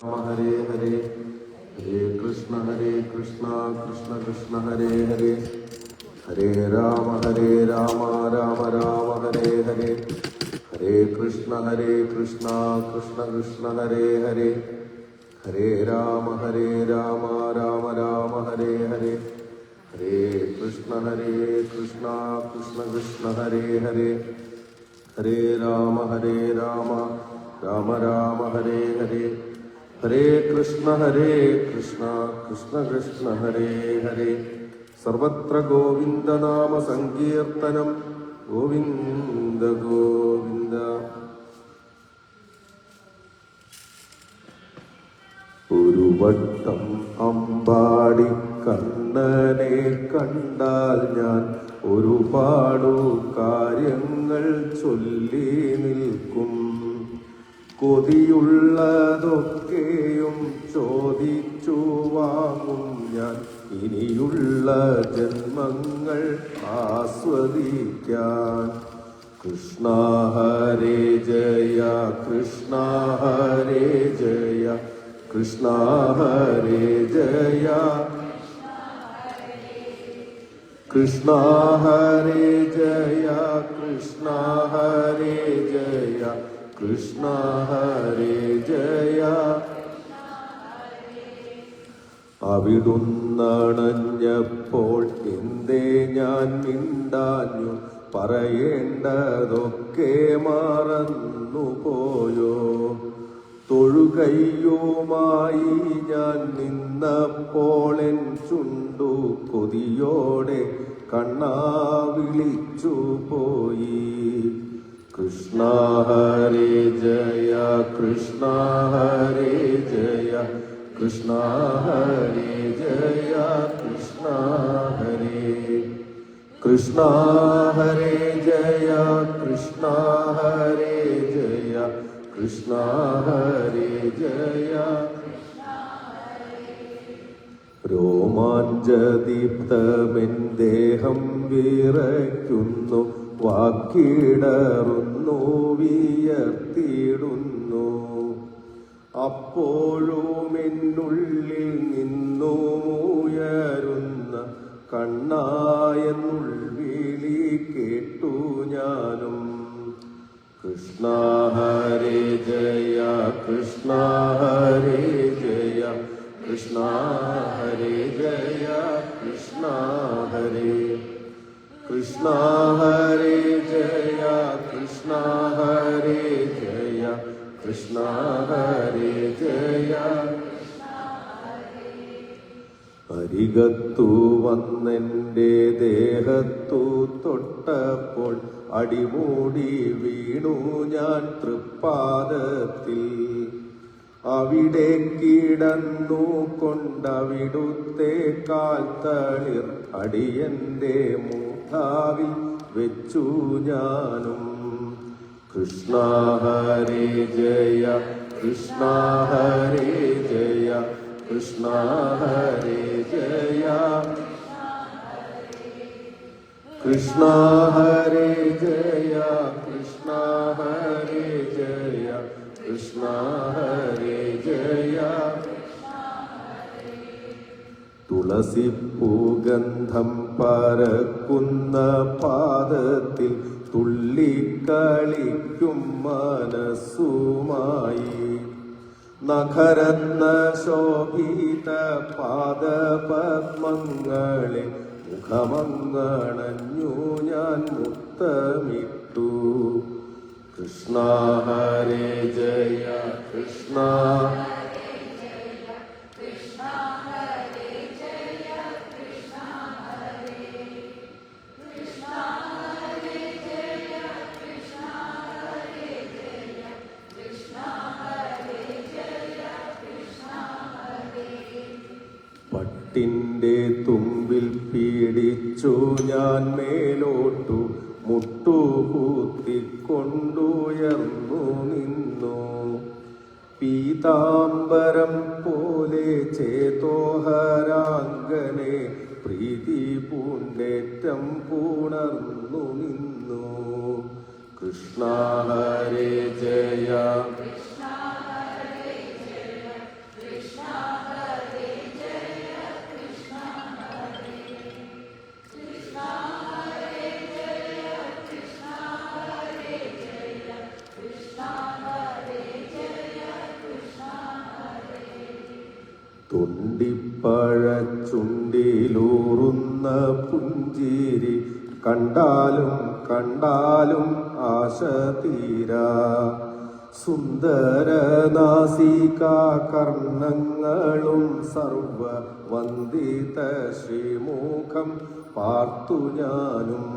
ഹരേ ഹരേ ഹരേ കൃഷ്ണ കൃഷ്ണ കൃഷ്ണ ഹരേ ഹരേ ഹരേ രാമ രാമ രാമ ഹരേ ഹരേ ഹരേ കൃഷ്ണ കൃഷ്ണ കൃഷ്ണ ഹരേ ഹരേ ഹരേ രാമ രാമ രാമ ഹരേ ഹരേ ഹരേ കൃഷ്ണ കൃഷ്ണ കൃഷ്ണ ഹരേ ഹരേ ഹരേ രാമ രാമ രാമ ഹരേ ഹരേ ഹരേ കൃഷ്ണ കൃഷ്ണ ഹരേ ഹരേ സർവത്ര ഗോവിന്ദനാമ സങ്കീർത്തനം ഗോവിന്ദ ഗോവിന്ദ. ഒരു വട്ടം അമ്പാടി കണ്ണനെ കണ്ടാൽ ഞാൻ ഒരുപാടു കാര്യങ്ങൾ ചൊല്ലി നിൽക്കും. കൊതിയുള്ളതൊക്കെയും ചോദിച്ചു വാങ്ങും ഞാൻ ഇനിയുള്ള ജന്മങ്ങൾ ആസ്വദിക്കാൻ. കൃഷ്ണ ഹരേ ജയ കൃഷ്ണ ഹരേ ജയ കൃഷ്ണ ഹരേ ജയ കൃഷ്ണ ഹരേ ജയ കൃഷ്ണ ഹരേ ജയ കൃഷ്ണ ഹരേ ജയ. അവിടുന്നണഞ്ഞപ്പോൾ എന്തേ ഞാൻ മിണ്ടാഞ്ഞു, പറയേണ്ടതൊക്കെ മറന്നുപോയോ. തൊഴുകയ്യുമായി ഞാൻ നിന്നപ്പോൾ എൻ ചുണ്ടു കൊതിയോടെ കണ്ണാ വിളിച്ചു പോയി. കൃഷ്ണ ഹരേ ജയ കൃഷ്ണ ഹരേ ജയ കൃഷ്ണ ഹരേ ജയ കൃഷ്ണ ഹരേ കൃഷ്ണ ഹരേ ജയ കൃഷ്ണ ഹരേ ജയ കൃഷ്ണ ഹരേ ജയ. രോമാഞ്ചദീപ്തമെൻ ദേഹം വിറയ്ക്കുന്നു, വാക്കിടറുന്നു വിയർത്തിടുന്നു. അപ്പോഴും എന്നുള്ളിൽ നിന്നുയരുന്ന കണ്ണായെന്നുൾവിളി കേട്ടു ഞാനും. കൃഷ്ണ ഹരേ ജയ കൃഷ്ണ ഹരേ ജയ കൃഷ്ണ ഹരേ ജയ കൃഷ്ണ ഹരേ കൃഷ്ണ ഹരേ ജയ കൃഷ്ണ ഹരേ ജയ കൃഷ്ണ ഹരേ ജയ. അരികത്തു വന്നെൻ്റെ ദേഹത്തു തൊട്ടപ്പോൾ അടിമൂടി വീണു ഞാൻ തൃപ്പാദത്തിൽ. അവിടെ കിടന്നു കൊണ്ടവിടുത്തെ കാൽത്തളിർ അടിയന്റെ മൂർധാവിൽ വെച്ചു ഞാനും. കൃഷ്ണ ഹരേ ജയ കൃഷ്ണ ഹരേ ജയ കൃഷ്ണ ഹരേ ജയ കൃഷ്ണ ഹരേ ജയ കൃഷ്ണ ഹരേ ജയ കൃഷ്ണ ഹരേ ജയ. തുളസിപ്പൂഗന്ധം പരക്കുന്ന പാദത്തിൽ തുള്ളിക്കളിക്കും മനസ്സുമായി. നഖരത്ന ശോഭിത പാദപദ്മങ്ങളെ മുഖമങ്ങണഞ്ഞു ഞാൻ മുത്തമിട്ടു. കൃഷ്ണ ഹരേ ജയ കൃഷ്ണ പട്ടിന്റെ തുമ്പിൽ പീഡിച്ചു ഞാൻ മേലോട്ടു മുട്ടുകൂത്തിക്കൊണ്ടുയർന്നു നിന്നു. പീതാംബരം പോലെ ചേതോഹരാംഗനെ പ്രീതി പൂണ്ടേറ്റം പുണർന്നു നിന്നു. കൃഷ്ണ ഹരേ ജയ തുണ്ടിപ്പഴച്ചുണ്ടിലൂറുന്ന പുഞ്ചിരി കണ്ടാലും കണ്ടാലും ആശ തീരാ. സുന്ദരനാസികാ കർണങ്ങളും സർവ വന്ദിത ശ്രീമുഖം പാർത്തു ഞാനും.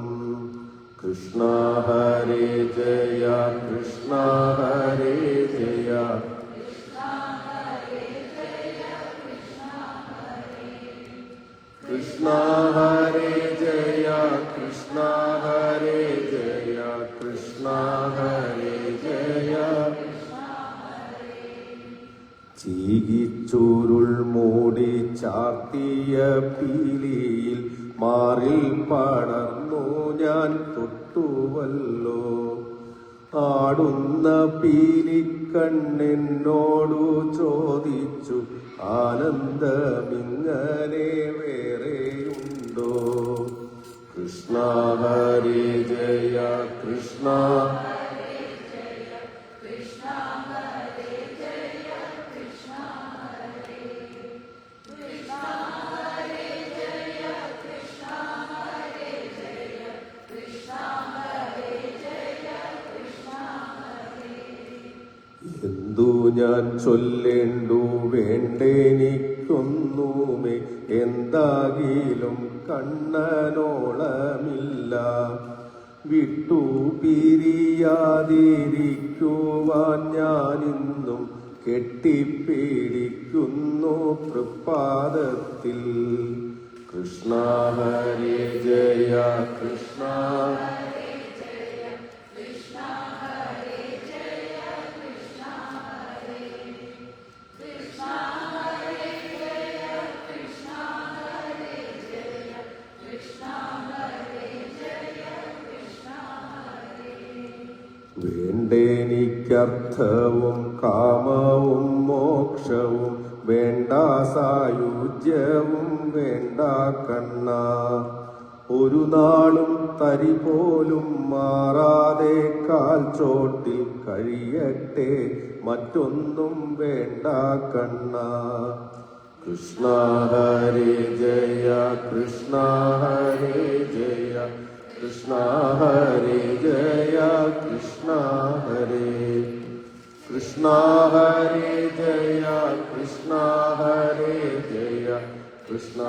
കൃഷ്ണ ഹരേ ജയ കൃഷ്ണ ഹരേ ജയ കൃഷ്ണ ഹരേ ജയ കൃഷ്ണ ഹരേ ജയ കൃഷ്ണ ഹരേ ജയ. ചീകിച്ചുരുൾ മൂടി ചാർത്തിയ പീലിയിൽ മാറിൽ പടർന്നു ഞാൻ തൊട്ടുവല്ലോ. ആടുന്ന പീലിക്കണ്ണെന്നോടു ചോദിച്ചു, ആനന്ദമിങ്ങനെ വേറെയുണ്ടോ? കൃഷ്ണ ഹരേ ജയ കൃഷ്ണ എന്തു ഞാൻ ചൊല്ലേണ്ടു വേണ്ടെനിക്കൊന്നുമേ, എന്താകിലും കണ്ണനോളമില്ല. വിട്ടു പിരിയാതിരിക്കുവാൻ ഞാനിന്നും കെട്ടിപ്പിടിക്കുന്നു തൃപ്പാദത്തിൽ. കൃഷ്ണ ഹരേ ജയ കൃഷ്ണ വേണ്ടെനിക്കർത്ഥവും കാമവും മോക്ഷവും വേണ്ട സായുജ്യവും വേണ്ട കണ്ണ. ഒരു നാളും തരി പോലും മാറാതെ കാൽ ചോട്ടിൽ കഴിയട്ടെ, മറ്റൊന്നും വേണ്ട കണ്ണ. കൃഷ്ണ ഹരേ ജയ കൃഷ്ണ ഹരേ ജയ കൃഷ്ണ ഹരേ ജയ കൃഷ്ണ ഹരേ. കൃഷ്ണ ഹരേ ജയ കൃഷ്ണ ഹരേ ജയ കൃഷ്ണ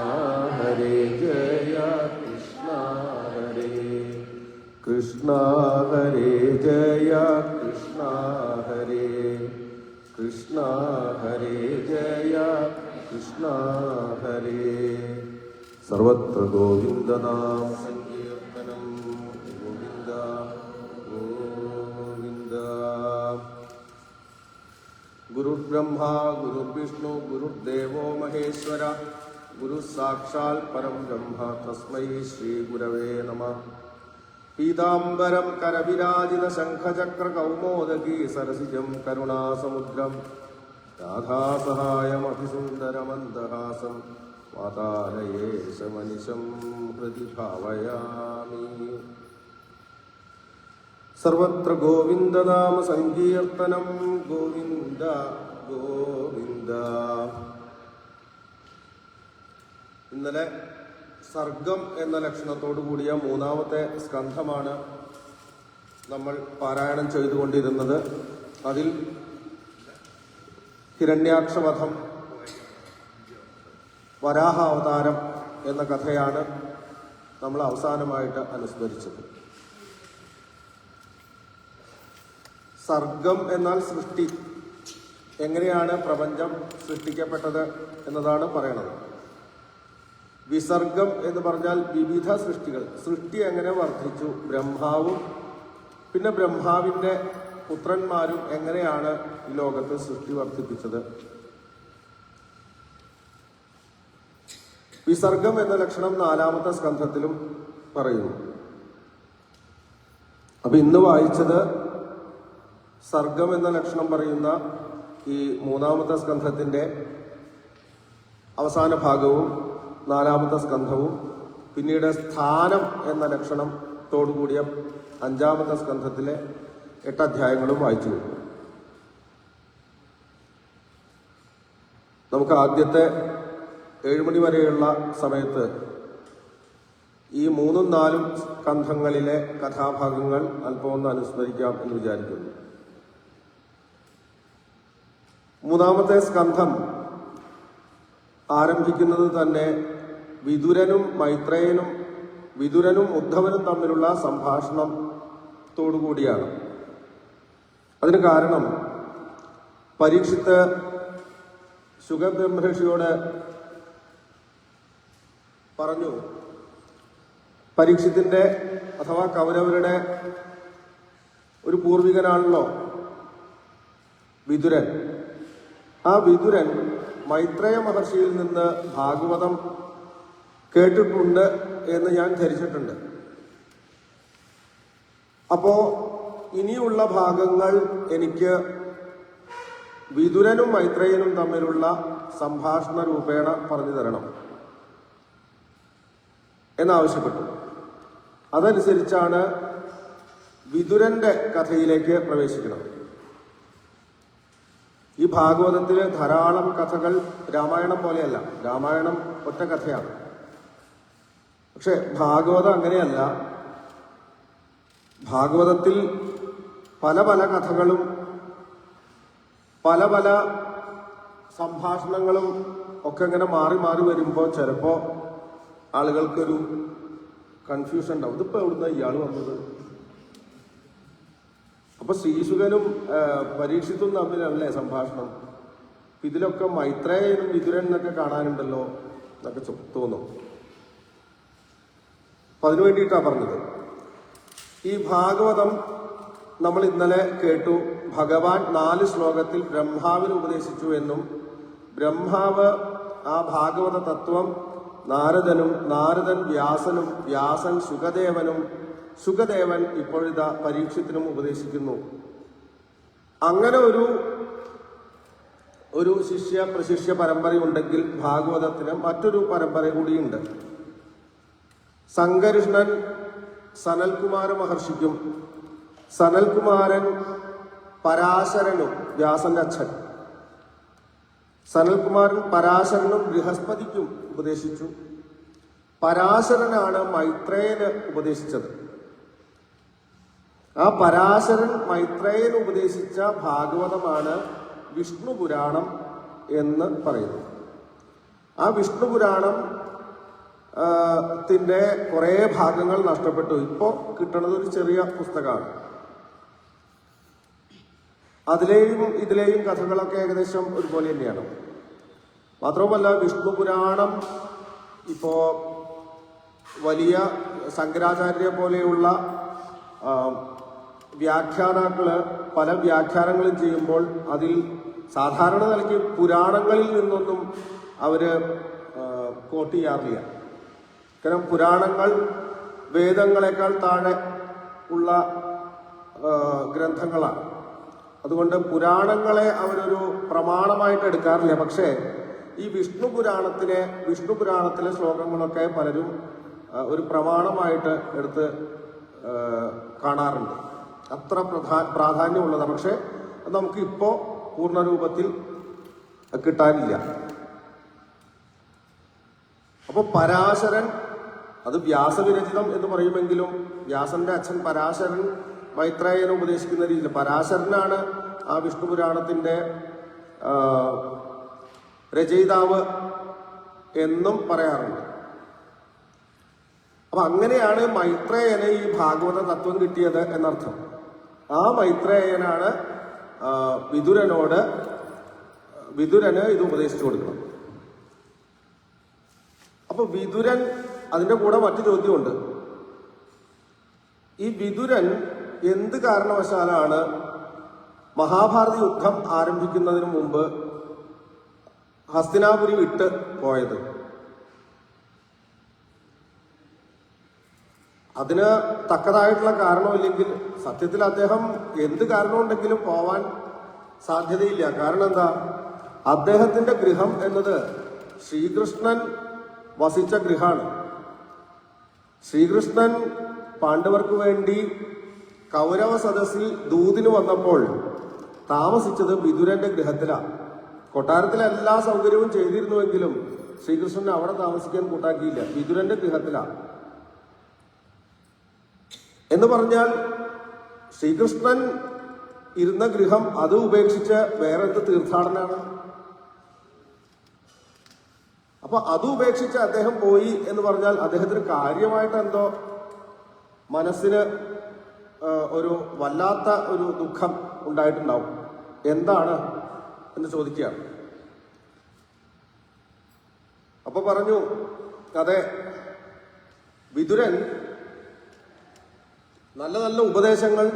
ഹരേ ജയ കൃഷ്ണ ഹരേ. കൃഷ്ണ ഹരേ ജയ കൃഷ്ണ ഹരേ കൃഷ്ണ ഹരേ ജയ കൃഷ്ണ ഹരേ. സർവത്ര ഗോവിന്ദനാമ സങ്കീർത്തനം. ഗോവിന്ദ ഗോവിന്ദ. ഗുരുർബ്രഹ്മ ഗുരുർവിഷ്ണു ഗുരുർദേവോ മഹേശ്വര. ഗുരു സാക്ഷാൽ പരം ബ്രഹ്മ. തസ്മൈ ശ്രീ ഗുരവേ നമഃ. പീതാംബരം കരവിരാജിത ശംഖചക്ര കൗമോദകീ സരസിജം കരുണാസമുദ്രം രാധാസഹായമതിസുന്ദരമന്ദഹാസം വാതാലയേശമനിശം ഹൃദി ഭാവയാമി. സർവത്ര ഗോവിന്ദനാമ സങ്കീർത്തനം. ഗോവിന്ദ ഗോവിന്ദ. ഇന്നലെ സർഗം എന്ന ലക്ഷണത്തോടു കൂടിയ മൂന്നാമത്തെ സ്കന്ധമാണ് നമ്മൾ പാരായണം ചെയ്തുകൊണ്ടിരുന്നത്. അതിൽ ഹിരണ്യാക്ഷവധം, വരാഹ അവതാരം എന്ന കഥയാണ് നമ്മൾ അവസാനമായിട്ട് അനുസ്മരിച്ചത്. സർഗം എന്നാൽ സൃഷ്ടി. എങ്ങനെയാണ് പ്രപഞ്ചം സൃഷ്ടിക്കപ്പെട്ടത് എന്നതാണ് പറയണത്. വിസർഗം എന്ന് പറഞ്ഞാൽ വിവിധ സൃഷ്ടികൾ. സൃഷ്ടി എങ്ങനെ വർദ്ധിച്ചു, ബ്രഹ്മാവും പിന്നെ ബ്രഹ്മാവിൻ്റെ പുത്രന്മാരും എങ്ങനെയാണ് ഈ ലോകത്ത് സൃഷ്ടി വർദ്ധിപ്പിച്ചത്. വിസർഗം എന്ന ലക്ഷണം നാലാമത്തെ സ്കന്ധത്തിലും പറയുന്നു. അപ്പൊ ഇന്ന് വായിച്ചത് സർഗം എന്ന ലക്ഷണം പറയുന്ന ഈ മൂന്നാമത്തെ സ്കന്ധത്തിന്റെ അവസാന ഭാഗവും നാലാമത്തെ സ്കന്ധവും, പിന്നീട് സ്ഥാനം എന്ന ലക്ഷണത്തോടുകൂടിയ അഞ്ചാമത്തെ സ്കന്ധത്തിലെ 8 അധ്യായങ്ങളും വായിച്ചു. നമുക്ക് ആദ്യത്തെ 7 മണി വരെയുള്ള സമയത്ത് ഈ 3ഉം 4ഉം സ്കന്ധങ്ങളിലെ കഥാഭാഗങ്ങൾ അല്പം ഒന്ന് അനുസ്മരിക്കാം എന്ന് വിചാരിക്കുന്നു. 3ാമത്തെ സ്കന്ധം ആരംഭിക്കുന്നത് തന്നെ വിതുരനും ഉദ്ധവനും തമ്മിലുള്ള സംഭാഷണത്തോടുകൂടിയാണ്. അതിന് കാരണം പരീക്ഷിത്ത് ശുകബ്രഹ്മർഷിയോട് പറഞ്ഞു, പരീക്ഷത്തിന്റെ അഥവാ കൗരവരുടെ ഒരു പൂർവികനാണല്ലോ വിതുരൻ. ആ വിതുരൻ മൈത്രേയ മഹർഷിയിൽ നിന്ന് ഭാഗവതം കേട്ടിട്ടുണ്ട് എന്ന് ഞാൻ ധരിച്ചിട്ടുണ്ട്. അപ്പോ ഇനിയുള്ള ഭാഗങ്ങൾ എനിക്ക് വിതുരനും മൈത്രേയനും തമ്മിലുള്ള സംഭാഷണ രൂപേണ പറഞ്ഞു തരണം എന്നാവശ്യപ്പെട്ടു. അതനുസരിച്ചാണ് വിതുരന്റെ കഥയിലേക്ക് പ്രവേശിക്കുന്നത്. ഈ ഭാഗവതത്തില് ധാരാളം കഥകൾ രാമായണം പോലെയല്ല. രാമായണം ഒറ്റ കഥയാണ്. പക്ഷെ ഭാഗവതം അങ്ങനെയല്ല. ഭാഗവതത്തിൽ പല പല കഥകളും പല പല സംഭാഷണങ്ങളും ഒക്കെ ഇങ്ങനെ മാറി മാറി വരുമ്പോൾ ചിലപ്പോൾ ആളുകൾക്കൊരു കൺഫ്യൂഷൻ ഉണ്ടാവും. ഇതിപ്പോ എവിടുന്ന ഇയാൾ വന്നത്? അപ്പൊ ശ്രീശുകനും പരീക്ഷിത്തും തമ്മിലല്ലേ സംഭാഷണം? ഇതിലൊക്കെ മൈത്രേയനും വിതുരൻ എന്നൊക്കെ കാണാനുണ്ടല്ലോ എന്നൊക്കെ തോന്നും. അപ്പൊ അതിനു വേണ്ടിയിട്ടാണ് പറഞ്ഞത്. ഈ ഭാഗവതം നമ്മൾ ഇന്നലെ കേട്ടു. ഭഗവാൻ 4 ശ്ലോകത്തിൽ ബ്രഹ്മാവിന് ഉപദേശിച്ചു എന്നും ബ്രഹ്മാവ് ആ ഭാഗവത തത്വം നാരദനും, നാരദൻ വ്യാസനും, വ്യാസൻ ശുകദേവനും, ശുകദേവൻ ഇപ്പോഴിതാ പരീക്ഷത്തിനും ഉപദേശിക്കുന്നു. അങ്ങനെ ഒരു ശിഷ്യ പ്രശിഷ്യ പരമ്പരയുണ്ടെങ്കിൽ ഭാഗവതത്തിന് മറ്റൊരു പരമ്പര കൂടിയുണ്ട്. സംഘർഷ്ണൻ സനൽകുമാര മഹർഷിക്കും സനൽകുമാരൻ പരാശരനും, വ്യാസന്റെ അച്ഛൻ സനൽകുമാരൻ പരാശരനും ബൃഹസ്പതിക്കും ഉപദേശിച്ചു. പരാശരനാണ് മൈത്രേയന് ഉപദേശിച്ചത്. ആ പരാശരൻ മൈത്രേയന് ഉപദേശിച്ച ഭാഗവതമാണ് വിഷ്ണു പുരാണം എന്ന് പറയുന്നു. ആ വിഷ്ണു പുരാണം ത്തിന്റെ കുറെ ഭാഗങ്ങൾ നഷ്ടപ്പെട്ടു. ഇപ്പോ കിട്ടുന്നത് ഒരു ചെറിയ പുസ്തകമാണ്. അതിലെയും ഇതിലെയും കഥകളൊക്കെ ഏകദേശം ഒരുപോലെ തന്നെയാണ്. മാത്രവുമല്ല വിഷ്ണു പുരാണം ഇപ്പോ വലിയ ശങ്കരാചാര്യ പോലെയുള്ള വ്യാഖ്യാതാക്കള് പല വ്യാഖ്യാനങ്ങളും ചെയ്യുമ്പോൾ അതിൽ സാധാരണ നിലയ്ക്ക് പുരാണങ്ങളിൽ നിന്നൊന്നും അവര് കോട്ട് ചെയ്യാറില്ല. കാരണം പുരാണങ്ങൾ വേദങ്ങളെക്കാൾ താഴെ ഉള്ള ഗ്രന്ഥങ്ങളാണ്. അതുകൊണ്ട് പുരാണങ്ങളെ അവരൊരു പ്രമാണമായിട്ട് എടുക്കാറില്ല. പക്ഷേ ഈ വിഷ്ണു പുരാണത്തിലെ ശ്ലോകങ്ങളൊക്കെ പലരും ഒരു പ്രമാണമായിട്ട് എടുത്ത് കാണാറുണ്ട്. അത്ര പ്രാധാന്യമുള്ളതാണ്. പക്ഷെ അത് നമുക്കിപ്പോ പൂർണ്ണരൂപത്തിൽ കിട്ടാനില്ല. അപ്പൊ പരാശരൻ, അത് വ്യാസവിരചിതം എന്ന് പറയുമെങ്കിലും വ്യാസന്റെ അച്ഛൻ പരാശരൻ മൈത്രേയനെ ഉപദേശിക്കുന്ന രീതിയിൽ പരാശരനാണ് ആ വിഷ്ണു പുരാണത്തിന്റെ രചയിതാവ് എന്നും പറയാറുണ്ട്. അപ്പൊ അങ്ങനെയാണ് മൈത്രേയന് ഈ ഭാഗവത തത്വം കിട്ടിയത് എന്നർത്ഥം. ആ മൈത്രേയനാണ് വിതുരന് ഇത് ഉപദേശിച്ചു കൊടുക്കണം. അപ്പൊ വിതുരൻ, അതിന്റെ കൂടെ മറ്റു ചോദ്യമുണ്ട്. ഈ വിതുരൻ എന്ത് കാരണവശാലാണ് മഹാഭാരത യുദ്ധം ആരംഭിക്കുന്നതിന് മുമ്പ് ഹസ്തിനാപുരി വിട്ട് പോയത്? അതിന് തക്കതായിട്ടുള്ള കാരണമില്ലെങ്കിൽ സത്യത്തിൽ അദ്ദേഹം എന്ത് കാരണമുണ്ടെങ്കിലും പോവാൻ സാധ്യതയില്ല. കാരണം എന്താ? അദ്ദേഹത്തിന്റെ ഗൃഹം എന്നത് ശ്രീകൃഷ്ണൻ വസിച്ച ഗൃഹമാണ്. ശ്രീകൃഷ്ണൻ പാണ്ഡവർക്ക് വേണ്ടി കൗരവ സദസ്സിൽ ദൂതിന് വന്നപ്പോൾ താമസിച്ചത് വിതുരന്റെ ഗൃഹത്തിലാണ്. കൊട്ടാരത്തിലെ എല്ലാ സൗകര്യവും ചെയ്തിരുന്നുവെങ്കിലും ശ്രീകൃഷ്ണൻ അവിടെ താമസിക്കാൻ കൂട്ടാക്കിയില്ല. വിതുരന്റെ ഗൃഹത്തിലാണ്. എന്ന് പറഞ്ഞാൽ ശ്രീകൃഷ്ണൻ ഇരുന്ന ഗൃഹം അത് ഉപേക്ഷിച്ച് വേറെ എന്ത് തീർത്ഥാടനാണ്? അപ്പൊ അത് ഉപേക്ഷിച്ച് അദ്ദേഹം പോയി എന്ന് പറഞ്ഞാൽ അദ്ദേഹത്തിന് കാര്യമായിട്ട് എന്തോ മനസ്സിന് ഒരു വല്ലാത്ത ഒരു ദുഃഖം ഉണ്ടായിട്ടുണ്ടാവും. എന്താണ് എന്ന് ചോദിക്കുകയാണ്. അപ്പൊ പറഞ്ഞു, അതെ, വിതുരൻ നല്ല നല്ല ഉപദേശങ്ങൾ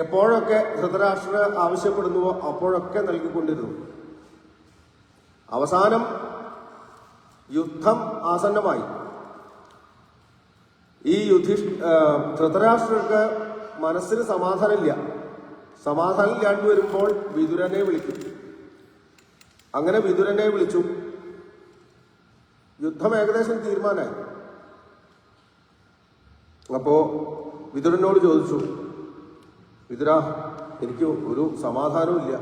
എപ്പോഴൊക്കെ ധൃതരാഷ്ട്രർ ആവശ്യപ്പെടുന്നുവോ അപ്പോഴൊക്കെ നൽകിക്കൊണ്ടിരുന്നു. അവസാനം യുദ്ധം ആസന്നമായി. ഈ ധൃതരാഷ്ട്രർക്ക് മനസ്സിന് സമാധാനം ഇല്ലാണ്ട് വരുമ്പോൾ വിതുരനെ വിളിക്കും. അങ്ങനെ വിതുരനെ വിളിച്ചു. യുദ്ധം ഏകദേശം തീരുമാനമായി. അപ്പോ വിതുരനോട് ചോദിച്ചു, വിതുര, എനിക്ക് ഒരു സമാധാനവും ഇല്ല.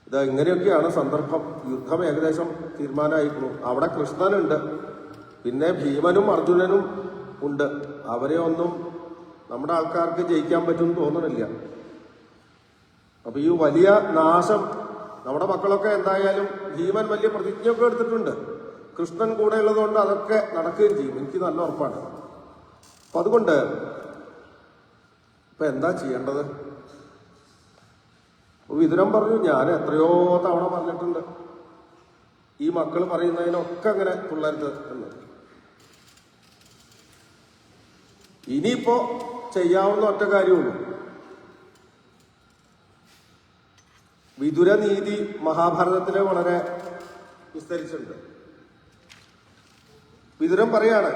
ഇത് ഇങ്ങനെയൊക്കെയാണ് സന്ദർഭം. യുദ്ധം ഏകദേശം തീരുമാനമായിരുന്നു. അവിടെ കൃഷ്ണനുണ്ട്, പിന്നെ ഭീമനും അർജുനനും ഉണ്ട്. അവരെ ഒന്നും നമ്മുടെ ആൾക്കാർക്ക് ജയിക്കാൻ പറ്റുമെന്ന് തോന്നണില്ല. അപ്പൊ ഈ വലിയ നാശം, നമ്മുടെ മക്കളൊക്കെ എന്തായാലും ഭീമൻ വലിയ പ്രതിജ്ഞയൊക്കെ എടുത്തിട്ടുണ്ട്. കൃഷ്ണൻ കൂടെ ഉള്ളതുകൊണ്ട് അതൊക്കെ നടക്കുകയും ചെയ്യും, എനിക്ക് നല്ല ഉറപ്പാണ്. അപ്പൊ അതുകൊണ്ട് ഇപ്പൊ എന്താ ചെയ്യേണ്ടത്? വിതുരൻ പറഞ്ഞു, ഞാൻ എത്രയോ തവണ പറഞ്ഞിട്ടുണ്ട് ഈ മക്കൾ പറയുന്നതിനൊക്കെ അങ്ങനെ തുള്ളരുത് എന്ന്. ഇനിയിപ്പോ ചെയ്യാവുന്ന ഒറ്റ കാര്യമുള്ളൂ. വിതുരനീതി മഹാഭാരതത്തിലെ വളരെ വിസ്തരിച്ചിട്ടുണ്ട്. വിതുരൻ പറയാണ്,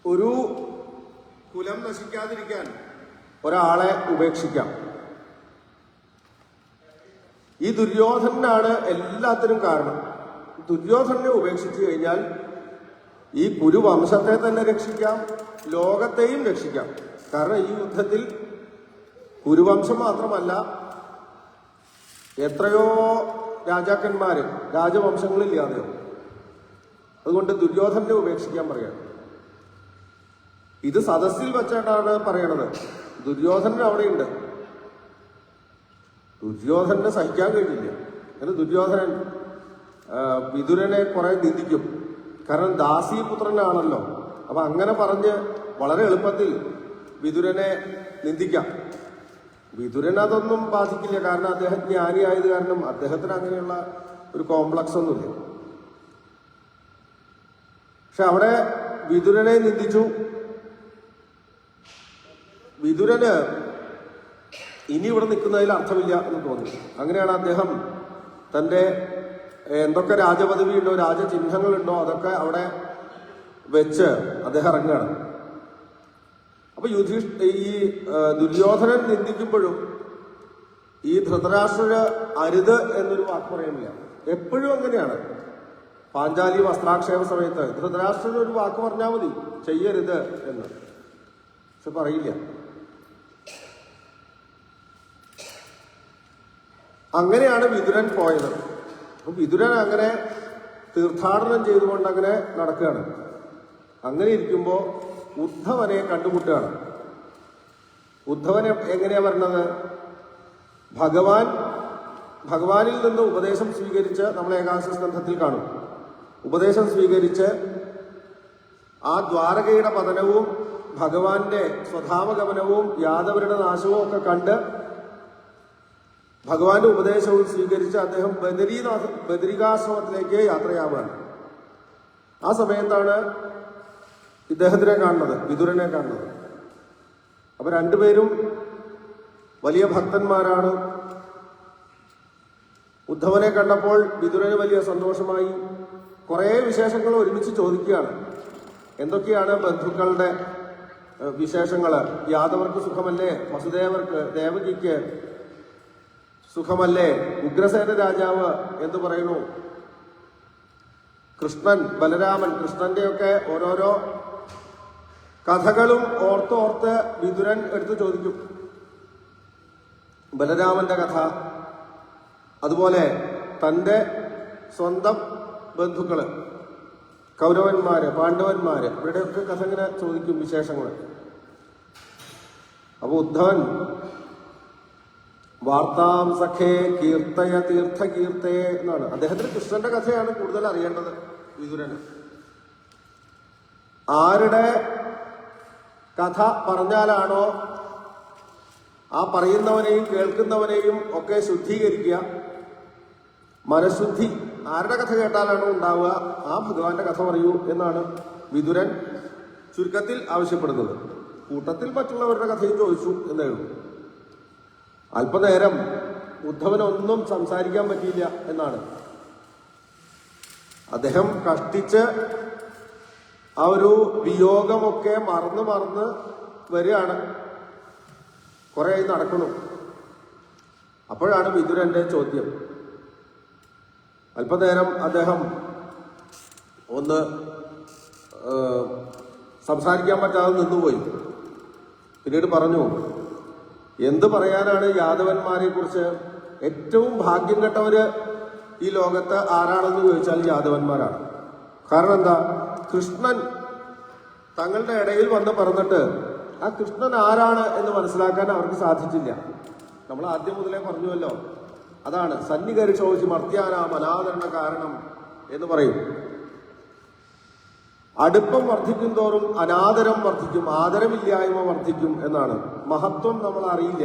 ഒരു കുലം നശിക്കാതിരിക്കാൻ ഒരാളെ ഉപേക്ഷിക്കാം. ഈ ദുര്യോധനാണ് എല്ലാത്തിനും കാരണം. ദുര്യോധനെ ഉപേക്ഷിച്ചു കഴിഞ്ഞാൽ ഈ കുരുവംശത്തെ തന്നെ രക്ഷിക്കാം, ലോകത്തെയും രക്ഷിക്കാം. കാരണം ഈ യുദ്ധത്തിൽ കുരുവംശം മാത്രമല്ല, എത്രയോ രാജാക്കന്മാര് രാജവംശങ്ങളില്ലാതെയോ. അതുകൊണ്ട് ദുര്യോധനെ ഉപേക്ഷിക്കാൻ പറയാണ്. ഇത് സദസ്സിൽ വെച്ചിട്ടാണ് പറയണത്. ദുര്യോധനൻ അവിടെയുണ്ട്. ദുര്യോധനെ സഹിക്കാൻ കഴിയില്ല. അങ്ങനെ ദുര്യോധനൻ വിതുരനെ കുറെ നിന്ദിക്കും. കാരണം ദാസീപുത്രനാണല്ലോ. അപ്പൊ അങ്ങനെ പറഞ്ഞ് വളരെ എളുപ്പത്തിൽ വിതുരനെ നിന്ദിക്കാം. വിതുരൻ അതൊന്നും ബാധിക്കില്ല. കാരണം അദ്ദേഹം ജ്ഞാനിയായത് കാരണം അദ്ദേഹത്തിന് അങ്ങനെയുള്ള ഒരു കോംപ്ലക്സ് ഒന്നുമില്ല. പക്ഷെ അവിടെ വിതുരനെ നിന്ദിച്ചു. വിതുരന് ഇനി ഇവിടെ നിൽക്കുന്നതിൽ അർത്ഥമില്ല എന്ന് തോന്നി. അങ്ങനെയാണ് അദ്ദേഹം തൻ്റെ എന്തൊക്കെ രാജപദവിയുണ്ടോ, രാജചിഹ്നങ്ങളുണ്ടോ, അതൊക്കെ അവിടെ വെച്ച് അദ്ദേഹം ഇറങ്ങുകയാണ്. അപ്പൊ ഈ ദുര്യോധനൻ നിന്ദിക്കുമ്പോഴും ഈ ധൃതരാഷ്ട്രര് അരുത് എന്നൊരു വാക്ക് പറയുന്നില്ല. എപ്പോഴും അങ്ങനെയാണ്. പാഞ്ചാലി വസ്ത്രാക്ഷേപ സമയത്ത് ധൃതരാഷ്ട്രന് ഒരു വാക്ക് പറഞ്ഞാൽ മതി, ചെയ്യരുത് എന്ന്. പക്ഷെ പറയില്ല. അങ്ങനെയാണ് വിതുരൻ പോയത്. അപ്പൊ വിതുരൻ അങ്ങനെ തീർത്ഥാടനം ചെയ്തുകൊണ്ട് അങ്ങനെ നടക്കുകയാണ്. അങ്ങനെ ഇരിക്കുമ്പോൾ ഉദ്ധവനെ കണ്ടുമുട്ടുകയാണ്. ഉദ്ധവൻ എങ്ങനെയാ പറഞ്ഞത്? ഭഗവാനിൽ നിന്ന് ഉപദേശം സ്വീകരിച്ച്, നമ്മൾ ഏകാദശ സ്കന്ധത്തിൽ കാണും, ഉപദേശം സ്വീകരിച്ച് ആ ദ്വാരകയുടെ പതനവും ഭഗവാന്റെ സ്വധാമഗമനവും യാദവരുടെ നാശവും ഒക്കെ കണ്ട് ഭഗവാന്റെ ഉപദേശവും സ്വീകരിച്ച് അദ്ദേഹം ബദരികാശ്രമത്തിലേക്ക് യാത്രയാവുകയാണ്. ആ സമയത്താണ് ഇദ്ദേഹത്തിനെ കാണുന്നത്, വിതുരനെ കാണുന്നത്. അപ്പൊ രണ്ടുപേരും വലിയ ഭക്തന്മാരാണ്. ഉദ്ധവനെ കണ്ടപ്പോൾ വിതുരന് വലിയ സന്തോഷമായി. കുറെ വിശേഷങ്ങൾ ഒരുമിച്ച് ചോദിക്കുകയാണ്. എന്തൊക്കെയാണ് ബന്ധുക്കളുടെ വിശേഷങ്ങൾ? യാദവർക്ക് സുഖമല്ലേ? വസുദേവർക്ക്, ദേവകിക്ക് സുഖമല്ലേ? ഉഗ്രസേന രാജാവ് എന്തു പറയുന്നു? കൃഷ്ണൻ, ബലരാമൻ, കൃഷ്ണന്റെയൊക്കെ ഓരോരോ കഥകളും ഓർത്തോർത്ത് വിതുരൻ എടുത്തു ചോദിക്കും. ബലരാമന്റെ കഥ, അതുപോലെ തൻ്റെ സ്വന്തം ബന്ധുക്കള്, കൗരവന്മാര്, പാണ്ഡവന്മാര്, ഇവരുടെയൊക്കെ കഥ ഇങ്ങനെ ചോദിക്കും, വിശേഷങ്ങൾ. അപ്പൊ ഉദ്ധവൻ വാർത്താം സഖേ കീർത്തയ തീർത്ഥകീർത്തയെ എന്നാണ്. അദ്ദേഹത്തിന് കൃഷ്ണന്റെ കഥയാണ് കൂടുതൽ അറിയേണ്ടത് വിതുരന്. ആരുടെ കഥ പറഞ്ഞാലാണോ ആ പറയുന്നവനെയും കേൾക്കുന്നവനെയും ഒക്കെ ശുദ്ധീകരിക്കുക, മനഃശുദ്ധി ആരുടെ കഥ കേട്ടാലാണോ ഉണ്ടാവുക, ആ ഭഗവാന്റെ കഥ പറയൂ എന്നാണ് വിതുരൻ ചുരുക്കത്തിൽ ആവശ്യപ്പെടുന്നത്. കൂട്ടത്തിൽ മറ്റുള്ളവരുടെ കഥയും ചോദിച്ചു എന്നേ ഉള്ളൂ. അല്പനേരം ഉദ്ധവനൊന്നും സംസാരിക്കാൻ പറ്റിയില്ല എന്നാണ്. അദ്ദേഹം കഷ്ടിച്ച് ആ ഒരു വിയോഗമൊക്കെ മറന്ന് വരികയാണ്. കുറെ നടക്കുന്നു. അപ്പോഴാണ് വിതുരന്റെ ചോദ്യം. അല്പനേരം അദ്ദേഹം ഒന്ന് സംസാരിക്കാൻ പറ്റാതെ നിന്നുപോയി. പിന്നീട് പറഞ്ഞു, എന്ത് പറയാനാണ് യാദവന്മാരെ കുറിച്ച്? ഏറ്റവും ഭാഗ്യം കെട്ടവര് ഈ ലോകത്ത് ആരാണെന്ന് ചോദിച്ചാൽ യാദവന്മാരാണ്. കാരണം എന്താ? കൃഷ്ണൻ തങ്ങളുടെ ഇടയിൽ വന്ന് പറഞ്ഞിട്ട് ആ കൃഷ്ണൻ ആരാണ് എന്ന് മനസ്സിലാക്കാൻ അവർക്ക് സാധിച്ചില്ല. നമ്മൾ ആദ്യം മുതലേ പറഞ്ഞുവല്ലോ, അതാണ് സന്നികരിശോചി മർത്യാനാം അനാദരണ കാരണം എന്ന് പറയും. അടുപ്പം വർദ്ധിക്കും തോറും അനാദരം വർദ്ധിക്കും, ആദരമില്ലായ്മ വർദ്ധിക്കും എന്നാണ്. മഹത്വം നമ്മൾ അറിയില്ല.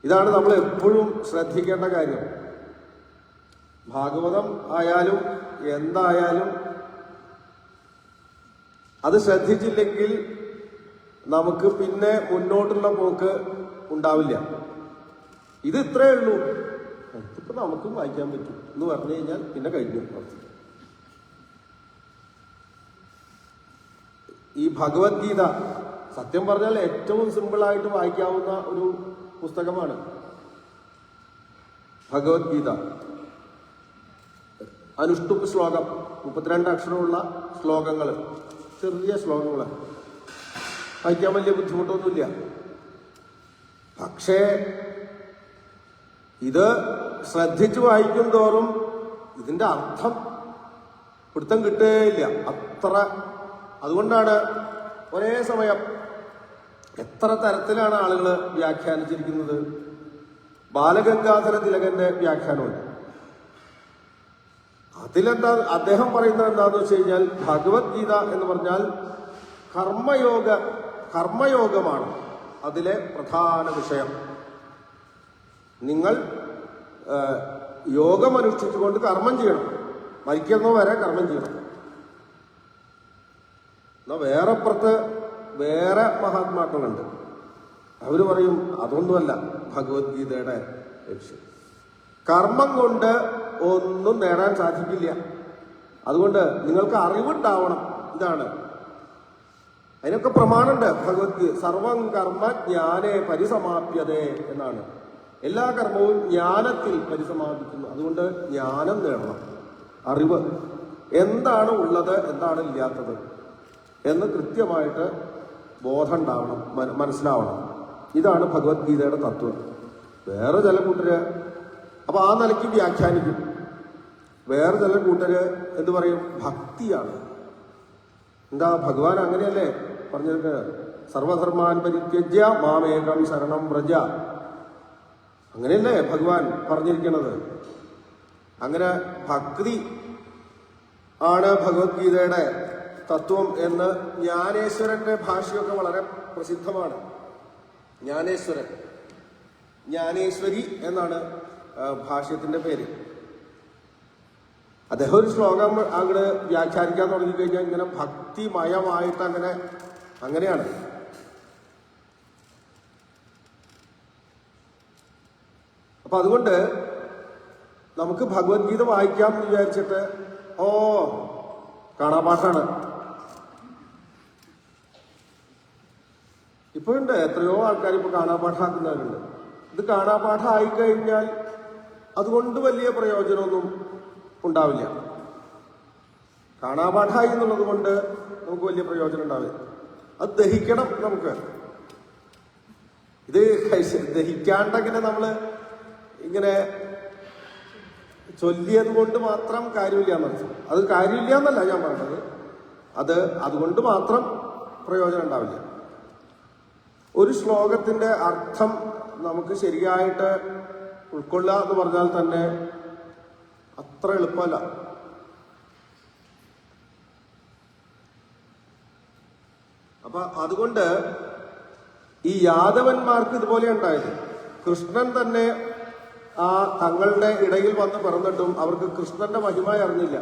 ഇതാണ് നമ്മൾ എപ്പോഴും ശ്രദ്ധിക്കേണ്ട കാര്യം. ഭാഗവതം ആയാലും എന്തായാലും അത് ശ്രദ്ധിച്ചില്ലെങ്കിൽ നമുക്ക് പിന്നെ മുന്നോട്ടുള്ള പോക്ക് ഉണ്ടാവില്ല. ഇത് ഇത്രയേ ഉള്ളൂ, ഇതിപ്പോ നമുക്കും വായിക്കാൻ പറ്റും എന്ന് പറഞ്ഞു കഴിഞ്ഞാൽ പിന്നെ കഴിഞ്ഞു. ഈ ഭഗവത്ഗീത സത്യം പറഞ്ഞാൽ ഏറ്റവും സിമ്പിളായിട്ട് വായിക്കാവുന്ന ഒരു പുസ്തകമാണ് ഭഗവത്ഗീത. അനുഷ്ടുപ്പ് ശ്ലോകം, 32 അക്ഷരമുള്ള ശ്ലോകങ്ങൾ, ചെറിയ ശ്ലോകങ്ങൾ, വായിക്കാൻ വലിയ ബുദ്ധിമുട്ടൊന്നുമില്ല. പക്ഷേ ഇത് ശ്രദ്ധിച്ചു വായിക്കും തോറും ഇതിന്റെ അർത്ഥം പിടുത്തം കിട്ടുകയില്ല. അത്ര അതുകൊണ്ടാണ് ഒരേ സമയം എത്ര തരത്തിലാണ് ആളുകൾ വ്യാഖ്യാനിച്ചിരിക്കുന്നത്. ബാലഗംഗാധര തിലകന്റെ വ്യാഖ്യാനമുണ്ട്. അദ്ദേഹം പറയുന്നത് എന്താണെന്ന് വെച്ച് കഴിഞ്ഞാൽ, ഭഗവത്ഗീത എന്ന് പറഞ്ഞാൽ കർമ്മയോഗമാണ് അതിലെ പ്രധാന വിഷയം. നിങ്ങൾ യോഗമനുഷ്ഠിച്ചുകൊണ്ട് കർമ്മം ചെയ്യണം, മരിക്കുന്നവരെ കർമ്മം ചെയ്യണം. എന്നാൽ വേറെപ്പുറത്ത് വേറെ മഹാത്മാക്കളുണ്ട്, അവര് പറയും അതൊന്നുമല്ല ഭഗവത്ഗീതയുടെ ലക്ഷ്യം. കർമ്മം കൊണ്ട് ഒന്നും നേടാൻ സാധിക്കില്ല, അതുകൊണ്ട് നിങ്ങൾക്ക് അറിവുണ്ടാവണം. ഇതാണ് അതിനൊക്കെ പ്രമാണമുണ്ട് ഭഗവത്ഗീത. സർവം കർമ്മ ജ്ഞാനേ പരിസമാപ്യതേ എന്നാണ്. എല്ലാ കർമ്മവും ജ്ഞാനത്തിൽ പരിസമാപിക്കുന്നു. അതുകൊണ്ട് ജ്ഞാനം നേടണം, അറിവ് എന്താണ് ഉള്ളത് എന്താണ് ഇല്ലാത്തത് എന്ന് കൃത്യമായിട്ട് ബോധം ഉണ്ടാവണം, മനസ്സിലാവണം. ഇതാണ് ഭഗവത്ഗീതയുടെ തത്വം. വേറെ ചില കൂട്ടര് അപ്പൊ ആ നിലയ്ക്ക് വ്യാഖ്യാനിക്കും. വേറെ ചില കൂട്ടര് എന്ത് പറയും, ഭക്തിയാണ്. എന്താ ഭഗവാൻ അങ്ങനെയല്ലേ പറഞ്ഞിരിക്കുന്നത്, സർവധർമാൻ പരിത്യജ്യ മാമേകം ശരണം വ്രജ, അങ്ങനെയല്ലേ ഭഗവാൻ പറഞ്ഞിരിക്കുന്നത്. അങ്ങനെ ഭക്തി ആണ് ഭഗവത്ഗീതയുടെ തത്വം എന്ന് ജ്ഞാനേശ്വരന്റെ ഭാഷയൊക്കെ വളരെ പ്രസിദ്ധമാണ്. ജ്ഞാനേശ്വരി എന്നാണ് ഭാഷ്യത്തിന്റെ പേര്. അദ്ദേഹം ഒരു ശ്ലോകം അങ്ങോട്ട് വ്യാഖ്യാനിക്കാൻ തുടങ്ങിക്കഴിഞ്ഞാൽ ഇങ്ങനെ ഭക്തിമയമായിട്ട് അങ്ങനെയാണ്. അപ്പൊ അതുകൊണ്ട് നമുക്ക് ഭഗവത്ഗീത വായിക്കാം എന്ന് വിചാരിച്ചിട്ട് കാണാപാഠാണ്. ഇപ്പോഴുണ്ട് എത്രയോ ആൾക്കാർ ഇപ്പൊ കാണാപാഠാക്കുന്നവരുണ്ട്. ഇത് കാണാപാഠം ആയിക്കഴിഞ്ഞാൽ അതുകൊണ്ട് വലിയ പ്രയോജനമൊന്നും ഉണ്ടാവില്ല. കാണാപാഠായി എന്നുള്ളത് കൊണ്ട് നമുക്ക് വലിയ പ്രയോജനം ഉണ്ടാവില്ല. അത് ദഹിക്കണം. നമുക്ക് ഇത് ദഹിക്കാണ്ടങ്ങനെ നമ്മള് ഇങ്ങനെ ചൊല്ലിയത് കൊണ്ട് മാത്രം കാര്യമില്ല എന്നർത്ഥം. അത് കാര്യമില്ല എന്നല്ല ഞാൻ പറഞ്ഞത്, അതുകൊണ്ട് മാത്രം പ്രയോജനം ഉണ്ടാവില്ല. ഒരു ശ്ലോകത്തിന്റെ അർത്ഥം നമുക്ക് ശരിയായിട്ട് ഉൾക്കൊള്ളുക എന്ന് പറഞ്ഞാൽ തന്നെ അത്ര എളുപ്പമല്ല. അപ്പൊ അതുകൊണ്ട് ഈ യാദവന്മാർക്ക് ഇതുപോലെ ഉണ്ടായത്. കൃഷ്ണൻ തന്നെ ആ തങ്ങളുടെ ഇടയിൽ വന്ന് പിറന്നിട്ടും അവർക്ക് കൃഷ്ണന്റെ മഹിമ അറിഞ്ഞില്ല.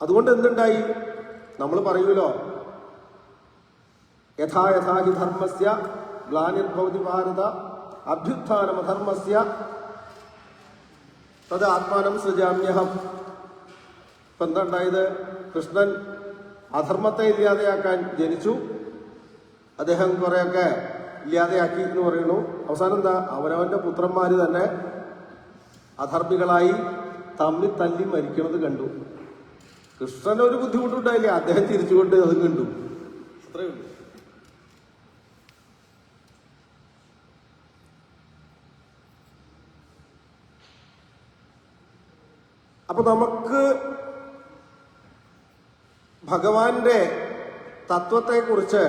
അതുകൊണ്ട് എന്തുണ്ടായി? നമ്മൾ പറയൂലോ, യഥാ യഥാ ഹി ധർമ്മസ്യ ഗ്ലാനിർഭവതി ഭാരത അഭ്യുത്ഥാനമധർമ്മസ്യ തത് ആത്മാനം സൃജാമ്യഹം. ഇപ്പൊ എന്താ ഉണ്ടായത്? കൃഷ്ണൻ അധർമ്മത്തെ ഇല്ലാതെയാക്കാൻ ജനിച്ചു, അദ്ദേഹം കുറെയൊക്കെ ഇല്ലാതെയാക്കി എന്ന് പറയുന്നു. അവസാനം എന്താ? അവനവന്റെ പുത്രന്മാര് തന്നെ അധർമ്മികളായി തമ്മിൽ തല്ലി മരിക്കുന്നത് കണ്ടു. കൃഷ്ണനൊരു ബുദ്ധിമുട്ടുണ്ടായില്ല, അദ്ദേഹം തിരിച്ചുകൊണ്ട് അതും കണ്ടു. അത്രയേ ഉള്ളൂ. അപ്പൊ നമുക്ക് ഭഗവാന്റെ തത്വത്തെക്കുറിച്ച്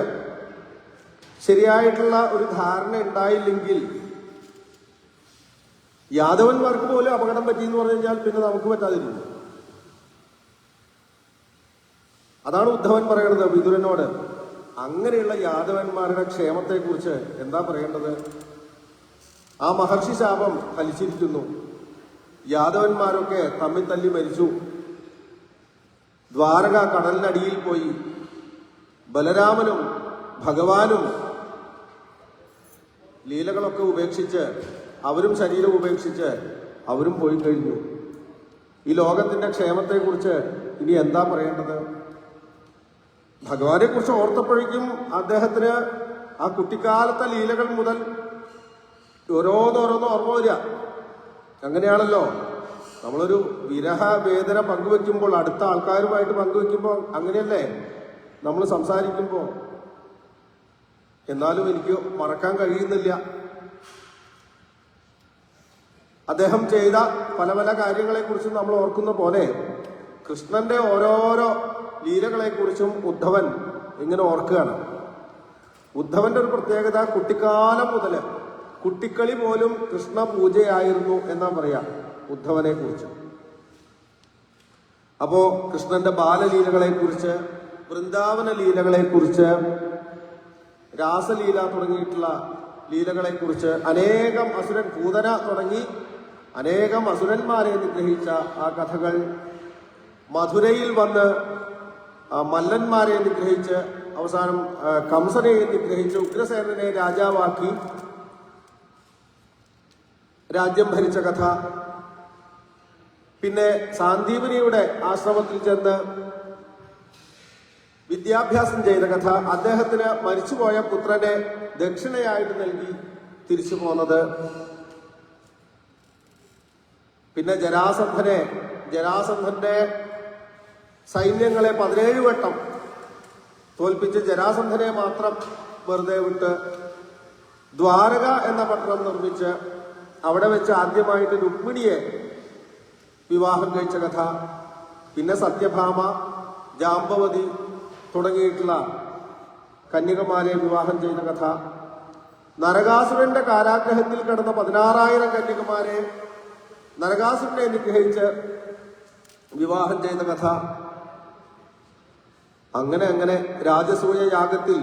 ശരിയായിട്ടുള്ള ഒരു ധാരണ ഉണ്ടായില്ലെങ്കിൽ യാദവന്മാർക്ക് പോലും അപകടം പറ്റിയെന്ന് പറഞ്ഞു കഴിഞ്ഞാൽ പിന്നെ നമുക്ക് പറ്റാതിരിക്കും. അതാണ് ഉദ്ധവൻ പറയുന്നത് വിതുരനോട്. അങ്ങനെയുള്ള യാദവന്മാരുടെ ക്ഷേമത്തെക്കുറിച്ച് എന്താ പറയേണ്ടത്? ആ മഹർഷി ശാപം ഫലിച്ചിരിക്കുന്നു. യാദവന്മാരൊക്കെ തമ്മിൽ തല്ലി മരിച്ചു. ദ്വാരക കടലിനടിയിൽ പോയി. ബലരാമനും ഭഗവാനും ലീലകളൊക്കെ ഉപേക്ഷിച്ച്, അവരും ശരീരം ഉപേക്ഷിച്ച് അവരും പോയി കഴിഞ്ഞു. ഈ ലോകത്തിന്റെ ക്ഷേമത്തെക്കുറിച്ച് ഇനി എന്താ പറയേണ്ടത്? ഭഗവാനെ കുറിച്ച് ഓർത്തപ്പോഴേക്കും അദ്ദേഹത്തിന് ആ കുട്ടിക്കാലത്തെ ലീലകൾ മുതൽ ഓരോന്നോരോന്ന് ഓർമ്മ വരിക. അങ്ങനെയാണല്ലോ നമ്മളൊരു വിരഹ വേദന പങ്കുവെക്കുമ്പോൾ, അടുത്ത ആൾക്കാരുമായിട്ട് പങ്കുവെക്കുമ്പോൾ അങ്ങനെയല്ലേ നമ്മൾ സംസാരിക്കുമ്പോൾ. എന്നാലും എനിക്ക് മറക്കാൻ കഴിയുന്നില്ല. അദ്ദേഹം ചെയ്ത പല പല കാര്യങ്ങളെക്കുറിച്ചും നമ്മൾ ഓർക്കുന്ന പോലെ കൃഷ്ണന്റെ ഓരോരോ ലീലകളെക്കുറിച്ചും ഉദ്ധവൻ ഇങ്ങനെ ഓർക്കുകയാണ്. ഉദ്ധവന്റെ ഒരു പ്രത്യേകത, കുട്ടിക്കാലം മുതൽ കുട്ടിക്കളി പോലും കൃഷ്ണ പൂജയായിരുന്നു എന്നാ പറയാം ഉദ്ധവനെ കുറിച്ച്. അപ്പോ കൃഷ്ണന്റെ ബാലലീലകളെക്കുറിച്ച്, വൃന്ദാവന ലീലകളെക്കുറിച്ച്, രാസലീല തുടങ്ങിയിട്ടുള്ള ലീലകളെക്കുറിച്ച്, അനേകം അസുരൻ, പൂതന തുടങ്ങി അനേകം അസുരന്മാരെ നിഗ്രഹിച്ച ആ കഥകൾ, മധുരയിൽ വന്ന് മല്ലന്മാരെ നിഗ്രഹിച്ച് അവസാനം കംസനെ നിഗ്രഹിച്ച് ഉഗ്രസേനനെ രാജാവാക്കി രാജ്യം ഭരിച്ച കഥ, പിന്നെ സാന്ദീപനിയുടെ ആശ്രമത്തിൽ ചെന്ന് വിദ്യാഭ്യാസം ചെയ്ത കഥ, അദ്ദേഹത്തിന് മരിച്ചുപോയ പുത്രനെ ദക്ഷിണയായിട്ട് നൽകി തിരിച്ചു പോന്നത്, പിന്നെ ജരാസന്ധന്റെ സൈന്യങ്ങളെ 17 വട്ടം തോൽപ്പിച്ച് ജരാസന്ധനെ മാത്രം വെറുതെ വിട്ട് ദ്വാരക എന്ന പട്ടണം നിർമ്മിച്ച് അവിടെ വെച്ച് ആദ്യമായിട്ട് രുക്മിണിയെ വിവാഹം കഴിച്ച കഥ, പിന്നെ സത്യഭാമ, ജാമ്പവതി തുടങ്ങിയിട്ടുള്ള കന്യകമാരെ വിവാഹം ചെയ്ത കഥ, നരകാസുരന്റെ കാരാഗ്രഹത്തിൽ കിടന്ന 16,000 കന്യകമാരെ നരകാസുരനെ നിഗ്രഹിച്ച് വിവാഹം ചെയ്ത കഥ, അങ്ങനെ അങ്ങനെ രാജസൂയ യാഗത്തിൽ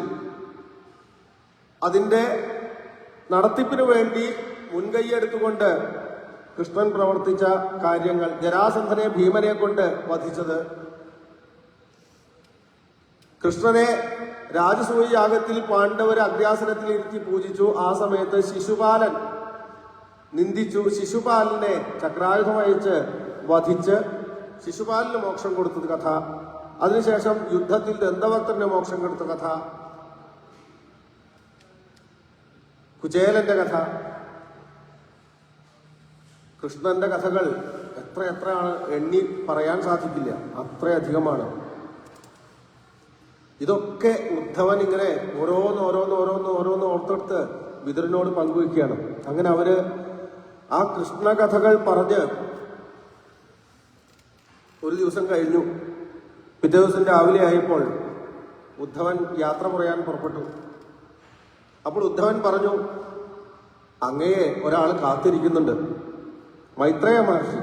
അതിന്റെ നടത്തിപ്പിനു വേണ്ടി മുൻകൈയെടുത്തുകൊണ്ട് കൃഷ്ണൻ പ്രവർത്തിച്ച കാര്യങ്ങൾ, ജരാസന്ധനെ ഭീമനെ കൊണ്ട് വധിച്ചത്, കൃഷ്ണനെ രാജസൂയ യാഗത്തിൽ പാണ്ഡവരെ അഗ്രാസനത്തിൽ ഇരുത്തി പൂജിച്ചു. ആ സമയത്ത് ശിശുപാലൻ നിന്ദിച്ചു. ശിശുപാലനെ ചക്രായുധം അയച്ച് വധിച്ച് ശിശുപാലന് മോക്ഷം കൊടുത്തത് കഥ, അതിനുശേഷം യുദ്ധത്തിൽ ദന്തവക്തന് മോക്ഷം കൊടുത്ത കഥ, കുചേലന്റെ കഥ, കൃഷ്ണന്റെ കഥകൾ എത്രയാണ് എണ്ണി പറയാൻ സാധിക്കില്ല, അത്രയധികമാണ്. ഇതൊക്കെ ഉദ്ധവൻ ഇങ്ങനെ ഓരോന്ന് ഓർത്തെടുത്ത് വിതുരനോട് പങ്കുവയ്ക്കുകയാണ്. അങ്ങനെ അവര് ആ കൃഷ്ണകഥകൾ പറഞ്ഞ് ഒരു ദിവസം കഴിഞ്ഞു. പിറ്റേ ദിവസം രാവിലെ ആയപ്പോൾ ഉദ്ധവൻ യാത്ര പറയാൻ പുറപ്പെട്ടു. അപ്പോൾ ഉദ്ധവൻ പറഞ്ഞു, അങ്ങയെ ഒരാൾ കാത്തിരിക്കുന്നുണ്ട്, മൈത്രേയ മഹർഷി.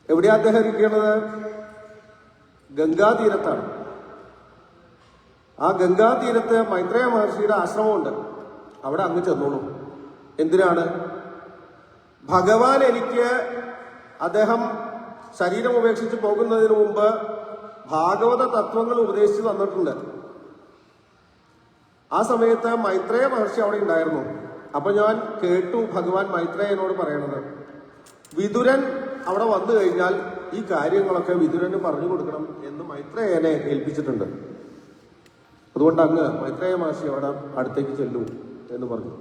എവിടെയാ അദ്ദേഹം ഇരിക്കുന്നത്? ഗംഗാതീരത്താണ്. ആ ഗംഗാതീരത്ത് മൈത്രേയ മഹർഷിയുടെ ആശ്രമമുണ്ട്. അവിടെ അങ്ങ് ചെന്നോളൂ. എന്തിനാണ്? ഭഗവാൻ എനിക്ക് അദ്ദേഹം ശരീരം ഉപേക്ഷിച്ച് പോകുന്നതിന് മുമ്പ് ഭാഗവത തത്വങ്ങൾ ഉപദേശിച്ചു തന്നിട്ടുണ്ട്. ആ സമയത്ത് മൈത്രേയ മഹർഷി അവിടെ ഉണ്ടായിരുന്നു. അപ്പൊ ഞാൻ കേട്ടു ഭഗവാൻ മൈത്രേയനോട് പറയണത്, വിതുരൻ അവിടെ വന്നു കഴിഞ്ഞാൽ ഈ കാര്യങ്ങളൊക്കെ വിതുരന് പറഞ്ഞു കൊടുക്കണം എന്ന് മൈത്രേയനെ ഏൽപ്പിച്ചിട്ടുണ്ട്. അതുകൊണ്ട് അങ്ങ് മൈത്രേയ മഹർഷി അവിടെ അടുത്തേക്ക് ചെല്ലൂ എന്ന് പറഞ്ഞു.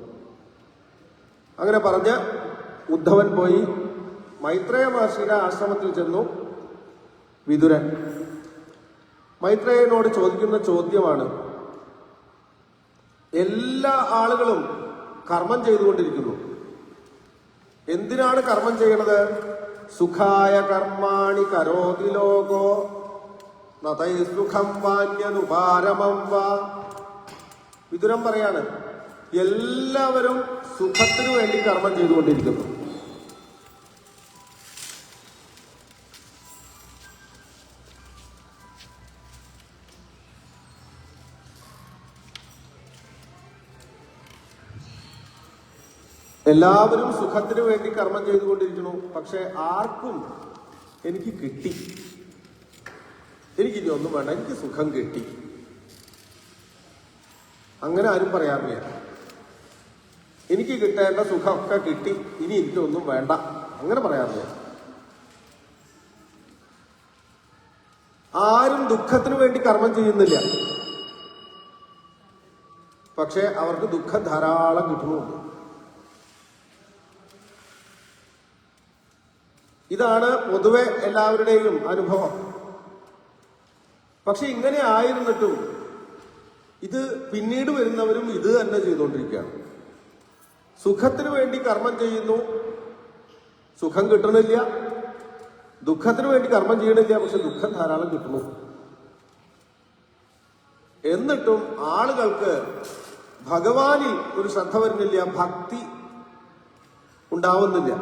അങ്ങനെ പറഞ്ഞ് ഉദ്ധവൻ പോയി മൈത്രേയ മഹർഷിയുടെ ആശ്രമത്തിൽ ചെന്നു. വിതുരൻ മൈത്രേയനോട് ചോദിക്കുന്ന ചോദ്യമാണ്, എല്ലാ ആളുകളും കർമ്മം ചെയ്തുകൊണ്ടിരിക്കുന്നു. എന്തിനാണ് കർമ്മം ചെയ്യണത്? സുഖായ കർമാണി കരോതി ലോകോ നതൈ സുഖം വാന്യനുപാരമം വാ. വിതുരൻ പറയാണ്, എല്ലാവരും സുഖത്തിനു വേണ്ടി കർമ്മം ചെയ്തുകൊണ്ടിരിക്കുന്നു. എല്ലാവരും സുഖത്തിനു വേണ്ടി കർമ്മം ചെയ്തുകൊണ്ടിരിക്കുന്നു. പക്ഷെ ആർക്കും എനിക്ക് കിട്ടി, എനിക്കിനി ഒന്നും വേണ്ട, എനിക്ക് സുഖം കിട്ടി, അങ്ങനെ ആരും പറയാറില്ല. എനിക്ക് കിട്ടേണ്ട സുഖമൊക്കെ കിട്ടി, ഇനി എനിക്കൊന്നും വേണ്ട, അങ്ങനെ പറയാറില്ല. ആരും ദുഃഖത്തിനു വേണ്ടി കർമ്മം ചെയ്യുന്നില്ല. പക്ഷെ അവർക്ക് ദുഃഖം ധാരാളം കിട്ടുന്നുണ്ട്. ഇതാണ് പൊതുവെ എല്ലാവരുടെയും അനുഭവം. പക്ഷെ ഇങ്ങനെ ആയിരുന്നിട്ടും ഇത് പിന്നീട് വരുന്നവരും ഇത് തന്നെ ചെയ്തുകൊണ്ടിരിക്കുകയാണ്. സുഖത്തിനു വേണ്ടി കർമ്മം ചെയ്യുന്നു, സുഖം കിട്ടണില്ല. ദുഃഖത്തിനു വേണ്ടി കർമ്മം ചെയ്യണില്ല, പക്ഷെ ദുഃഖം ധാരാളം കിട്ടുന്നു. എന്നിട്ടും ആളുകൾക്ക് ഭഗവാനിൽ ഒരു ശ്രദ്ധ വരുന്നില്ല, ഭക്തി ഉണ്ടാവുന്നില്ല.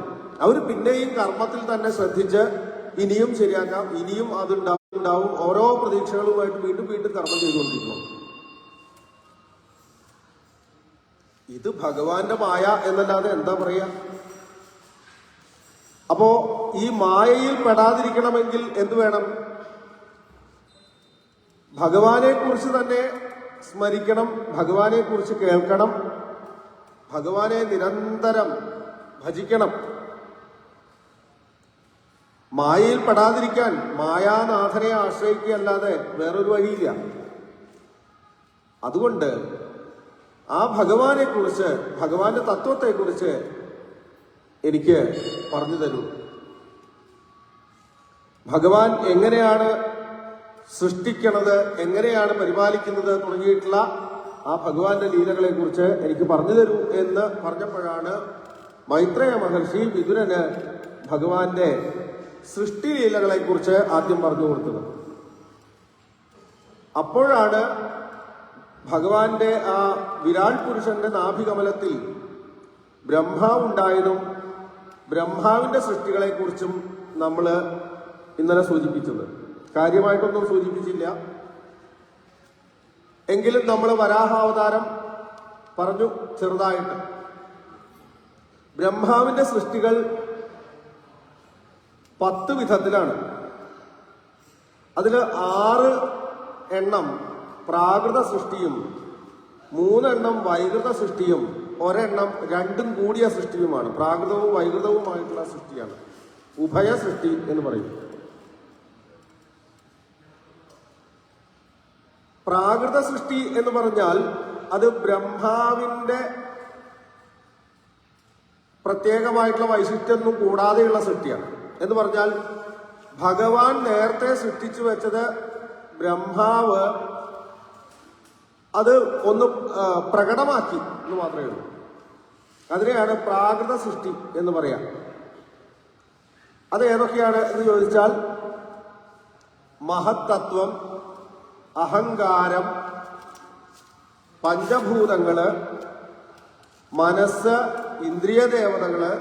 അവർ പിന്നെയും കർമ്മത്തിൽ തന്നെ ശ്രദ്ധിച്ച് ഇനിയും ശരിയാക്കാം, ഇനിയും അതുണ്ടാവും, ഓരോ പ്രതീക്ഷകളുമായിട്ട് വീണ്ടും വീണ്ടും കർമ്മം ചെയ്തുകൊണ്ടിരിക്കുന്നു. ഇത് ഭഗവാന്റെ മായ എന്നല്ലാതെ എന്താ പറയാ? അപ്പോ ഈ മായയിൽ പെടാതിരിക്കണമെങ്കിൽ എന്തു വേണം? ഭഗവാനെ കുറിച്ച് തന്നെ സ്മരിക്കണം, ഭഗവാനെ കുറിച്ച് കേൾക്കണം, ഭഗവാനെ നിരന്തരം ഭജിക്കണം. മായയിൽ പെടാതിരിക്കാൻ മായാനാഥനെ ആശ്രയിക്കുകയല്ലാതെ വേറൊരു വഴിയില്ല. അതുകൊണ്ട് ആ ഭഗവാനെ കുറിച്ച്, ഭഗവാന്റെ തത്വത്തെക്കുറിച്ച് എനിക്ക് പറഞ്ഞു തരൂ. ഭഗവാൻ എങ്ങനെയാണ് സൃഷ്ടിക്കണത്, എങ്ങനെയാണ് പരിപാലിക്കുന്നത് തുടങ്ങിയിട്ടുള്ള ആ ഭഗവാന്റെ ലീലകളെ കുറിച്ച് എനിക്ക് പറഞ്ഞു തരൂ എന്ന് പറഞ്ഞപ്പോഴാണ് മൈത്രേയ മഹർഷി വിതുരന് ഭഗവാന്റെ സൃഷ്ടിലീലകളെ കുറിച്ച് ആദ്യം പറഞ്ഞു കൊടുത്തത്. അപ്പോഴാണ് ഭഗവാന്റെ ആ വിരാട് പുരുഷന്റെ നാഭികമലത്തിൽ ബ്രഹ്മാവുണ്ടായതും ബ്രഹ്മാവിന്റെ സൃഷ്ടികളെ കുറിച്ചും നമ്മൾ ഇന്നലെ സൂചിപ്പിച്ചത്. കാര്യമായിട്ടൊന്നും സൂചിപ്പിച്ചില്ല, എങ്കിലും നമ്മൾ വരാഹാവതാരം പറഞ്ഞു ചെറുതായിട്ട്. ബ്രഹ്മാവിന്റെ സൃഷ്ടികൾ 10 വിധത്തിലാണ്. അതിൽ 6 എണ്ണം പ്രാകൃത സൃഷ്ടിയും 3 എണ്ണം വൈകൃത സൃഷ്ടിയും 1 എണ്ണം രണ്ടും കൂടിയ സൃഷ്ടിയുമാണ്. പ്രാകൃതവും വൈകൃതവുമായിട്ടുള്ള സൃഷ്ടിയാണ് ഉഭയ സൃഷ്ടി എന്ന് പറയും. പ്രാകൃത സൃഷ്ടി എന്ന് പറഞ്ഞാൽ അത് ബ്രഹ്മാവിന്റെ പ്രത്യേകമായിട്ടുള്ള വൈശിഷ്ട്യമൊന്നും കൂടാതെയുള്ള സൃഷ്ടിയാണ്. എന്ന് പറഞ്ഞാൽ ഭഗവാൻ നേരത്തെ സൃഷ്ടിച്ചു വെച്ചത് ബ്രഹ്മാവ് അത് ഒന്ന് പ്രകടമാക്കി എന്ന് മാത്രമേ ഉള്ളൂ. അതിനെയാണ് പ്രാകൃത സൃഷ്ടി എന്ന് പറയാം. അത് ഏതൊക്കെയാണ് എന്ന് ചോദിച്ചാൽ മഹത്തത്വം, അഹങ്കാരം, പഞ്ചഭൂതങ്ങള്, മനസ്സ്, ഇന്ദ്രിയ ദേവതകള്,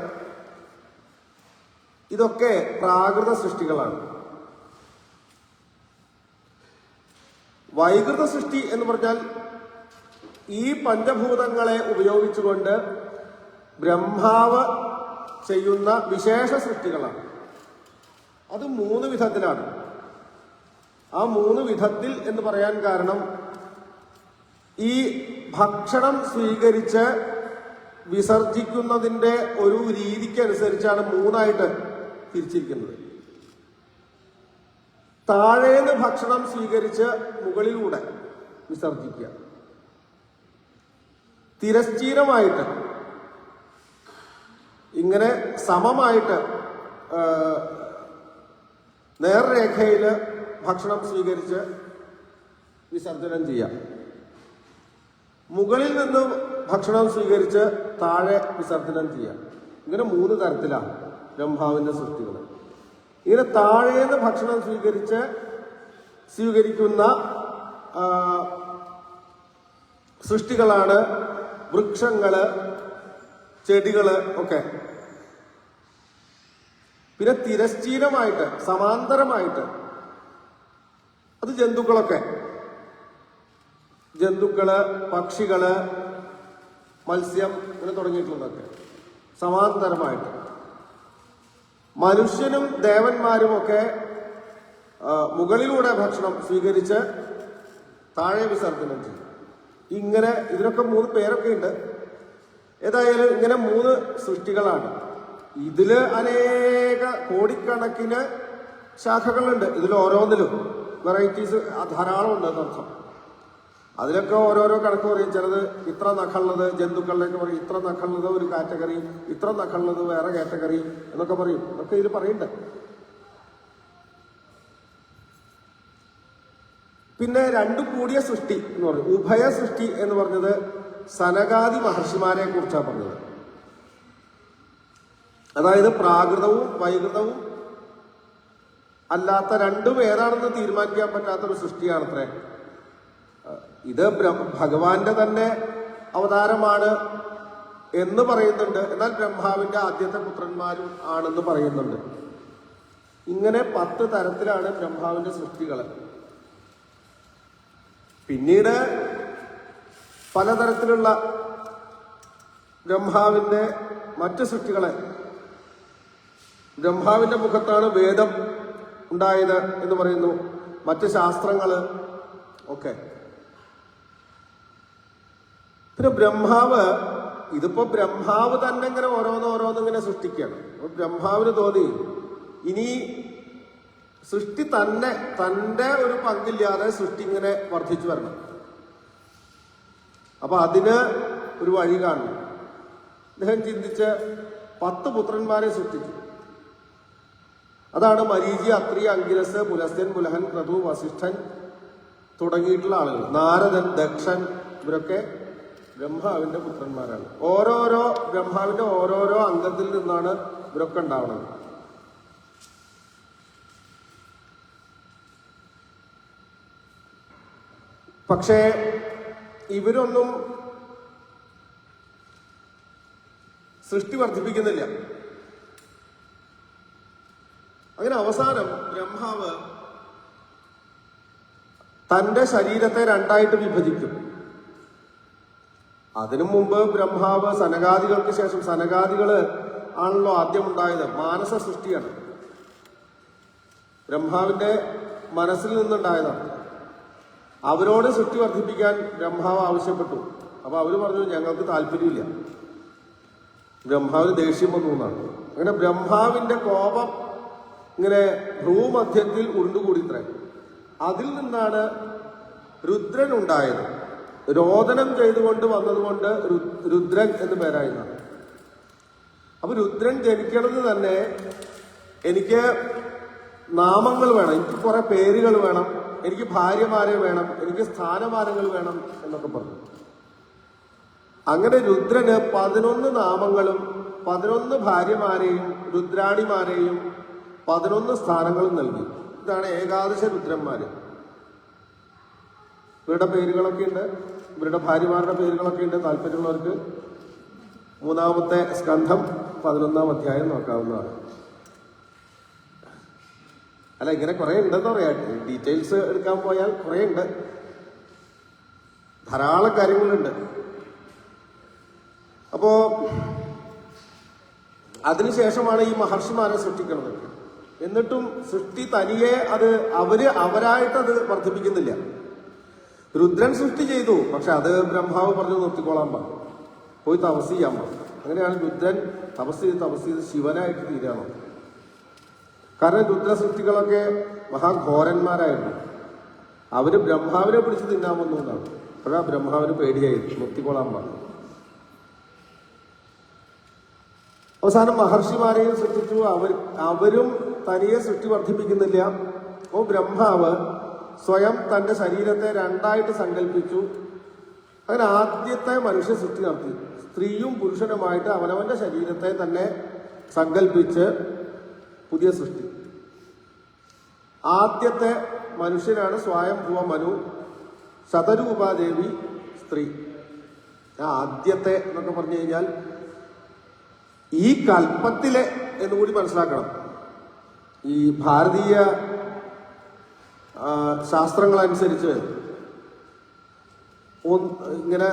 ഇതൊക്കെ പ്രാകൃത സൃഷ്ടികളാണ്. വൈകൃത സൃഷ്ടി എന്ന് പറഞ്ഞാൽ ഈ പഞ്ചഭൂതങ്ങളെ ഉപയോഗിച്ചുകൊണ്ട് ബ്രഹ്മാവ് ചെയ്യുന്ന വിശേഷ സൃഷ്ടികളാണ്. അത് 3 വിധത്തിലാണ്. ആ 3 വിധത്തിൽ എന്ന് പറയാൻ കാരണം ഈ ഭക്ഷണം സ്വീകരിച്ച് വിസർജിക്കുന്നതിന്റെ ഒരു രീതിക്കനുസരിച്ചാണ് 3ആയിട്ട് തിരിച്ചിരിക്കുന്നത്. താഴേന്ന് ഭക്ഷണം സ്വീകരിച്ച് മുകളിലൂടെ വിസർജിക്കുക, തിരശ്ചീനമായിട്ട് ഇങ്ങനെ സമമായിട്ട് നേർരേഖയിൽ ഭക്ഷണം സ്വീകരിച്ച് വിസർജനം ചെയ്യാം, മുകളിൽ നിന്നും ഭക്ഷണം സ്വീകരിച്ച് താഴെ വിസർജനം ചെയ്യാം. ഇങ്ങനെ 3 തരത്തിലാണ് ബ്രഹ്മാവിന്റെ സൃഷ്ടികൾ. ഇങ്ങനെ താഴേന്ന് ഭക്ഷണം സ്വീകരിക്കുന്ന സൃഷ്ടികളാണ് വൃക്ഷങ്ങള്, ചെടികള് ഒക്കെ. പിന്നെ തിരശ്ചീനമായിട്ട് സമാന്തരമായിട്ട് അത് ജന്തുക്കളൊക്കെ, ജന്തുക്കള്, പക്ഷികള്, മത്സ്യം ഇങ്ങനെ തുടങ്ങിയിട്ടുള്ളതൊക്കെ സമാന്തരമായിട്ട്. മനുഷ്യനും ദേവന്മാരുമൊക്കെ മുകളിലൂടെ ഭക്ഷണം സ്വീകരിച്ച് താഴെ വിസർജനം ചെയ്യും. ഇങ്ങനെ ഇതിനൊക്കെ 3 പേരൊക്കെ ഉണ്ട്. ഏതായാലും ഇങ്ങനെ 3 സൃഷ്ടികളാണ്. ഇതില് അനേക കോടിക്കണക്കിന് ശാഖകളുണ്ട്. ഇതിൽ ഓരോന്നിലും വെറൈറ്റീസ് ധാരാളം ഉണ്ട് എന്നർത്ഥം. അതിലൊക്കെ ഓരോരോ കണക്ക് പറയും. ചിലത് ഇത്ര നഖമുള്ളത് ജന്തുക്കളിലേക്ക് പറയും, ഇത്ര നഖമുള്ളത് ഒരു കാറ്റഗറി, ഇത്ര നഖമുള്ളത് വേറെ കാറ്റഗറി എന്നൊക്കെ പറയും. അതൊക്കെ ഇതിൽ പറയുന്നുണ്ട്. പിന്നെ 2 കൂടിയ സൃഷ്ടി എന്ന് പറഞ്ഞു. ഉഭയ സൃഷ്ടി എന്ന് പറഞ്ഞത് സനകാദി മഹർഷിമാരെ കുറിച്ചാണ് പറഞ്ഞത്. അതായത് പ്രാകൃതവും വൈകൃതവും അല്ലാത്ത 2ഉം ഏതാണെന്ന് തീരുമാനിക്കാൻ പറ്റാത്തൊരു സൃഷ്ടിയാണത്രേ. ഇത് ഭഗവാന്റെ തന്നെ അവതാരമാണ് എന്ന് പറയുന്നുണ്ട്. എന്നാൽ ബ്രഹ്മാവിന്റെ ആദ്യത്തെ പുത്രന്മാരും ആണെന്ന് പറയുന്നുണ്ട്. ഇങ്ങനെ 10 തരത്തിലാണ് ബ്രഹ്മാവിന്റെ സൃഷ്ടികള്. പിന്നീട് പലതരത്തിലുള്ള ബ്രഹ്മാവിന്റെ മറ്റ് സൃഷ്ടികളെ, ബ്രഹ്മാവിന്റെ മുഖത്താണ് വേദം ഉണ്ടായത് എന്ന് പറയുന്നു, മറ്റ് ശാസ്ത്രങ്ങള് ഒക്കെ. പിന്നെ ബ്രഹ്മാവ്, ഇതിപ്പോ ബ്രഹ്മാവ് തന്നെ ഇങ്ങനെ ഓരോന്നിങ്ങനെ സൃഷ്ടിക്കുകയാണ്. അപ്പൊ ബ്രഹ്മാവിന് തോന്നി ഇനി സൃഷ്ടി തന്നെ തന്റെ ഒരു പങ്കില്ലാതെ സൃഷ്ടി ഇങ്ങനെ വർദ്ധിച്ചു വരണം. അപ്പൊ അതിന് ഒരു വഴി കാണണം. അദ്ദേഹം ചിന്തിച്ച് 10 പുത്രന്മാരെ സൃഷ്ടിച്ചു. അതാണ് മരീചി, അത്രി, അങ്കിരസ്, പുലസ്ത്യൻ, പുലഹൻ, ക്രതു, വസിഷ്ഠൻ തുടങ്ങിയിട്ടുള്ള ആളുകൾ. നാരദൻ, ദക്ഷൻ, ഇവരൊക്കെ ബ്രഹ്മാവിന്റെ പുത്രന്മാരാണ്. ബ്രഹ്മാവിന്റെ ഓരോരോ അംഗത്തിൽ നിന്നാണ് ഇവരൊക്കെ ഉണ്ടാവുന്നത്. പക്ഷേ ഇവരൊന്നും സൃഷ്ടി വർദ്ധിപ്പിക്കുന്നില്ല. അങ്ങനെ അവസാനം ബ്രഹ്മാവ് തന്റെ ശരീരത്തെ 2ആയിട്ട് വിഭജിക്കും. അതിനു മുമ്പ് ബ്രഹ്മാവ് സനകാദികൾക്ക് ശേഷം, സനകാദികള് ആണല്ലോ ആദ്യം ഉണ്ടായത്, മാനസ സൃഷ്ടിയാണ്. ബ്രഹ്മാവിന്റെ മനസ്സിൽ നിന്നുണ്ടായതാണ്. അവരോട് സൃഷ്ടി വർദ്ധിപ്പിക്കാൻ ബ്രഹ്മാവ് ആവശ്യപ്പെട്ടു. അപ്പൊ അവര് പറഞ്ഞു ഞങ്ങൾക്ക് താല്പര്യമില്ല. ബ്രഹ്മാവിന് ദേഷ്യം വന്നു എന്നാണ്. അങ്ങനെ ബ്രഹ്മാവിന്റെ കോപം ഇങ്ങനെ ഭ്രൂമധ്യത്തിൽ ഉരുണ്ടുകൂടിത്രേ. അതിൽ നിന്നാണ് രുദ്രൻ ഉണ്ടായത്. രോദനം ചെയ്തുകൊണ്ട് വന്നതുകൊണ്ട് രുദ്രൻ എന്ന് പേരായിരുന്നാണ്. അപ്പൊ രുദ്രൻ ജനിക്കണത് തന്നെ എനിക്ക് നാമങ്ങൾ വേണം, എനിക്ക് കുറെ പേരുകൾ വേണം എനിക്ക് ഭാര്യമാരെ വേണം, എനിക്ക് സ്ഥാനമാനങ്ങൾ വേണം എന്നൊക്കെ പറഞ്ഞു. അങ്ങനെ രുദ്രന് 11 നാമങ്ങളും 11 ഭാര്യമാരെയും രുദ്രാണിമാരെയും 11 സ്ഥാനങ്ങളും നൽകി. ഇതാണ് ഏകാദശ രുദ്രന്മാര്. ഇവരുടെ പേരുകളൊക്കെ ഉണ്ട്, ഇവരുടെ ഭാര്യമാരുടെ പേരുകളൊക്കെ ഉണ്ട്. താല്പര്യമുള്ളവർക്ക് 3-ാമത്തെ സ്കന്ധം 11-ാം അധ്യായം നോക്കാവുന്നതാണ്. അല്ല, ഇങ്ങനെ കുറെ ഉണ്ടെന്ന് പറയാം. ഡീറ്റെയിൽസ് എടുക്കാൻ പോയാൽ കുറെ ഉണ്ട്, ധാരാളം കാര്യങ്ങളുണ്ട്. അപ്പോ അതിനുശേഷമാണ് ഈ മഹർഷിമാരെ സൃഷ്ടിക്കുന്നത്. എന്നിട്ടും സൃഷ്ടി തനിയെ അത് അവരായിട്ടത് വർദ്ധിപ്പിക്കുന്നില്ല. രുദ്രൻ സൃഷ്ടി ചെയ്തു, പക്ഷെ അത് ബ്രഹ്മാവ് പറഞ്ഞു നിർത്തിക്കോളാൻ പറഞ്ഞു, പോയി തപസ് ചെയ്യാൻ പറഞ്ഞു. അങ്ങനെയാണ് രുദ്രൻ തപസ് ചെയ്ത് ശിവനായിട്ട് തീരാണ്. കാരണം രുദ്ര സൃഷ്ടികളൊക്കെ മഹാഘോരന്മാരായിരുന്നു. അവര് ബ്രഹ്മാവിനെ പിടിച്ച് തിന്നാമെന്നു എന്നാണ്. അപ്പോഴാ ബ്രഹ്മാവിന് പേടിയായി, നിർത്തിക്കോളാൻ പറഞ്ഞു. അവസാനം മഹർഷിമാരെയും സൃഷ്ടിച്ചു. അവരും തനിയെ സൃഷ്ടി വർദ്ധിപ്പിക്കുന്നില്ല. അപ്പോൾ ബ്രഹ്മാവ് സ്വയം തന്റെ ശരീരത്തെ 2ആയിട്ട് സങ്കല്പിച്ചു. അങ്ങനെ ആദ്യത്തെ മനുഷ്യ സൃഷ്ടി നടത്തി. സ്ത്രീയും പുരുഷനുമായിട്ട് അവനവന്റെ ശരീരത്തെ തന്നെ സങ്കല്പിച്ച് പുതിയ സൃഷ്ടി. ആദ്യത്തെ മനുഷ്യനാണ് സ്വയംഭുവ മനു, ശതരൂപാദേവി സ്ത്രീ. ആദ്യത്തെ എന്നൊക്കെ പറഞ്ഞു കഴിഞ്ഞാൽ ഈ കൽപ്പത്തിലെ എന്നുകൂടി മനസ്സിലാക്കണം. ഈ ഭാരതീയ ശാസ്ത്രങ്ങളനുസരിച്ച് ഇങ്ങനെ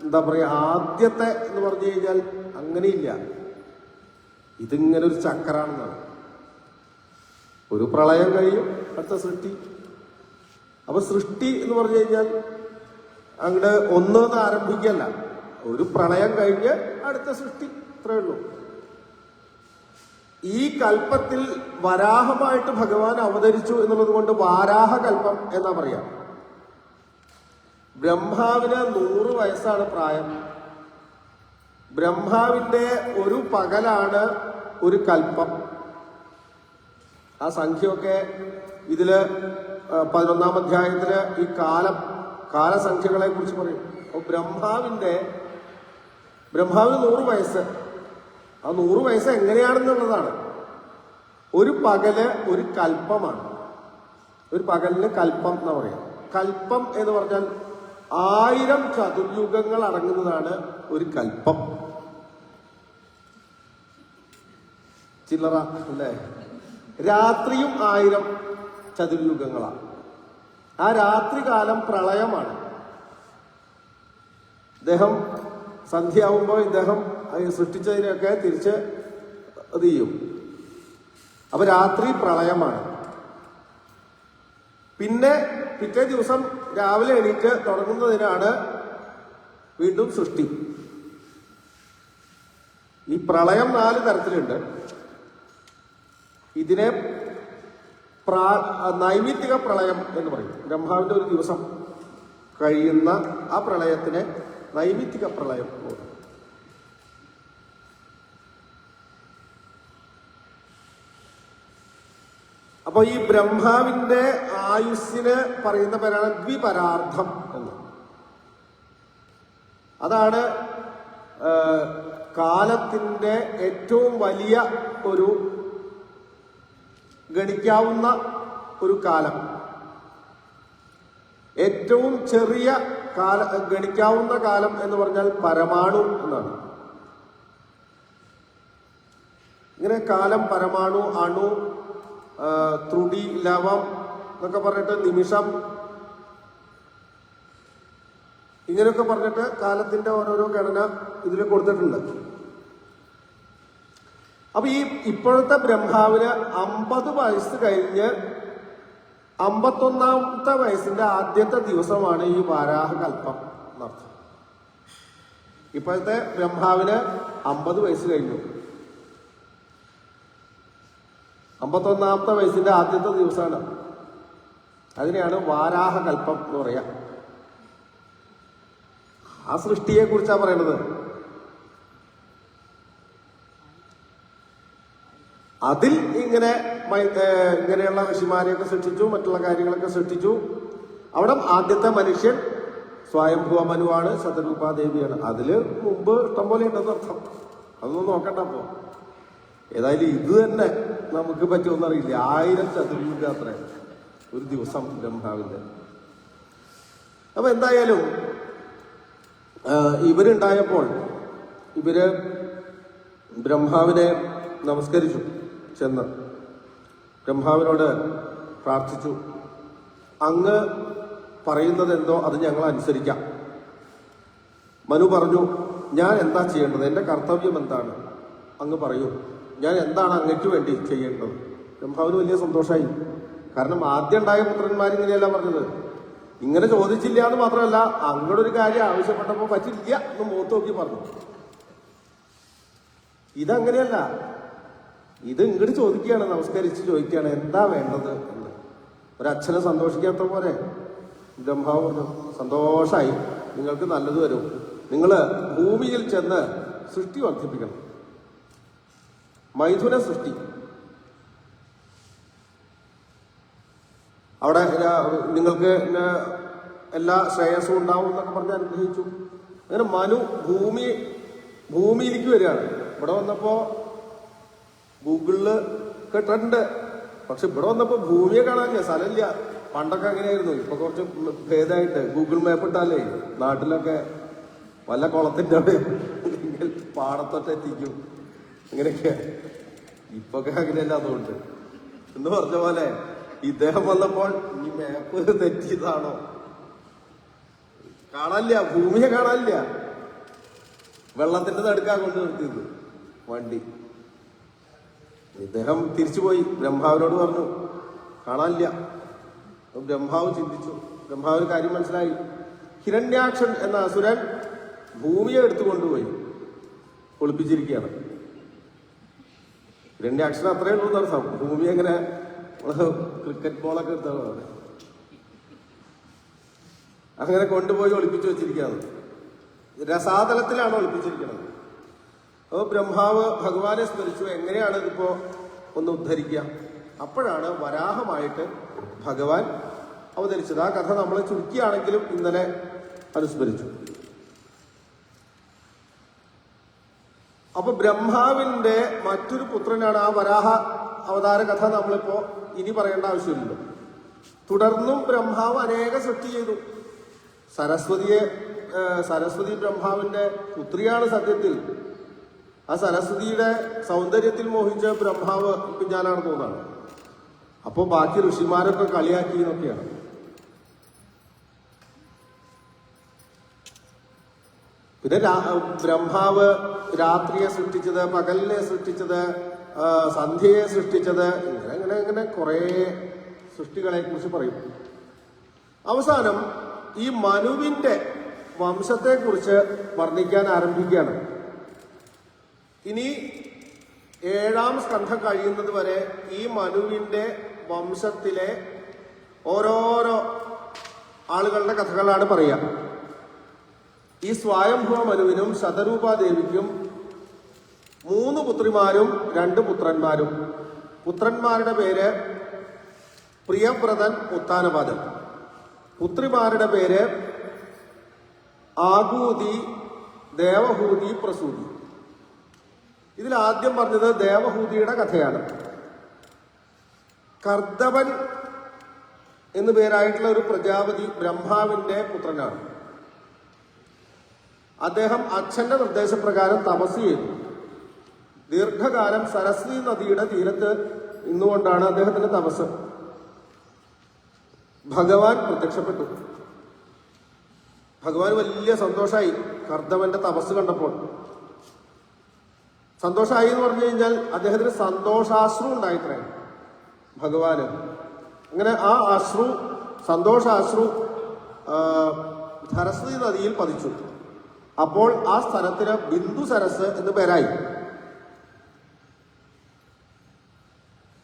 എന്താ പറയുക, ആദ്യത്തെ എന്ന് പറഞ്ഞു കഴിഞ്ഞാൽ അങ്ങനെയില്ല. ഇതിങ്ങനെ ഒരു ചക്രാണെന്നാണ്. ഒരു പ്രളയം കഴിയും, അടുത്ത സൃഷ്ടി. അപ്പൊ സൃഷ്ടി എന്ന് പറഞ്ഞു കഴിഞ്ഞാൽ അങ്ങോട്ട് ഒന്നൊന്ന് ആരംഭിക്കല്ല, ഒരു പ്രളയം കഴിഞ്ഞ് അടുത്ത സൃഷ്ടി, അത്രേ ഉള്ളൂ. ഈ കൽപ്പത്തിൽ വരാഹമായിട്ട് ഭഗവാൻ അവതരിച്ചു എന്നുള്ളത് കൊണ്ട് വാരാഹകൽപ്പം എന്നാ പറയാം. ബ്രഹ്മാവിന് 100 വയസ്സാണ് പ്രായം. ബ്രഹ്മാവിന്റെ ഒരു പകലാണ് ഒരു കൽപ്പം. ആ സംഖ്യയൊക്കെ ഇതില് 11-ാം അധ്യായത്തില് ഈ കാലസംഖ്യകളെ കുറിച്ച് പറയും. അപ്പോൾ ബ്രഹ്മാവിന് 100 വയസ്സ്. ആ 100 വയസ്സ് എങ്ങനെയാണെന്നുള്ളതാണ്. ഒരു പകല് ഒരു കൽപ്പമാണ്. ഒരു പകലിന് കൽപ്പം എന്നാ പറയാം. കൽപ്പം എന്ന് പറഞ്ഞാൽ 1000 ചതുർയുഗങ്ങൾ അടങ്ങുന്നതാണ് ഒരു കൽപ്പം. ചില്ലറ അല്ലേ? രാത്രിയും 1000 ചതുർയുഗങ്ങളാണ്. ആ രാത്രികാലം പ്രളയമാണ്. ഇദ്ദേഹം സന്ധ്യയാവുമ്പോൾ ഇദ്ദേഹം സൃഷ്ടിച്ചതിനൊക്കെ തിരിച്ച് അത് ചെയ്യും. അപ്പൊ രാത്രി പ്രളയമാണ്. പിന്നെ പിറ്റേ ദിവസം രാവിലെ എണീറ്റ് തുടങ്ങുന്നതിനാണ് വീണ്ടും സൃഷ്ടി. ഈ പ്രളയം 4 തരത്തിലുണ്ട്. ഇതിനെ നൈമിത്തിക പ്രളയം എന്ന് പറയും. ബ്രഹ്മാവിന്റെ ഒരു ദിവസം കഴിയുന്ന ആ പ്രളയത്തിനെ നൈമിത്തിക പ്രളയം എന്ന് പറയും. അപ്പൊ ഈ ബ്രഹ്മാവിന്റെ ആയുസ്സിന് പറയുന്ന പേരാണ് ദ്വിപരാർത്ഥം എന്ന്. അതാണ് കാലത്തിന്റെ ഏറ്റവും വലിയ ഒരു ഗണിക്കാവുന്ന ഒരു കാലം. ഏറ്റവും ചെറിയ ഗണിക്കാവുന്ന കാലം എന്ന് പറഞ്ഞാൽ പരമാണു എന്നാണ്. ഇങ്ങനെ കാലം പരമാണു, അണു, ത്രുടി, ലവം എന്നൊക്കെ പറഞ്ഞിട്ട് നിമിഷം, ഇങ്ങനെയൊക്കെ പറഞ്ഞിട്ട് കാലത്തിന്റെ ഓരോരോ ഗണന ഇതിൽ കൊടുത്തിട്ടുണ്ട്. അപ്പൊ ഈ ഇപ്പോഴത്തെ ബ്രഹ്മാവിന് 50 വയസ്സ് കഴിഞ്ഞ് 51-ാമത്തെ വയസ്സിന്റെ ആദ്യത്തെ ദിവസമാണ് ഈ വാരാഹകൽപ്പം എന്നർത്ഥം. ഇപ്പോഴത്തെ ബ്രഹ്മാവിന് 50 വയസ്സ് കഴിഞ്ഞു. 51-ാമത്തെ വയസ്സിന്റെ ആദ്യത്തെ ദിവസമാണ്. അതിനെയാണ് വാരാഹകൽപ്പം എന്ന് പറയാ. ആ സൃഷ്ടിയെ കുറിച്ചാണ് പറയണത്. അതിൽ ഇങ്ങനെയുള്ള ഋഷിമാരെയൊക്കെ സൃഷ്ടിച്ചു, മറ്റുള്ള കാര്യങ്ങളൊക്കെ സൃഷ്ടിച്ചു. അവിടെ ആദ്യത്തെ മനുഷ്യൻ സ്വയംഭുവ മനുവാണ്, ശതരൂപാദേവിയാണ്. അതില് മുമ്പ് ഇഷ്ടംപോലെ ഉണ്ടെന്ന് അർത്ഥം. അതൊന്നും നോക്കണ്ട. അപ്പോ ഏതായാലും ഇത് തന്നെ നമുക്ക് പറ്റുമെന്നറിയില്ല. 1000 ചതുർയുഗ അത്ര ഒരു ദിവസം ബ്രഹ്മാവിന്റെ. അപ്പൊ എന്തായാലും ഇവരുണ്ടായപ്പോൾ ഇവര് ബ്രഹ്മാവിനെ നമസ്കരിച്ചു. ചെന്ന് ബ്രഹ്മാവിനോട് പ്രാർത്ഥിച്ചു, അങ്ങ് പറയുന്നത് എന്തോ അത് ഞങ്ങൾ അനുസരിക്കാം. മനു പറഞ്ഞു, ഞാൻ എന്താ ചെയ്യേണ്ടത്, എൻ്റെ കർത്തവ്യം എന്താണ്, അങ്ങ് പറയൂ, ഞാൻ എന്താണ് അങ്ങയ്ക്ക് വേണ്ടി ചെയ്യേണ്ടത്. ബ്രഹ്മാവിന് വലിയ സന്തോഷമായി. കാരണം ആദ്യം ഉണ്ടായ പുത്രന്മാരിങ്ങനെയല്ല പറഞ്ഞത്. ഇങ്ങനെ ചോദിച്ചില്ല എന്ന് മാത്രമല്ല, അങ്ങോട്ടൊരു കാര്യം ആവശ്യപ്പെട്ടപ്പോൾ പറ്റില്ല എന്ന് മുഖത്ത് നോക്കി പറഞ്ഞു. ഇതങ്ങനെയല്ല, ഇത് ഇങ്ങോട്ട് ചോദിക്കുകയാണ്, നമസ്കരിച്ച് ചോദിക്കുകയാണ് എന്താ വേണ്ടത് എന്ന്. ഒരച്ഛനെ സന്തോഷിക്കാത്ത പോലെ ബ്രഹ്മാവ് പറഞ്ഞു, സന്തോഷമായി, നിങ്ങൾക്ക് നല്ലത് വരും, നിങ്ങൾ ഭൂമിയിൽ ചെന്ന് സൃഷ്ടി വർദ്ധിപ്പിക്കണം, മൈഥുന സൃഷ്ടി. അവിടെ നിങ്ങൾക്ക് എല്ലാ ശ്രേയസ്സും ഉണ്ടാവും എന്നൊക്കെ പറഞ്ഞ് അനുഗ്രഹിച്ചു. അങ്ങനെ മനു ഭൂമിയിലേക്ക് വരികയാണ്. ഇവിടെ വന്നപ്പോ ഗൂഗിളില് കേട്ടിട്ടുണ്ട്, പക്ഷെ ഇവിടെ വന്നപ്പോ ഭൂമിയെ കാണാനില്ല, സ്ഥലമില്ല. പണ്ടൊക്കെ അങ്ങനെയായിരുന്നു. ഇപ്പൊ കുറച്ച് ഭേദമായിട്ട് ഗൂഗിൾ മാപ്പ് ഇട്ടാലേ നാട്ടിലൊക്കെ വല്ല കുളത്തിന്റെ അവിടെ പാടത്തൊക്കെ എത്തിക്കും. അങ്ങനെയൊക്കെ ഇപ്പൊക്കെ അങ്ങനെയല്ല. അതുകൊണ്ട് എന്ന് പറഞ്ഞ പോലെ ഇദ്ദേഹം വന്നപ്പോൾ ഈ മാപ്പ് തെറ്റിയതാണോ, കാണാനില്ല, ഭൂമിയെ കാണാനില്ല. വെള്ളത്തിന്റെ നടുക്കാ കൊണ്ട് നിർത്തിയത് വണ്ടി. ഇദ്ദേഹം തിരിച്ചുപോയി ബ്രഹ്മാവിനോട് പറഞ്ഞു, കാണാനില്ല. ബ്രഹ്മാവ് ചിന്തിച്ചു. ബ്രഹ്മാവിന് കാര്യം മനസ്സിലായി. ഹിരണ്യാക്ഷൻ എന്ന അസുരൻ ഭൂമിയെ എടുത്തുകൊണ്ടുപോയി ഒളിപ്പിച്ചിരിക്കുകയാണ്. ഹിരണ്യാക്ഷൻ അത്രയേ ഉള്ളൂ എന്നർത്ഥം. ഭൂമി എങ്ങനെ ക്രിക്കറ്റ് ബോളൊക്കെ എടുത്താണ് അങ്ങനെ കൊണ്ടുപോയി ഒളിപ്പിച്ചു വെച്ചിരിക്കുകയാണ്. രസാതലത്തിലാണ് ഒളിപ്പിച്ചിരിക്കുന്നത്. അപ്പോൾ ബ്രഹ്മാവ് ഭഗവാനെ സ്മരിച്ചു, എങ്ങനെയാണ് ഇതിപ്പോ ഒന്ന് ഉദ്ധരിക്കുക. അപ്പോഴാണ് വരാഹമായിട്ട് ഭഗവാൻ അവതരിച്ചത്. ആ കഥ നമ്മൾ ചുരുക്കിയാണെങ്കിലും ഇന്നലെ അനുസ്മരിച്ചു. അപ്പൊ ബ്രഹ്മാവിന്റെ മറ്റൊരു പുത്രനാണ് ആ വരാഹ അവതാര കഥ. നമ്മളിപ്പോ ഇനി പറയേണ്ട ആവശ്യമില്ലല്ലോ. തുടർന്നും ബ്രഹ്മാവ് അനേക സൃഷ്ടി ചെയ്തു. സരസ്വതി ബ്രഹ്മാവിന്റെ പുത്രിയാണ് സത്യത്തിൽ. ആ സരസ്വതിയുടെ സൗന്ദര്യത്തിൽ മോഹിച്ച ബ്രഹ്മാവ് പിന്നാലാണെന്ന് തോന്നാണ്. അപ്പോൾ ബാക്കി ഋഷിമാരൊക്കെ കളിയാക്കി എന്നൊക്കെയാണ്. പിന്നെ ബ്രഹ്മാവ് രാത്രിയെ സൃഷ്ടിച്ചത്, പകലിനെ സൃഷ്ടിച്ചത്, സന്ധ്യയെ സൃഷ്ടിച്ചത്, ഇങ്ങനെ കുറെ സൃഷ്ടികളെ കുറിച്ച് പറയും. അവസാനം ഈ മനുവിന്റെ വംശത്തെക്കുറിച്ച് വർണ്ണിക്കാൻ ആരംഭിക്കുകയാണ്. ഇനി 7ാം സ്കന്ധം കഴിയുന്നത് വരെ ഈ മനുവിന്റെ വംശത്തിലെ ഓരോരോ ആളുകളുടെ കഥകളാണ് പറയുക. ഈ സ്വയംഭുവ മനുവിനും ശതരൂപാദേവിക്കും 3 പുത്രിമാരും 2 പുത്രന്മാരും. പുത്രന്മാരുടെ പേര് പ്രിയവ്രതൻ, ഉത്താനപാദൻ. പുത്രിമാരുടെ പേര് ആകൂതി, ദേവഹൂതി, പ്രസൂതി. ഇതിൽ ആദ്യം പറഞ്ഞത് ദേവഹൂതിയുടെ കഥയാണ്. കർദവൻ എന്നു പേരായിട്ടുള്ള ഒരു പ്രജാപതി ബ്രഹ്മാവിന്റെ പുത്രനാണ്. അദ്ദേഹം അച്ഛന്റെ നിർദ്ദേശപ്രകാരം തപസ് ചെയ്തു. ദീർഘകാലം സരസ്വതി നദിയുടെ തീരത്ത് നിന്നുകൊണ്ടാണ് അദ്ദേഹത്തിന്റെ തപസ്. ഭഗവാൻ പ്രത്യക്ഷപ്പെട്ടു. ഭഗവാൻ വലിയ സന്തോഷമായി കർദവന്റെ തപസ് കണ്ടപ്പോൾ. സന്തോഷമായി എന്ന് പറഞ്ഞു കഴിഞ്ഞാൽ അദ്ദേഹത്തിന് സന്തോഷാശ്രു ഉണ്ടായിത്രേ ഭഗവാന്. അങ്ങനെ ആ സന്തോഷാശ്രു സരസ്വതി നദിയിൽ പതിച്ചു. അപ്പോൾ ആ സ്ഥലത്തിന് ബിന്ദു സരസ് എന്ന് പേരായി.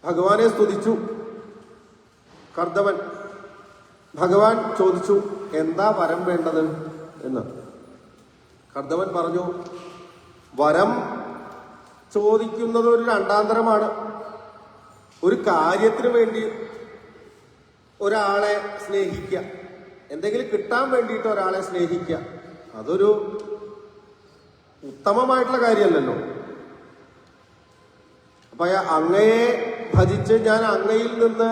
ഭഗവാനെ സ്തുതിച്ചു കർദവൻ. ഭഗവാൻ ചോദിച്ചു, എന്താ വരം വേണ്ടത് എന്ന്. കർദവൻ പറഞ്ഞു, വരം ചോദിക്കുന്നത് ഒരു രണ്ടാന്തരമാണ്. ഒരു കാര്യത്തിന് വേണ്ടി ഒരാളെ സ്നേഹിക്കുക, എന്തെങ്കിലും കിട്ടാൻ വേണ്ടിയിട്ട് ഒരാളെ സ്നേഹിക്കുക, അതൊരു ഉത്തമമായിട്ടുള്ള കാര്യമല്ലല്ലോ. അപ്പൊ അങ്ങയെ ഭജിച്ച് ഞാൻ അങ്ങയിൽ നിന്ന്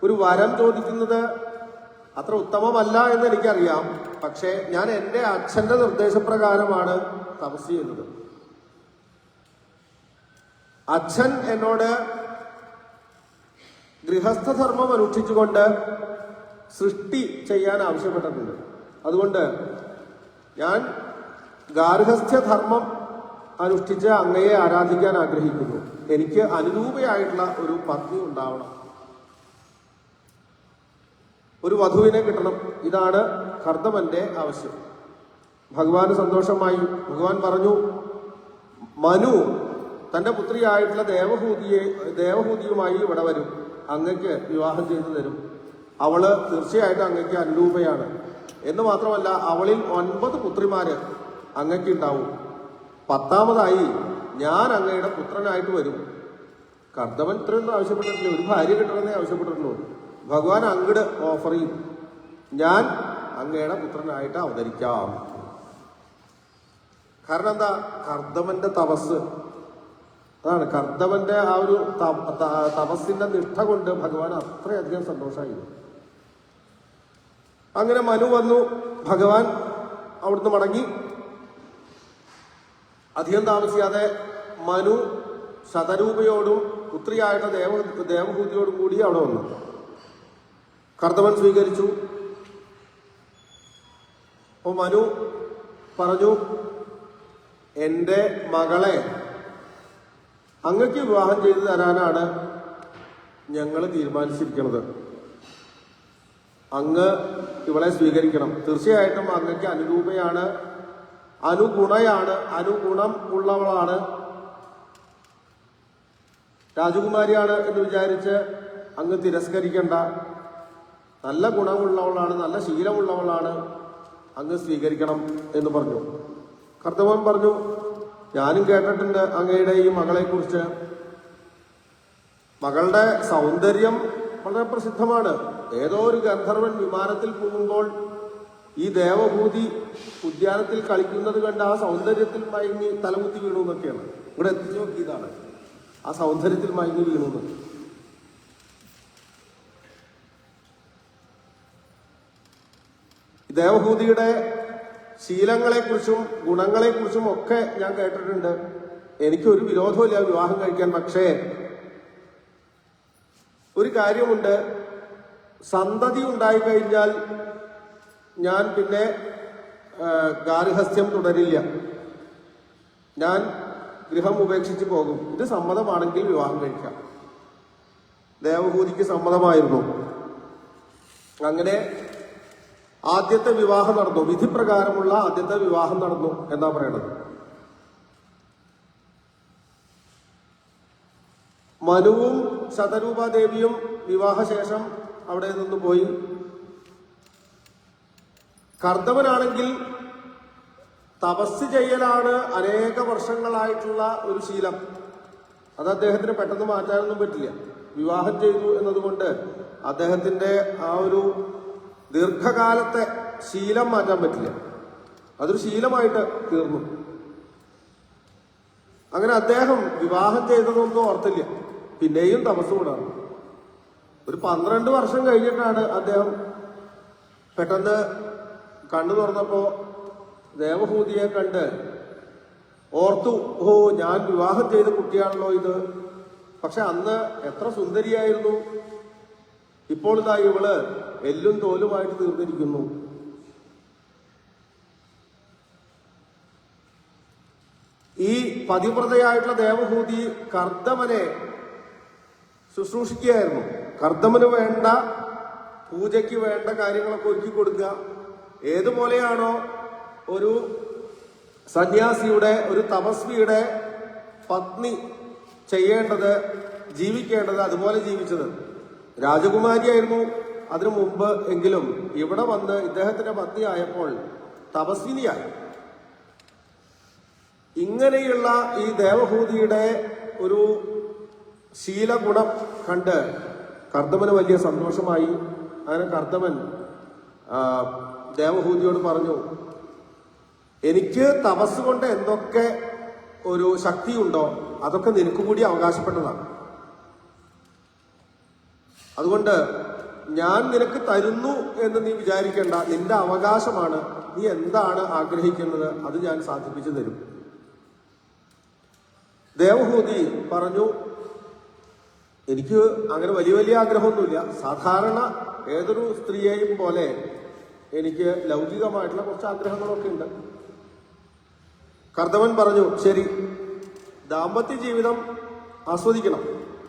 ഒരു വരം ചോദിക്കുന്നത് അത്ര ഉത്തമമല്ല എന്ന് എനിക്കറിയാം. പക്ഷേ ഞാൻ എൻ്റെ അച്ഛന്റെ നിർദ്ദേശപ്രകാരമാണ് തപസ് ചെയ്യുന്നത്. അച്ഛൻ എന്നോട് ഗൃഹസ്ഥധർമ്മം അനുഷ്ഠിച്ചുകൊണ്ട് സൃഷ്ടി ചെയ്യാൻ ആവശ്യപ്പെട്ടിട്ടുണ്ട്. അതുകൊണ്ട് ഞാൻ ഗാർഹസ്ഥ്യധർമ്മം അനുഷ്ഠിച്ച് അങ്ങയെ ആരാധിക്കാൻ ആഗ്രഹിക്കുന്നു. എനിക്ക് അനുരൂപയായിട്ടുള്ള ഒരു പത്നി ഉണ്ടാവണം, ഒരു വധുവിനെ കിട്ടണം. ഇതാണ് കർദമന്റെ ആവശ്യം. ഭഗവാന് സന്തോഷമായി. ഭഗവാൻ പറഞ്ഞു, മനു തന്റെ പുത്രിയായിട്ടുള്ള ദേവഹൂതിയുമായി ഇവിടെ വരും, അങ്ങക്ക് വിവാഹം ചെയ്തു തരും. അവള് തീർച്ചയായിട്ടും അങ്ങക്ക് അനുരൂപയാണ്. എന്ന് മാത്രമല്ല, അവളിൽ 9 പുത്രിമാര് അങ്ങക്ക് ഉണ്ടാവും. 10ാമതായി ഞാൻ അങ്ങയുടെ പുത്രനായിട്ട് വരും. കർദമൻ ഇത്രയൊന്നും ആവശ്യപ്പെട്ടിട്ടില്ല, ഒരു ഭാര്യ കിട്ടണമെന്നേ ആവശ്യപ്പെട്ടിട്ടുള്ളൂ. ഭഗവാൻ അങ്ങട് ഓഫർ ചെയ്യും, ഞാൻ അങ്ങയുടെ പുത്രനായിട്ട് അവതരിക്കാം. കാരണം എന്താ? കർദമന്റെ തപസ് അതാണ്. കർദമന്റെ ആ ഒരു തപസ്സിന്റെ നിഷ്ഠ കൊണ്ട് ഭഗവാൻ അത്രയധികം സന്തോഷമായി. അങ്ങനെ മനു വന്നു. ഭഗവാൻ അവിടുന്ന് മടങ്ങി. അധികം താമസിയാതെ മനു ശതരൂപയോടും പുത്രിയായിട്ട് ദേവഹൂതിയോടും കൂടി അവിടെ വന്നു. കർദമൻ സ്വീകരിച്ചു. അപ്പൊ മനു പറഞ്ഞു, എൻ്റെ മകളെ അങ്ങക്ക് വിവാഹം ചെയ്തു തരാനാണ് ഞങ്ങൾ തീരുമാനിച്ചിരിക്കുന്നത്. അങ്ങ് ഇവളെ സ്വീകരിക്കണം. തീർച്ചയായിട്ടും അങ്ങക്ക് അനുരൂപയാണ്, അനുഗുണയാണ്, അനുഗുണം ഉള്ളവളാണ്, രാജകുമാരിയാണ് എന്ന് വിചാരിച്ച് അങ്ങ് തിരസ്കരിക്കണ്ട. നല്ല ഗുണമുള്ളവളാണ്, നല്ല ശീലമുള്ളവളാണ്, അങ്ങ് സ്വീകരിക്കണം എന്ന് പറഞ്ഞു. കർദമൻ പറഞ്ഞു, ഞാനും കേട്ടിട്ടുണ്ട് അങ്ങയുടെ ഈ മകളെക്കുറിച്ച്. മകളുടെ സൗന്ദര്യം വളരെ പ്രസിദ്ധമാണ്. ഏതോ ഒരു ഗന്ധർവൻ വിമാനത്തിൽ പോകുമ്പോൾ ഈ ദേവഭൂതി ഉദ്യാനത്തിൽ കളിക്കുന്നത് കണ്ട് ആ സൗന്ദര്യത്തിൽ മയങ്ങി തലമുത്തി വീണു എന്നൊക്കെയാണ്. ഇവിടെ എത്തിച്ചു നോക്കിയതാണ്, ആ സൗന്ദര്യത്തിൽ മയങ്ങി വീണു എന്ന്. ദേവഭൂതിയുടെ ശീലങ്ങളെക്കുറിച്ചും ഗുണങ്ങളെക്കുറിച്ചും ഒക്കെ ഞാൻ കേട്ടിട്ടുണ്ട്. എനിക്കൊരു വിരോധമില്ല വിവാഹം കഴിക്കാൻ. പക്ഷേ ഒരു കാര്യമുണ്ട്, സന്തതി ഉണ്ടായിക്കഴിഞ്ഞാൽ ഞാൻ പിന്നെ ഗാർഹസ്ഥ്യം തുടരില്ല, ഞാൻ ഗൃഹം ഉപേക്ഷിച്ച് പോകും. ഇത് സമ്മതമാണെങ്കിൽ വിവാഹം കഴിക്കാം. ദേവഭൂതിക്ക് സമ്മതമായിരുന്നു. അങ്ങനെ ആദ്യത്തെ വിവാഹം നടന്നു. വിധിപ്രകാരമുള്ള ആദ്യത്തെ വിവാഹം നടന്നു എന്നാ പറയണത്. മനുവും ശതരൂപാദേവിയും വിവാഹശേഷം അവിടെ നിന്ന് പോയി. കർദമനാണെങ്കിൽ തപസ് ചെയ്യലാണ് അനേക വർഷങ്ങളായിട്ടുള്ള ഒരു ശീലം. അത് അദ്ദേഹത്തിന് പെട്ടെന്ന് മാറ്റാനൊന്നും പറ്റില്ല. വിവാഹം ചെയ്തു എന്നതുകൊണ്ട് അദ്ദേഹത്തിന്റെ ആ ഒരു ദീർഘകാലത്തെ ശീലം മാറ്റാൻ പറ്റില്ല. അതൊരു ശീലമായിട്ട് തീർന്നു. അങ്ങനെ അദ്ദേഹം വിവാഹം ചെയ്തതൊന്നും ഓർത്തില്ല. പിന്നെയും തപസ് കൂടാണ്. ഒരു 12 വർഷം കഴിഞ്ഞിട്ടാണ് അദ്ദേഹം പെട്ടെന്ന് കണ്ണു തുറന്നപ്പോ ദേവഭൂതിയെ കണ്ട് ഓർത്തു, ഓ ഞാൻ വിവാഹം ചെയ്ത കുട്ടിയാണല്ലോ ഇത്. പക്ഷെ അന്ന് എത്ര സുന്ദരിയായിരുന്നു, ഇപ്പോൾ ഇതാ ഇവള് എല്ലും തോലുമായിട്ട് തീർന്നിരിക്കുന്നു. ഈ പതിവ്രതയായിട്ടുള്ള ദേവഭൂതി കർദമനെ ശുശ്രൂഷിക്കുകയായിരുന്നു. കർദമന് വേണ്ട പൂജയ്ക്ക് വേണ്ട കാര്യങ്ങളൊക്കെ ഒരുക്കി കൊടുക്കുക. ഏതുപോലെയാണോ ഒരു സന്യാസിയുടെ, ഒരു തപസ്വിയുടെ പത്നി ചെയ്യേണ്ടത്, ജീവിക്കേണ്ടത്, അതുപോലെ ജീവിച്ചത്. രാജകുമാരിയായിരുന്നു അതിനു മുമ്പ് എങ്കിലും ഇവിടെ വന്ന് ഇദ്ദേഹത്തിന്റെ പത്നിയായപ്പോൾ തപസ്വിനിയായി. ഇങ്ങനെയുള്ള ഈ ദേവഹൂതിയുടെ ഒരു ശീലഗുണം കണ്ട് കർദമന് വലിയ സന്തോഷമായി. അങ്ങനെ കർദമൻ ദേവഹൂതിയോട് പറഞ്ഞു, എനിക്ക് തപസ് കൊണ്ട് എന്തൊക്കെ ഒരു ശക്തിയുണ്ടോ അതൊക്കെ നിനക്ക് കൂടി അവകാശപ്പെട്ടതാണ്. അതുകൊണ്ട് ഞാൻ നിനക്ക് തരുന്നു എന്ന് നീ വിചാരിക്കേണ്ട, നിന്റെ അവകാശമാണ്. നീ എന്താണ് ആഗ്രഹിക്കുന്നത് അത് ഞാൻ സാധിപ്പിച്ചു തരും. ദേവഹൂതി പറഞ്ഞു, എനിക്ക് അങ്ങനെ വലിയ വലിയ ആഗ്രഹമൊന്നുമില്ല. സാധാരണ ഏതൊരു സ്ത്രീയെയും പോലെ എനിക്ക് ലൗകികമായിട്ടുള്ള കുറച്ച് ആഗ്രഹങ്ങളൊക്കെ ഉണ്ട്. കർദമൻ പറഞ്ഞു, ശരി, ദാമ്പത്യ ജീവിതം ആസ്വദിക്കണം,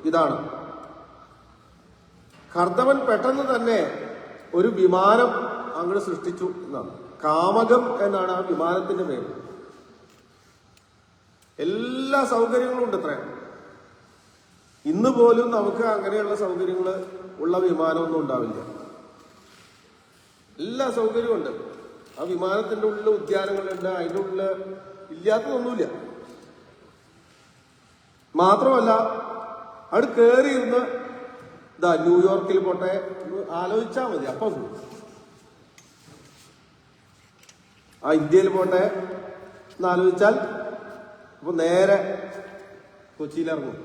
ഇതാണ്. കർദമൻ പെട്ടെന്ന് തന്നെ ഒരു വിമാനം അങ്ങോട്ട് സൃഷ്ടിച്ചു എന്നാണ്. കാമകം എന്നാണ് ആ വിമാനത്തിന്റെ പേര്. എല്ലാ സൗകര്യങ്ങളും ഉണ്ട്. ഇത്രയും ഇന്ന് പോലും നമുക്ക് അങ്ങനെയുള്ള സൗകര്യങ്ങൾ ഉള്ള വിമാനമൊന്നും ഉണ്ടാവില്ല. എല്ലാ സൗകര്യവും ഉണ്ട്. ആ വിമാനത്തിന്റെ ഉള്ളിൽ ഉദ്യാനങ്ങളുണ്ട്, അതിൻ്റെ ഉള്ളിൽ ഇല്ലാത്തതൊന്നുമില്ല. മാത്രമല്ല അവിടെ കയറിയിരുന്ന് ന്യൂയോർക്കിൽ പോട്ടെ ആലോചിച്ചാൽ മതി, അപ്പം ആ ഇന്ത്യയിൽ പോട്ടെ എന്നാലോചിച്ചാൽ അപ്പൊ നേരെ കൊച്ചിയിലിറങ്ങും.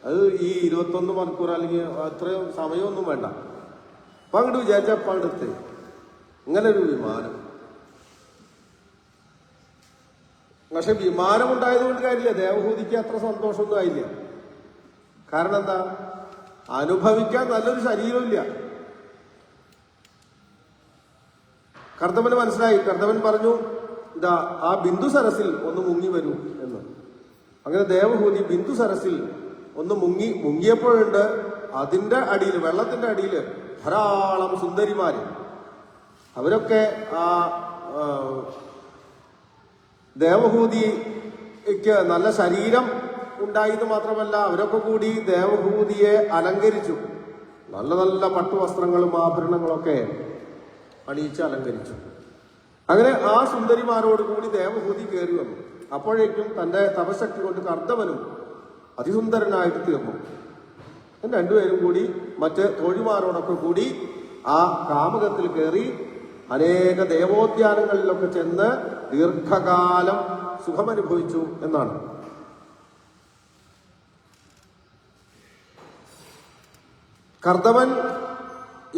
അത് ഈ 21 മണിക്കൂർ അല്ലെങ്കിൽ അത്രയും സമയമൊന്നും വേണ്ട. അപ്പൊ അങ്ങോട്ട് വിചാരിച്ച അപ്പം അങ്ങോട്ട് ഇങ്ങനെ ഒരു വിമാനം. പക്ഷെ വിമാനം ഉണ്ടായതുകൊണ്ട് കാര്യമില്ല, ദേവഹൂതിക്ക് അത്ര സന്തോഷമൊന്നും ആയില്ല. കാരണം എന്താ, അനുഭവിക്കാൻ നല്ലൊരു ശരീരമില്ല. കർദമന് മനസ്സിലായി. കർദമൻ പറഞ്ഞു, ഇതാ ആ ബിന്ദു സരസിൽ ഒന്ന് മുങ്ങി വരൂ എന്ന്. അങ്ങനെ ദേവഹൂതി ബിന്ദു സരസിൽ ഒന്ന് മുങ്ങിയപ്പോഴുണ്ട് അതിന്റെ അടിയിൽ, വെള്ളത്തിന്റെ അടിയിൽ ധാരാളം സുന്ദരിമാര്. അവരൊക്കെ ആ ദേവഹൂതിക്ക് നല്ല ശരീരം ഉണ്ടായെന്ന് മാത്രമല്ല, അവരൊക്കെ കൂടി ദേവഹൂതിയെ അലങ്കരിച്ചു. നല്ല നല്ല പട്ടുവസ്ത്രങ്ങളും ആഭരണങ്ങളൊക്കെ അണിയിച്ച് അലങ്കരിച്ചു. അങ്ങനെ ആ സുന്ദരിമാരോട് കൂടി ദേവഹൂതി കയറി വന്നു. അപ്പോഴേക്കും തന്റെ തപശക്തി കൊണ്ട് കർദമനും അതിസുന്ദരനായിട്ട് തീർന്നു. രണ്ടുപേരും കൂടി മറ്റ് തോഴിമാരോടൊക്കെ കൂടി ആ കാമകത്തിൽ കയറി അനേക ദേവോദ്യാനങ്ങളിലൊക്കെ ചെന്ന് ദീർഘകാലം സുഖമനുഭവിച്ചു എന്നാണ്. കർദമൻ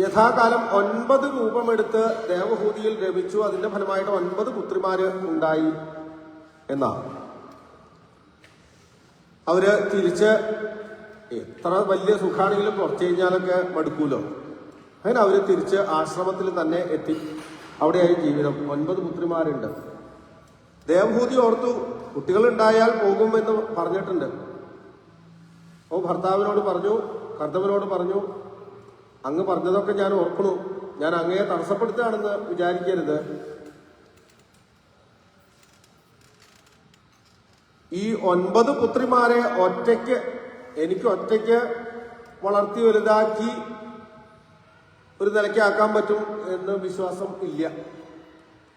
യഥാകാലം 9 രൂപമെടുത്ത് ദേവഹൂതിയിൽ രമിച്ചു. അതിന്റെ ഫലമായിട്ട് 9 പുത്രിമാര് ഉണ്ടായി എന്നാണ്. അവര് തിരിച്ച് എത്ര വലിയ സുഖാണെങ്കിലും കുറച്ചു കഴിഞ്ഞാലൊക്കെ മടുക്കൂലോ. അങ്ങനെ അവര് തിരിച്ച് ആശ്രമത്തിൽ തന്നെ എത്തി. അവിടെയായി ജീവിതം. 9 പുത്രിമാരുണ്ട്. ദേവഹൂതി ഓർത്തു, കുട്ടികളുണ്ടായാൽ പോകുമെന്ന് പറഞ്ഞിട്ടുണ്ട്. ഭർത്താവിനോട് പറഞ്ഞു, കർദമനോട് പറഞ്ഞു, അങ്ങ് പറഞ്ഞതൊക്കെ ഞാൻ ഓർക്കണു, ഞാൻ അങ്ങയെ തടസ്സപ്പെടുത്തുകയാണെന്ന് വിചാരിക്കരുത്. ഈ 9 പുത്രിമാരെ എനിക്ക് ഒറ്റയ്ക്ക് വളർത്തി വലുതാക്കി ഒരു നിലയ്ക്കാക്കാൻ പറ്റും എന്ന് വിശ്വാസം ഇല്ല.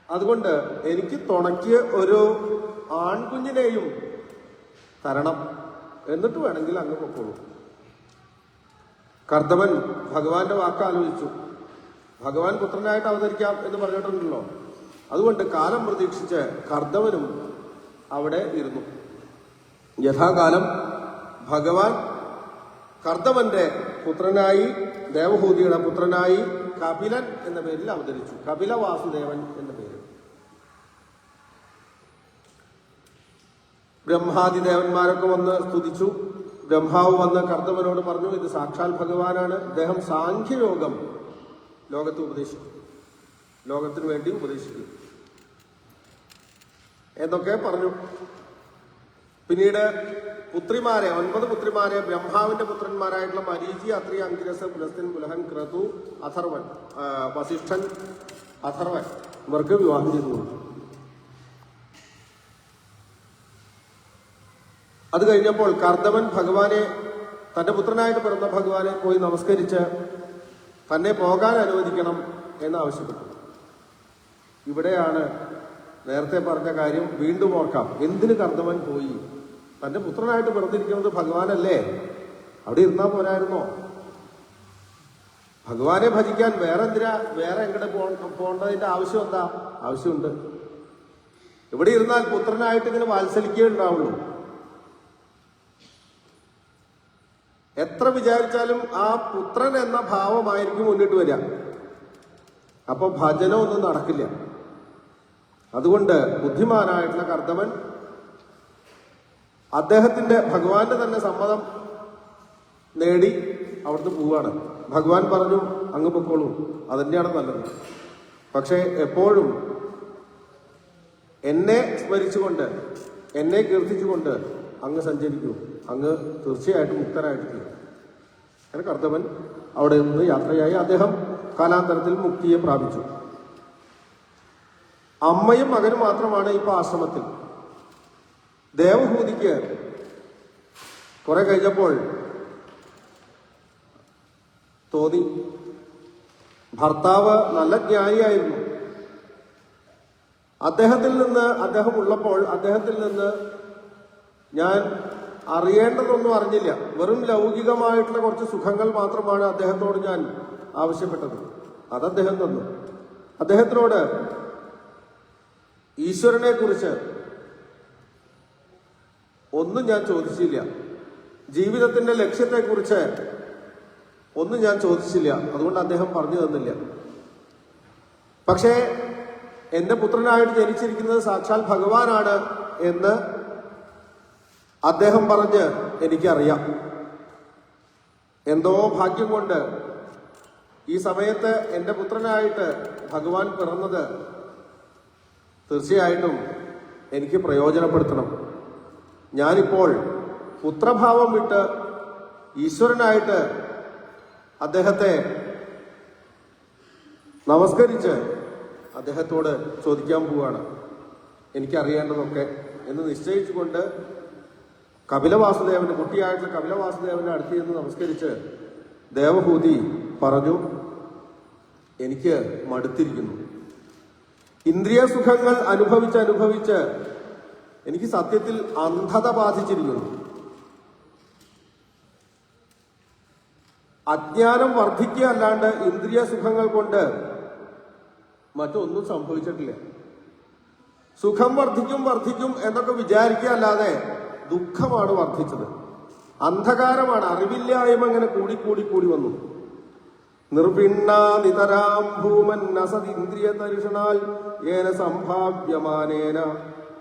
അതുകൊണ്ട് എനിക്ക് തുണയ്ക്ക് ഒരു ആൺകുഞ്ഞിനെയും തരണം, എന്നിട്ട് വേണമെങ്കിൽ അങ്ങ് പൊക്കോളൂ. കർദമൻ ഭഗവാന്റെ വാക്ക് ആലോചിച്ചു. ഭഗവാൻ പുത്രനായിട്ട് അവതരിക്കാം എന്ന് പറഞ്ഞിട്ടുണ്ടല്ലോ. അതുകൊണ്ട് കാലം പ്രതീക്ഷിച്ച് കർദമനും അവിടെ ഇരുന്നു. യഥാകാലം ഭഗവാൻ കർദമന്റെ പുത്രനായി, ദേവഹൂതിയുടെ പുത്രനായി കപിലൻ എന്ന പേരിൽ അവതരിച്ചു. കപില വാസുദേവൻ എന്ന പേര്. ബ്രഹ്മാദിദേവന്മാരൊക്കെ വന്ന് സ്തുതിച്ചു. ബ്രഹ്മാവ് വന്ന് കർദമനോട് പറഞ്ഞു, ഇത് സാക്ഷാൽ ഭഗവാനാണ്, അദ്ദേഹം സാഖ്യയോഗം ലോകത്ത് ഉപദേശിക്കും, ലോകത്തിന് വേണ്ടി ഉപദേശിക്കും എന്നൊക്കെ പറഞ്ഞു. പിന്നീട് പുത്രിമാരെ 9 പുത്രിമാരെ ബ്രഹ്മാവിന്റെ പുത്രന്മാരായിട്ടുള്ള മരീചി, അത്രി, അങ്കിരസ്, പുലസ്ത്യൻ, പുലഹൻ, ക്രതു, അഥർവൻ, വസിഷ്ഠൻ, അഥർവൻ ഇവർക്ക് വിവാഹം ചെയ്തു കൊടുത്തു. അത് കഴിഞ്ഞപ്പോൾ കർദമൻ ഭഗവാനെ, തന്റെ പുത്രനായിട്ട് പിറന്ന ഭഗവാനെ പോയി നമസ്കരിച്ച് തന്നെ പോകാൻ അനുവദിക്കണം എന്ന് ആവശ്യപ്പെട്ടു. ഇവിടെയാണ് നേരത്തെ പറഞ്ഞ കാര്യം വീണ്ടും ഓർക്കാം. എന്തിന് കർദമൻ പോയി? തൻ്റെ പുത്രനായിട്ട് പിറന്നിരിക്കുന്നത് ഭഗവാനല്ലേ? അവിടെ ഇരുന്നാൽ പോരായിരുന്നോ? ഭഗവാനെ ഭജിക്കാൻ വേറെ എങ്ങോട്ട് പോകേണ്ടതിൻ്റെ ആവശ്യം എന്താ? ആവശ്യമുണ്ട്. ഇവിടെ ഇരുന്നാൽ പുത്രനായിട്ട് ഇങ്ങനെ വാത്സലിക്കേ ഉണ്ടാവുള്ളൂ. എത്ര വിചാരിച്ചാലും ആ പുത്രൻ എന്ന ഭാവമായിരിക്കും മുന്നിട്ട് വരിക. അപ്പൊ ഭജനമൊന്നും നടക്കില്ല. അതുകൊണ്ട് ബുദ്ധിമാനായിട്ടുള്ള കർദമൻ അദ്ദേഹത്തിന്റെ ഭഗവാന്റെ തന്നെ സമ്മതം നേടി അവിടുന്ന് പോവാണ്. ഭഗവാൻ പറഞ്ഞു, അങ്ങ് പൊക്കോളൂ, അതന്നെയാണ് നല്ലത്. പക്ഷേ എപ്പോഴും എന്നെ സ്മരിച്ചുകൊണ്ട്, എന്നെ കീർത്തിച്ചുകൊണ്ട് അങ്ങ് സഞ്ചരിക്കൂ, അങ്ങ് തീർച്ചയായിട്ടും മുക്തനായിട്ട്. അങ്ങനെ കർദമൻ അവിടെ നിന്ന് യാത്രയായി. അദ്ദേഹം കാലാന്തരത്തിൽ മുക്തിയെ പ്രാപിച്ചു. അമ്മയും മകനും മാത്രമാണ് ഇപ്പൊ ആശ്രമത്തിൽ. ദേവഹൂതിക്ക് കുറെ കഴിഞ്ഞപ്പോൾ തോന്നി, ഭർത്താവ് നല്ല ജ്ഞാനിയായിരുന്നു. അദ്ദേഹം ഉള്ളപ്പോൾ അദ്ദേഹത്തിൽ നിന്ന് ഞാൻ അറിയേണ്ടതൊന്നും അറിഞ്ഞില്ല. വെറും ലൗകികമായിട്ടുള്ള കുറച്ച് സുഖങ്ങൾ മാത്രമാണ് അദ്ദേഹത്തോട് ഞാൻ ആവശ്യപ്പെട്ടത്. അത് അദ്ദേഹം തന്നു. അദ്ദേഹത്തിനോട് ഈശ്വരനെ കുറിച്ച് ഒന്നും ഞാൻ ചോദിച്ചില്ല. ജീവിതത്തിന്റെ ലക്ഷ്യത്തെക്കുറിച്ച് ഒന്നും ഞാൻ ചോദിച്ചില്ല. അതുകൊണ്ട് അദ്ദേഹം പറഞ്ഞു തന്നില്ല. പക്ഷേ എന്റെ പുത്രനായിട്ട് ജനിച്ചിരിക്കുന്നത് സാക്ഷാൽ ഭഗവാനാണ് എന്ന് അദ്ദേഹം പറഞ്ഞ് എനിക്കറിയാം. എന്തോ ഭാഗ്യം കൊണ്ട് ഈ സമയത്ത് എന്റെ പുത്രനായിട്ട് ഭഗവാൻ പിറന്നത് തീർച്ചയായിട്ടും എനിക്ക് പ്രയോജനപ്പെടുത്തണം. ഞാനിപ്പോൾ പുത്രഭാവം വിട്ട് ഈശ്വരനായിട്ട് അദ്ദേഹത്തെ നമസ്കരിച്ച് അദ്ദേഹത്തോട് ചോദിക്കാൻ പോവുകയാണ് എനിക്കറിയേണ്ടതൊക്കെ എന്ന് നിശ്ചയിച്ചുകൊണ്ട് കപിലവാസുദേവന്, കുട്ടിയായിട്ടുള്ള കപിലവാസുദേവന്റെ അടുത്ത് നിന്ന് നമസ്കരിച്ച് ദേവഹൂതി പറഞ്ഞു, എനിക്ക് മടുത്തിരിക്കുന്നു. ഇന്ദ്രിയ സുഖങ്ങൾ അനുഭവിച്ച് എനിക്ക് സത്യത്തിൽ അന്ധത ബാധിച്ചിരിക്കുന്നു. അജ്ഞാനം വർദ്ധിക്കുക അല്ലാണ്ട് ഇന്ദ്രിയ സുഖങ്ങൾ കൊണ്ട് മറ്റൊന്നും സംഭവിച്ചിട്ടില്ല. സുഖം വർദ്ധിക്കും എന്നൊക്കെ വിചാരിക്കുക അല്ലാതെ ദുഃഖമാണ് വർദ്ധിച്ചത്. അന്ധകാരമാണ്, അറിവില്ലായ്മ അങ്ങനെ കൂടി വന്നു. നിർഭിണ്ണാനിതരാം ഭൂമൻ അസദിന്ദ്രിയ തരിഷണാൽ ഏന സംഭാവ്യമാനേന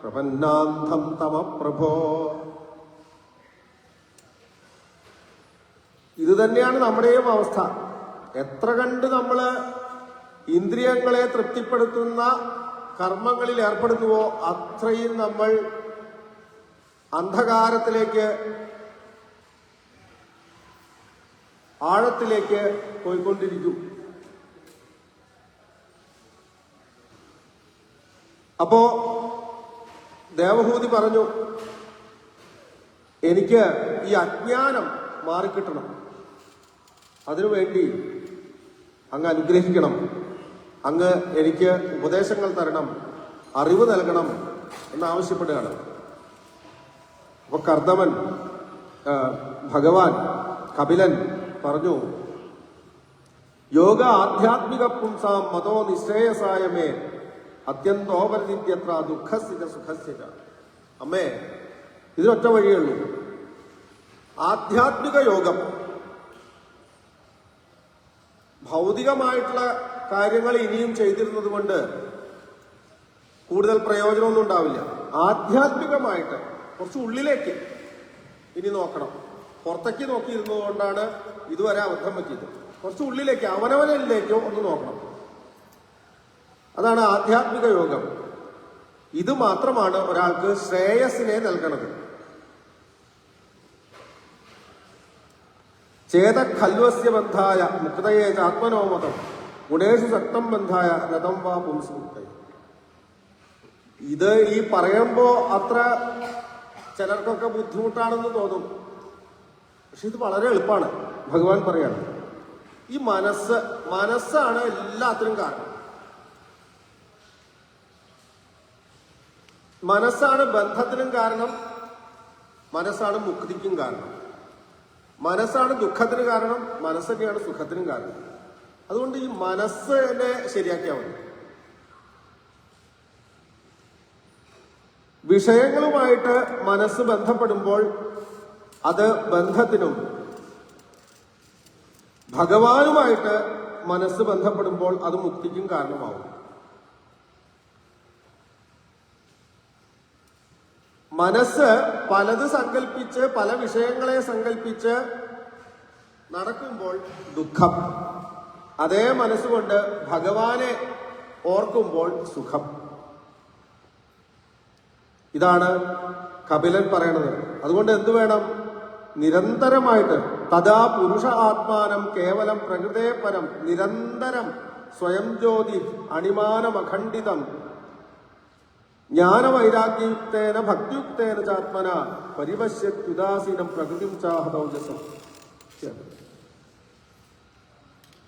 പ്രപന്നാന്ധം തമപ്രഭോ. ഇത് തന്നെയാണ് നമ്മുടെയും അവസ്ഥ. എത്ര കണ്ട് നമ്മള് ഇന്ദ്രിയങ്ങളെ തൃപ്തിപ്പെടുത്തുന്ന കർമ്മങ്ങളിൽ ഏർപ്പെടുത്തുവോ അത്രയും നമ്മൾ അന്ധകാരത്തിലേക്ക്, ആഴത്തിലേക്ക് പോയിക്കൊണ്ടിരിക്കും. അപ്പോ ദേവഹൂതി പറഞ്ഞു, എനിക്ക് ഈ അജ്ഞാനം മാറിക്കിട്ടണം, അതിനുവേണ്ടി അങ്ങ് അനുഗ്രഹിക്കണം, അങ്ങ് എനിക്ക് ഉപദേശങ്ങൾ തരണം, അറിവ് നൽകണം എന്നാവശ്യപ്പെടുകയാണ്. അപ്പൊ കർദമൻ, ഭഗവാൻ കപിലൻ പറഞ്ഞു, യോഗ ആധ്യാത്മിക പുംസാം മതോ നിശ്രേയസായമേ അത്യന്തോപരിത്യത്ര ദുഃഖസ്യ സുഖസ്യ. അമ്മേ, ഇതിനൊറ്റ വഴിയുള്ളൂ. ആധ്യാത്മിക യോഗം. ഭൗതികമായിട്ടുള്ള കാര്യങ്ങൾ ഇനിയും ചെയ്തിരുന്നത് കൊണ്ട് കൂടുതൽ പ്രയോജനമൊന്നും ഉണ്ടാവില്ല. ആധ്യാത്മികമായിട്ട് കുറച്ച് ഉള്ളിലേക്ക് ഇനി നോക്കണം. പുറത്തേക്ക് നോക്കിയിരുന്നത് കൊണ്ടാണ് ഇതുവരെ അബദ്ധം പറ്റിയത്. കുറച്ച് ഉള്ളിലേക്ക്, അവനവനിലേക്കോ ഒന്ന് നോക്കണം. അതാണ് ആധ്യാത്മിക യോഗം. ഇത് മാത്രമാണ് ഒരാൾക്ക് ശ്രേയസിനെ നൽകണത്. ചേതഖൽവസ്യ ബന്ധായ മുക്തയെ ആത്മനോമതം ഗുണേഷു ശക്തം ബന്ധായ രഥം വാ പുംസുക്തയെ. ഇത് ഈ പറയുമ്പോ അത്ര ചിലർക്കൊക്കെ ബുദ്ധിമുട്ടാണെന്ന് തോന്നും. പക്ഷെ ഇത് വളരെ എളുപ്പമാണ്. ഭഗവാൻ പറയാണ്, ഈ മനസ്സാണ് എല്ലാത്തിനും കാരണം. മനസ്സാണ് ബന്ധത്തിനും കാരണം, മനസ്സാണ് മുക്തിക്കും കാരണം. മനസ്സാണ് ദുഃഖത്തിന് കാരണം, മനസ്സ് തന്നെയാണ് സുഖത്തിനും കാരണം. അതുകൊണ്ട് ഈ മനസ്സിനെ ശരിയാക്കിയാൽ മതി. വിഷയങ്ങളുമായിട്ട് മനസ്സ് ബന്ധപ്പെടുമ്പോൾ അത് ബന്ധത്തിനും, ഭഗവാനുമായിട്ട് മനസ്സ് ബന്ധപ്പെടുമ്പോൾ അത് മുക്തിക്കും കാരണമാവും. മനസ്സ് പലത് സങ്കല്പിച്ച്, പല വിഷയങ്ങളെ സങ്കല്പിച്ച് നടക്കുമ്പോൾ ദുഃഖം. അതേ മനസ്സുകൊണ്ട് ഭഗവാനെ ഓർക്കുമ്പോൾ സുഖം. ഇതാണ് കപിലൻ പറയണത്. അതുകൊണ്ട് എന്തു വേണം? നിരന്തരമായിട്ട് തഥാ പുരുഷ ആത്മാനം കേവലം പ്രകൃതേ പരം നിരന്തരം സ്വയം ജ്യോതി അണിമാനമഖണ്ഡിതം ജ്ഞാനവൈരാഗ്യയുക്തേന ഭക്തിയുക്തേന ചാത്മന പരിവശ്യുദാസീനം പ്രകൃതിം ചാഹതൗജസം.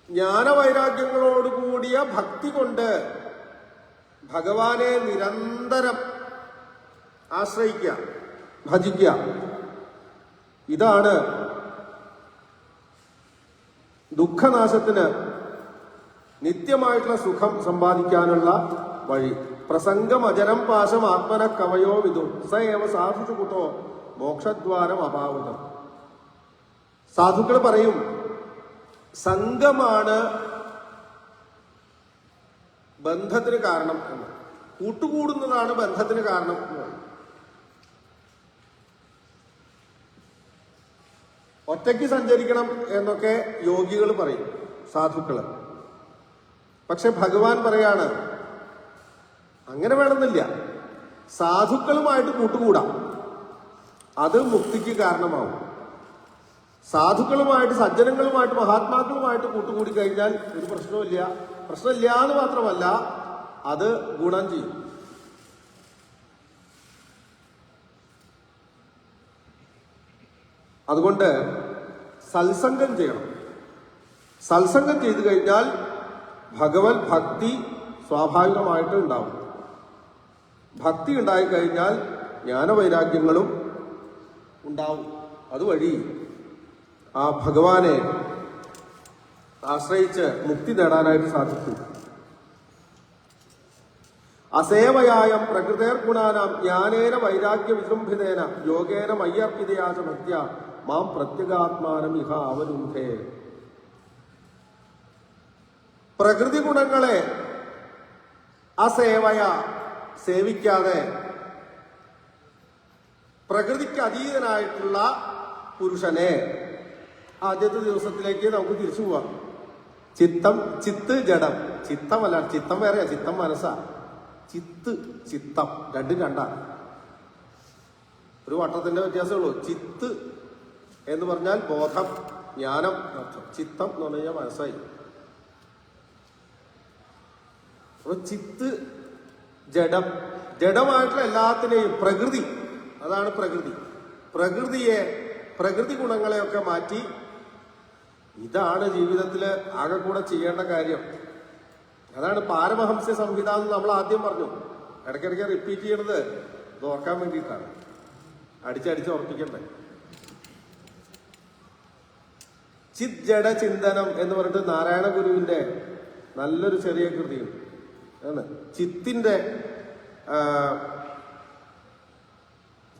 ജ്ഞാനവൈരാഗ്യങ്ങളോടുകൂടിയ ഭക്തി കൊണ്ട് ഭഗവാനെ നിരന്തരം ആശ്രയിക്കുക, ഭജിക്കുക. ഇതാണ് ദുഃഖനാശത്തിന്, നിത്യമായിട്ടുള്ള സുഖം സമ്പാദിക്കാനുള്ള വഴി. പ്രസംഗമജരം പാശം ആത്മന കവയോ വിദു സ ഏവ സാധുഷു കുട്ടോ മോക്ഷദ്വാരം അപാവതം. സാധുക്കൾ പറയും, സംഘമാണ് ബന്ധത്തിന് കാരണം എന്ന്. കൂട്ടുകൂടുന്നതാണ് ബന്ധത്തിന് കാരണം എന്ന് പറയും. ഒറ്റയ്ക്ക് സഞ്ചരിക്കണം എന്നൊക്കെ യോഗികൾ പറയും, സാധുക്കള്. പക്ഷെ ഭഗവാൻ പറയാണ്, അങ്ങനെ വേണമെന്നില്ല. സാധുക്കളുമായിട്ട് കൂട്ടുകൂടാം, അത് മുക്തിക്ക് കാരണമാവും. സാധുക്കളുമായിട്ട്, സജ്ജനങ്ങളുമായിട്ട്, മഹാത്മാക്കളുമായിട്ട് കൂട്ടുകൂടി കഴിഞ്ഞാൽ ഒരു പ്രശ്നമില്ല. പ്രശ്നമില്ല എന്ന് മാത്രമല്ല, അത് ഗുണം ചെയ്യും. അതുകൊണ്ട് സത്സംഗം ചെയ്യണം. സത്സംഗം ചെയ്തു കഴിഞ്ഞാൽ ഭഗവത് ഭക്തി സ്വാഭാവികമായിട്ട് ഉണ്ടാവും. ഭക്തി ഉണ്ടായിക്കഴിഞ്ഞാൽ ജ്ഞാനവൈരാഗ്യങ്ങളും ഉണ്ടാവും. അതുവഴി ആ ഭഗവാനെ ആശ്രയിച്ച് മുക്തി നേടാനായിട്ട് സാധിക്കും. അസേവയായം പ്രകൃതേർ ഗുണാനാം ജ്ഞാനേന വൈരാഗ്യ വിജൃംഭിതേന യോഗേന മയ്യർപ്പിതയാച ഭക്ത്യ മാം പ്രത്യഗാത്മാനം ഇഹ അവരുന്ധേ. പ്രകൃതി ഗുണങ്ങളെ അസേവയ സേവിക്കാതെ പ്രകൃതിക്ക് അതീതനായിട്ടുള്ള പുരുഷനെ, ആദ്യത്തെ ദിവസത്തിലേക്ക് നമുക്ക് തിരിച്ചു പോവാം. ചിത്ത് ജഡം. ചിത്തമല്ല, ചിത്തം വേറെയാ, ചിത്തം മനസ്സാ. ചിത്തം രണ്ടും രണ്ടാ. ഒരു വട്ടത്തിന്റെ വ്യത്യാസമേ ഉള്ളൂ. ചിത്ത് എന്ന് പറഞ്ഞാൽ ബോധം, ജ്ഞാനം അർത്ഥം. ചിത്തം എന്ന് പറഞ്ഞു കഴിഞ്ഞാൽ മനസ്സായി. അപ്പൊ ചിത്ത് ജഡം, ജഡമായിട്ടുള്ള എല്ലാത്തിനെയും പ്രകൃതി, അതാണ് പ്രകൃതി. പ്രകൃതി ഗുണങ്ങളെയൊക്കെ മാറ്റി, ഇതാണ് ജീവിതത്തിൽ ആകെ കൂടെ ചെയ്യേണ്ട കാര്യം. അതാണ് പാരമഹംസ്യ സംഹിത എന്ന് നമ്മൾ ആദ്യം പറഞ്ഞു. ഇടയ്ക്കിടയ്ക്ക് റിപ്പീറ്റ് ചെയ്യണത് ഇത് ഓർക്കാൻ വേണ്ടിയിട്ടാണ്, അടിച്ചടിച്ച് ഉറപ്പിക്കണ്ടേ. ചിത് ജഡ ചിന്തനം എന്ന് പറഞ്ഞിട്ട് നാരായണ ഗുരുവിന്റെ നല്ലൊരു ചെറിയ കൃതിയുണ്ട്.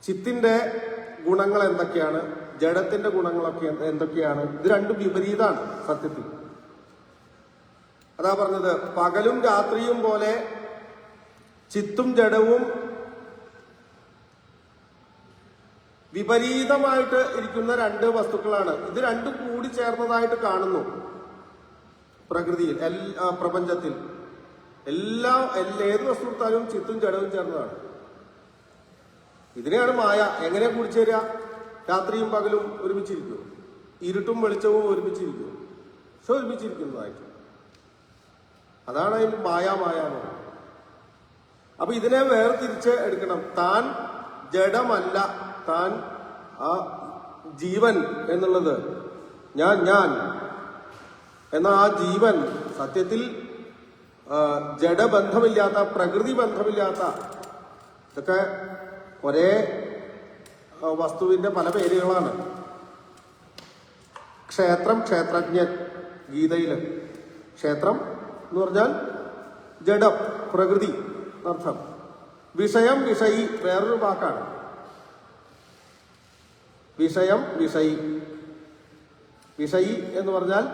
ചിത്തിന്റെ ഗുണങ്ങൾ എന്തൊക്കെയാണ്, ജഡത്തിന്റെ ഗുണങ്ങളൊക്കെ എന്തൊക്കെയാണ്? ഇത് രണ്ടും വിപരീതമാണ് സത്യത്തിൽ. അതാ പറഞ്ഞത്, പകലും രാത്രിയും പോലെ ചിത്തും ജഡവും വിപരീതമായിട്ട് ഇരിക്കുന്ന രണ്ട് വസ്തുക്കളാണ്. ഇത് രണ്ടും കൂടി ചേർന്നതായിട്ട് കാണുന്നു പ്രകൃതിയിൽ, പ്രപഞ്ചത്തിൽ. ഏത് വസ്തു എടുത്താലും ചിത്തും ജഡവും ചേർന്നതാണ്. ഇതിനെയാണ് മായ. എങ്ങനെ കൂടിച്ചേരുക? രാത്രിയും പകലും ഒരുമിച്ചിരിക്കും, ഇരുട്ടും വെളിച്ചവും ഒരുമിച്ചിരിക്കും, പക്ഷെ ഒരുമിച്ചിരിക്കുന്നതായിട്ട്. അതാണ് അതിന് മായ എന്ന് പറയുന്നത്. അപ്പൊ ഇതിനെ വേർതിരിച്ച് എടുക്കണം. താൻ ജഡമല്ല, താൻ ആ ജീവൻ എന്നുള്ളത്, ഞാൻ എന്ന ആ ജീവൻ സത്യത്തിൽ ജഡബന്ധമില്ലാത്ത, പ്രകൃതി ബന്ധമില്ലാത്ത ഇതൊക്കെ ഒരേ വസ്തുവിന്റെ പല പേരുകളാണ്. ക്ഷേത്രം, ക്ഷേത്രജ്ഞൻ, ഗീതയില് ക്ഷേത്രം എന്ന് പറഞ്ഞാൽ ജഡം, പ്രകൃതി എന്നർത്ഥം. വിഷയം, വിഷയി വേറൊരു വാക്കാണ്. വിഷയം, വിഷയി. വിഷയി എന്ന് പറഞ്ഞാൽ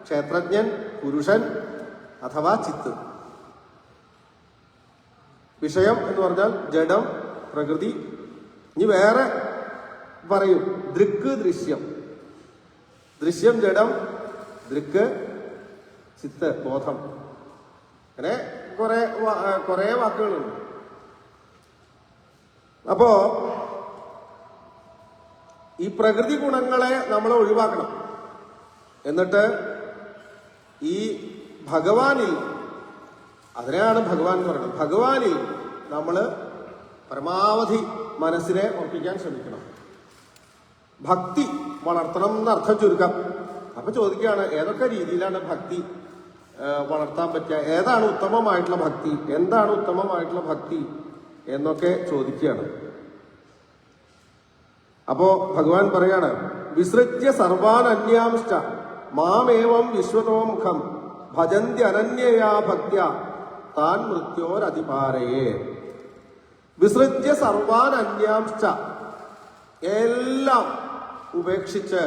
ക്ഷേത്രജ്ഞൻ, പുരുഷൻ അഥവാ ചിത്ത്. വിഷയം എന്ന് പറഞ്ഞാൽ ജഡം, പ്രകൃതി. ഇനി വേറെ പറയും, ദൃക്ക്, ദൃശ്യം. ദൃശ്യം ജഡം, ദൃക്ക് ചിത്ത്, ബോധം. അങ്ങനെ കുറെ വാക്കുകളുണ്ട്. അപ്പോ ഈ പ്രകൃതി ഗുണങ്ങളെ നമ്മൾ ഒഴിവാക്കണം. എന്നിട്ട് ഈ ഭഗവാനിൽ, അതിനെയാണ് ഭഗവാൻ എന്ന് പറയുന്നത്, ഭഗവാനിൽ നമ്മൾ പരമാവധി മനസ്സിനെ ഉറപ്പിക്കാൻ ശ്രമിക്കണം. ഭക്തി വളർത്തണം എന്നർത്ഥം ചുരുക്കം. അപ്പൊ ചോദിക്കുകയാണ്, ഏതൊക്കെ രീതിയിലാണ് ഭക്തി വളർത്താൻ പറ്റുക, ഏതാണ് ഉത്തമമായിട്ടുള്ള ഭക്തി, എന്താണ് ഉത്തമമായിട്ടുള്ള ഭക്തി എന്നൊക്കെ ചോദിക്കുകയാണ്. അപ്പോ ഭഗവാൻ പറയാണ്, വിസൃജ്യ സർവാൻ അന്യാംശ്ച മാമേവം വിശ്വതോമുഖം ഭജന്തി അനന്യയാ ഭക്ത്യ താൻ മൃത്യോരതിപാരയേ. വിസൃജ്യ സർവാൻ അന്യാംശ്ച, എല്ലാം ഉപേക്ഷിച്ച്,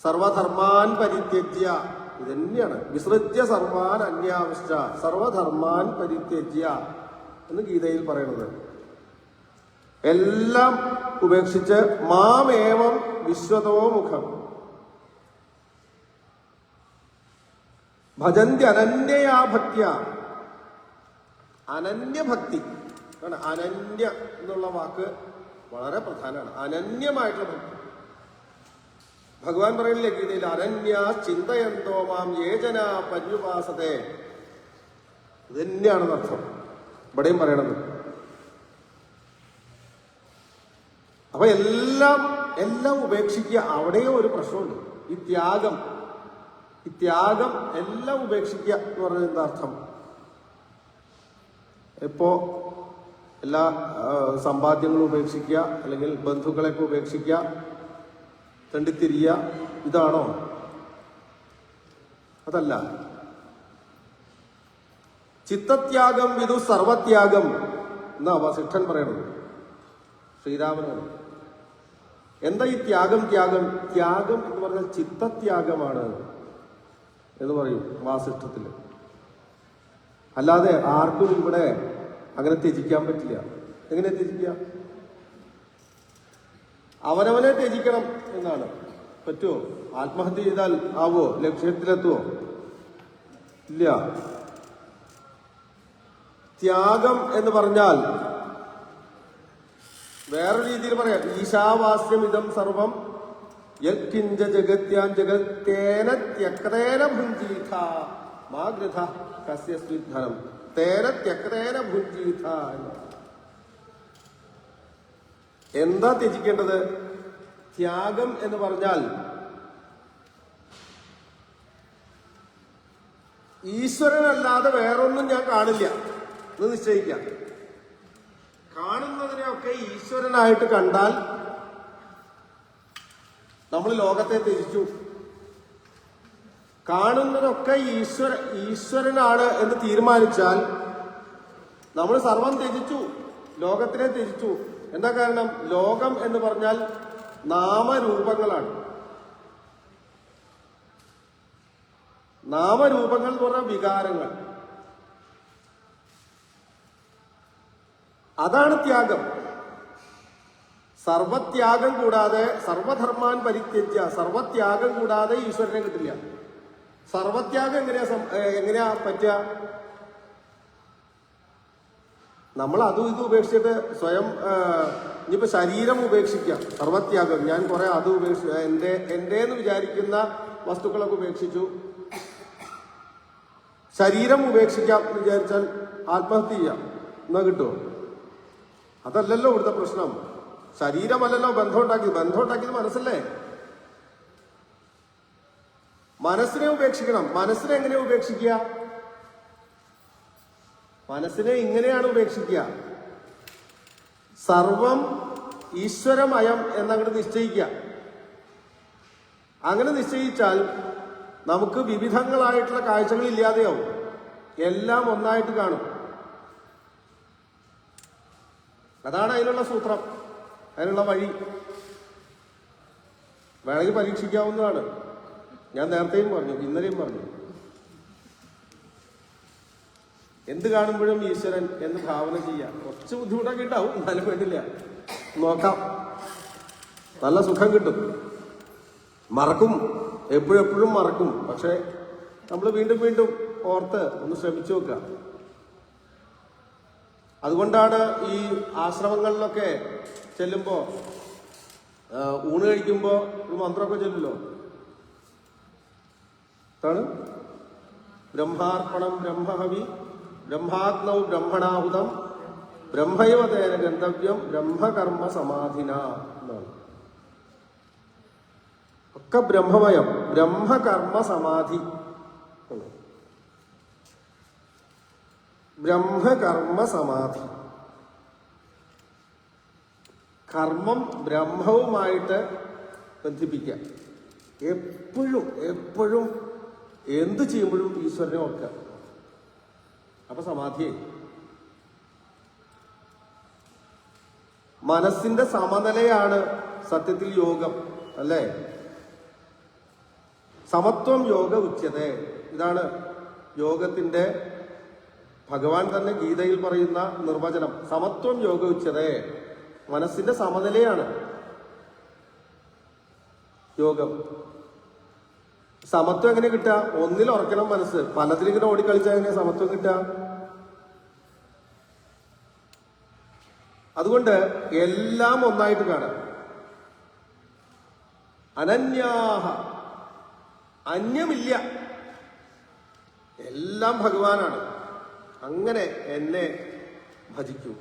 സർവധർമാൻ പരിത്യജ്യ, ഇതന്നെയാണ് വിസൃജ്യ സർവാൻ അന്യാംശ്ച, സർവധർമാൻ പരിത്യജ്യ എന്ന് ഗീതയിൽ പറയുന്നത്. എല്ലാം ഉപേക്ഷിച്ച് മാമേവം വിശ്വതോ മുഖം ഭജന്തി അനന്യയാ ഭക്ത്യ. അനന്യഭക്തി, അനന്യ എന്നുള്ള വാക്ക് വളരെ പ്രധാനമാണ്. അനന്യമായിട്ടുള്ള ഭക്തി. ഭഗവാൻ പറയില്ലേ ഗീതയിൽ, അനന്യ ചിന്തയന്തോ മാം യേജന പര്യുപാസതേ. ഇത് തന്നെയാണെന്ന് അർത്ഥം ഇവിടെയും പറയണത്. അപ്പൊ എല്ലാം ഉപേക്ഷിക്കുക. അവിടെയും ഒരു പ്രശ്നമുണ്ട്. ഈ ത്യാഗം എല്ലാം ഉപേക്ഷിക്കുക എന്ന് പറഞ്ഞ എന്താ അർത്ഥം? ഇപ്പോ എല്ലാ സമ്പാദ്യങ്ങളും ഉപേക്ഷിക്കുക, അല്ലെങ്കിൽ ബന്ധുക്കളെയൊക്കെ ഉപേക്ഷിക്കുക, തെണ്ടിത്തിരിയുക, ഇതാണോ? അതല്ല. ചിത്തത്യാഗം വിദു സർവത്യാഗം എന്നാ വസിഷ്ഠൻ പറയണത് ശ്രീരാമനോട്. എന്താ ഈ ത്യാഗം? ത്യാഗം എന്ന് പറഞ്ഞാൽ ചിത്തത്യാഗമാണ് എന്ന് പറയും വാസിഷ്ഠത്തില്. അല്ലാതെ ആർക്കും ഇവിടെ അങ്ങനെ ത്യജിക്കാൻ പറ്റില്ല. എങ്ങനെ ത്യജിക്കുക? അവനവനെ ത്യജിക്കണം എന്നാണ്. പറ്റുമോ? ആത്മഹത്യ ചെയ്താൽ ആവോ? ലക്ഷ്യത്തിലെത്തുവോ? ഇല്ല. ത്യാഗം എന്ന് പറഞ്ഞാൽ വേറെ രീതിയിൽ പറയാം, ഈശാവാസ്യം ഇതം സർവം യത്കിഞ്ച ജഗത്യാൻ ജഗത്തേന ത്യക്തേന ഭുഞ്ജീഥ മാ ഗൃഥ കസ്യസ്വിധനം തേന ത്യക്തേന ഭുഞ്ജീഥ. എന്താ ത്യജിക്കേണ്ടത്? ത്യാഗം എന്ന് പറഞ്ഞാൽ ഈശ്വരനല്ലാതെ വേറൊന്നും ഞാൻ കാണില്ല എന്ന് നിശ്ചയിക്കാം. കാണുന്നതിനെയൊക്കെ ഈശ്വരനായിട്ട് കണ്ടാൽ നമ്മൾ ലോകത്തെ ത്യജിച്ചു. കാണുന്നതൊക്കെ ഈശ്വരനാണ് എന്ന് തീരുമാനിച്ചാൽ നമ്മൾ സർവം ത്യജിച്ചു, ലോകത്തിനെ ത്യജിച്ചു. എന്താ കാരണം? ലോകം എന്ന് പറഞ്ഞാൽ നാമരൂപങ്ങളാണ്. നാമരൂപങ്ങൾ എന്ന് പറഞ്ഞാൽ വികാരങ്ങൾ. അതാണ് ത്യാഗം. സർവത്യാഗം കൂടാതെ, സർവധർമാൻ പരിത്യജ്യ, സർവത്യാഗം കൂടാതെ ഈശ്വരനെ കിട്ടില്ല. സർവത്യാഗം എങ്ങനെയാ പറ്റുക? നമ്മൾ അതും ഇതും ഉപേക്ഷിച്ചിട്ട് സ്വയം, ഇനിയിപ്പോ ശരീരം ഉപേക്ഷിക്കാം, സർവത്യാഗം. ഞാൻ കുറെ അത് ഉപേക്ഷിച്ചു, എന്റേന്ന് വിചാരിക്കുന്ന വസ്തുക്കളൊക്കെ ഉപേക്ഷിച്ചു. ശരീരം ഉപേക്ഷിക്കാം എന്ന് വിചാരിച്ചാൽ ആത്മഹത്യ ചെയ്യാം, എന്നാ കിട്ടുമോ? അതല്ലല്ലോ ഇവിടുത്തെ പ്രശ്നം. ശരീരമല്ലല്ലോ ബന്ധം ഉണ്ടാക്കിയത് മനസ്സല്ലേ. മനസ്സിനെ ഉപേക്ഷിക്കണം. മനസ്സിനെ എങ്ങനെ ഉപേക്ഷിക്കുക? മനസ്സിനെ ഇങ്ങനെയാണ് ഉപേക്ഷിക്കുക. സർവം ഈശ്വരമയം എന്നങ്ങോട്ട് നിശ്ചയിക്കുക. അങ്ങനെ നിശ്ചയിച്ചാൽ നമുക്ക് വിവിധങ്ങളായിട്ടുള്ള കാഴ്ചകൾ ഇല്ലാതെയാവും. എല്ലാം ഒന്നായിട്ട് കാണും. അതാണ് അതിനുള്ള സൂത്രം, അതിനുള്ള വഴി. വേണമെങ്കിൽ പരീക്ഷിക്കാവുന്നതാണ്. ഞാൻ നേരത്തെയും പറഞ്ഞു, ഇന്നലെയും പറഞ്ഞു. എന്ത് കാണുമ്പോഴും ഈശ്വരൻ എന്ന് ഭാവന ചെയ്യാം. കുറച്ച് ബുദ്ധിമുട്ടൊക്കെ ഉണ്ടാവും, എന്നാലും വേണ്ടില്ല, നോക്കാം. നല്ല സുഖം കിട്ടും. മറക്കും, എപ്പോഴെപ്പോഴും മറക്കും. പക്ഷെ നമ്മൾ വീണ്ടും വീണ്ടും ഓർത്ത് ഒന്ന് ശ്രമിച്ചു നോക്കുക. അതുകൊണ്ടാണ് ഈ ആശ്രമങ്ങളിലൊക്കെ ചെല്ലുമ്പോ ഊണ് കഴിക്കുമ്പോ ഒരു മന്ത്രമൊക്കെ ചൊല്ലുമല്ലോ. എന്താണ്? ബ്രഹ്മാർപ്പണം ബ്രഹ്മഹവി ബ്രഹ്മാഗ്നൗ ബ്രഹ്മണാഹുതം ബ്രഹ്മൈവ തേന ഗന്തവ്യം ബ്രഹ്മകർമ്മ സമാധിന എന്നാണ്. ഒക്കെ ബ്രഹ്മമയം, ബ്രഹ്മകർമ്മ സമാധി. ബ്രഹ്മകർമ്മ സമാധി. കർമ്മം ബ്രഹ്മവുമായിട്ട് ബന്ധിപ്പിക്കുക. എപ്പോഴും എപ്പോഴും എന്ത് ചെയ്യുമ്പോഴും ഈശ്വരനെ ഓർക്കുക. അപ്പൊ സമാധിയെ മനസ്സിന്റെ സമനിലയാണ് സത്യത്തിൽ യോഗം, അല്ലേ? സമത്വം യോഗ ഉച്യതേ. ഇതാണ് യോഗത്തിന്റെ ഭഗവാൻ തന്നെ ഗീതയിൽ പറയുന്ന നിർവചനം. സമത്വം യോഗ ഉച്യതേ. മനസ്സിന്റെ സമനിലയാണ് യോഗം. സമത്വം എങ്ങനെ കിട്ടുക? ഒന്നിൽ ഉറക്കണം മനസ്സ്. പലതിലിങ്ങനെ ഓടിക്കളിച്ചാൽ എങ്ങനെ സമത്വം കിട്ടുക? അതുകൊണ്ട് എല്ലാം ഒന്നായിട്ട് കാണാം. അനന്യാഹ, അന്യമില്ല, എല്ലാം ഭഗവാനാണ്. അങ്ങനെ എന്നെ ഭജിക്കൂ.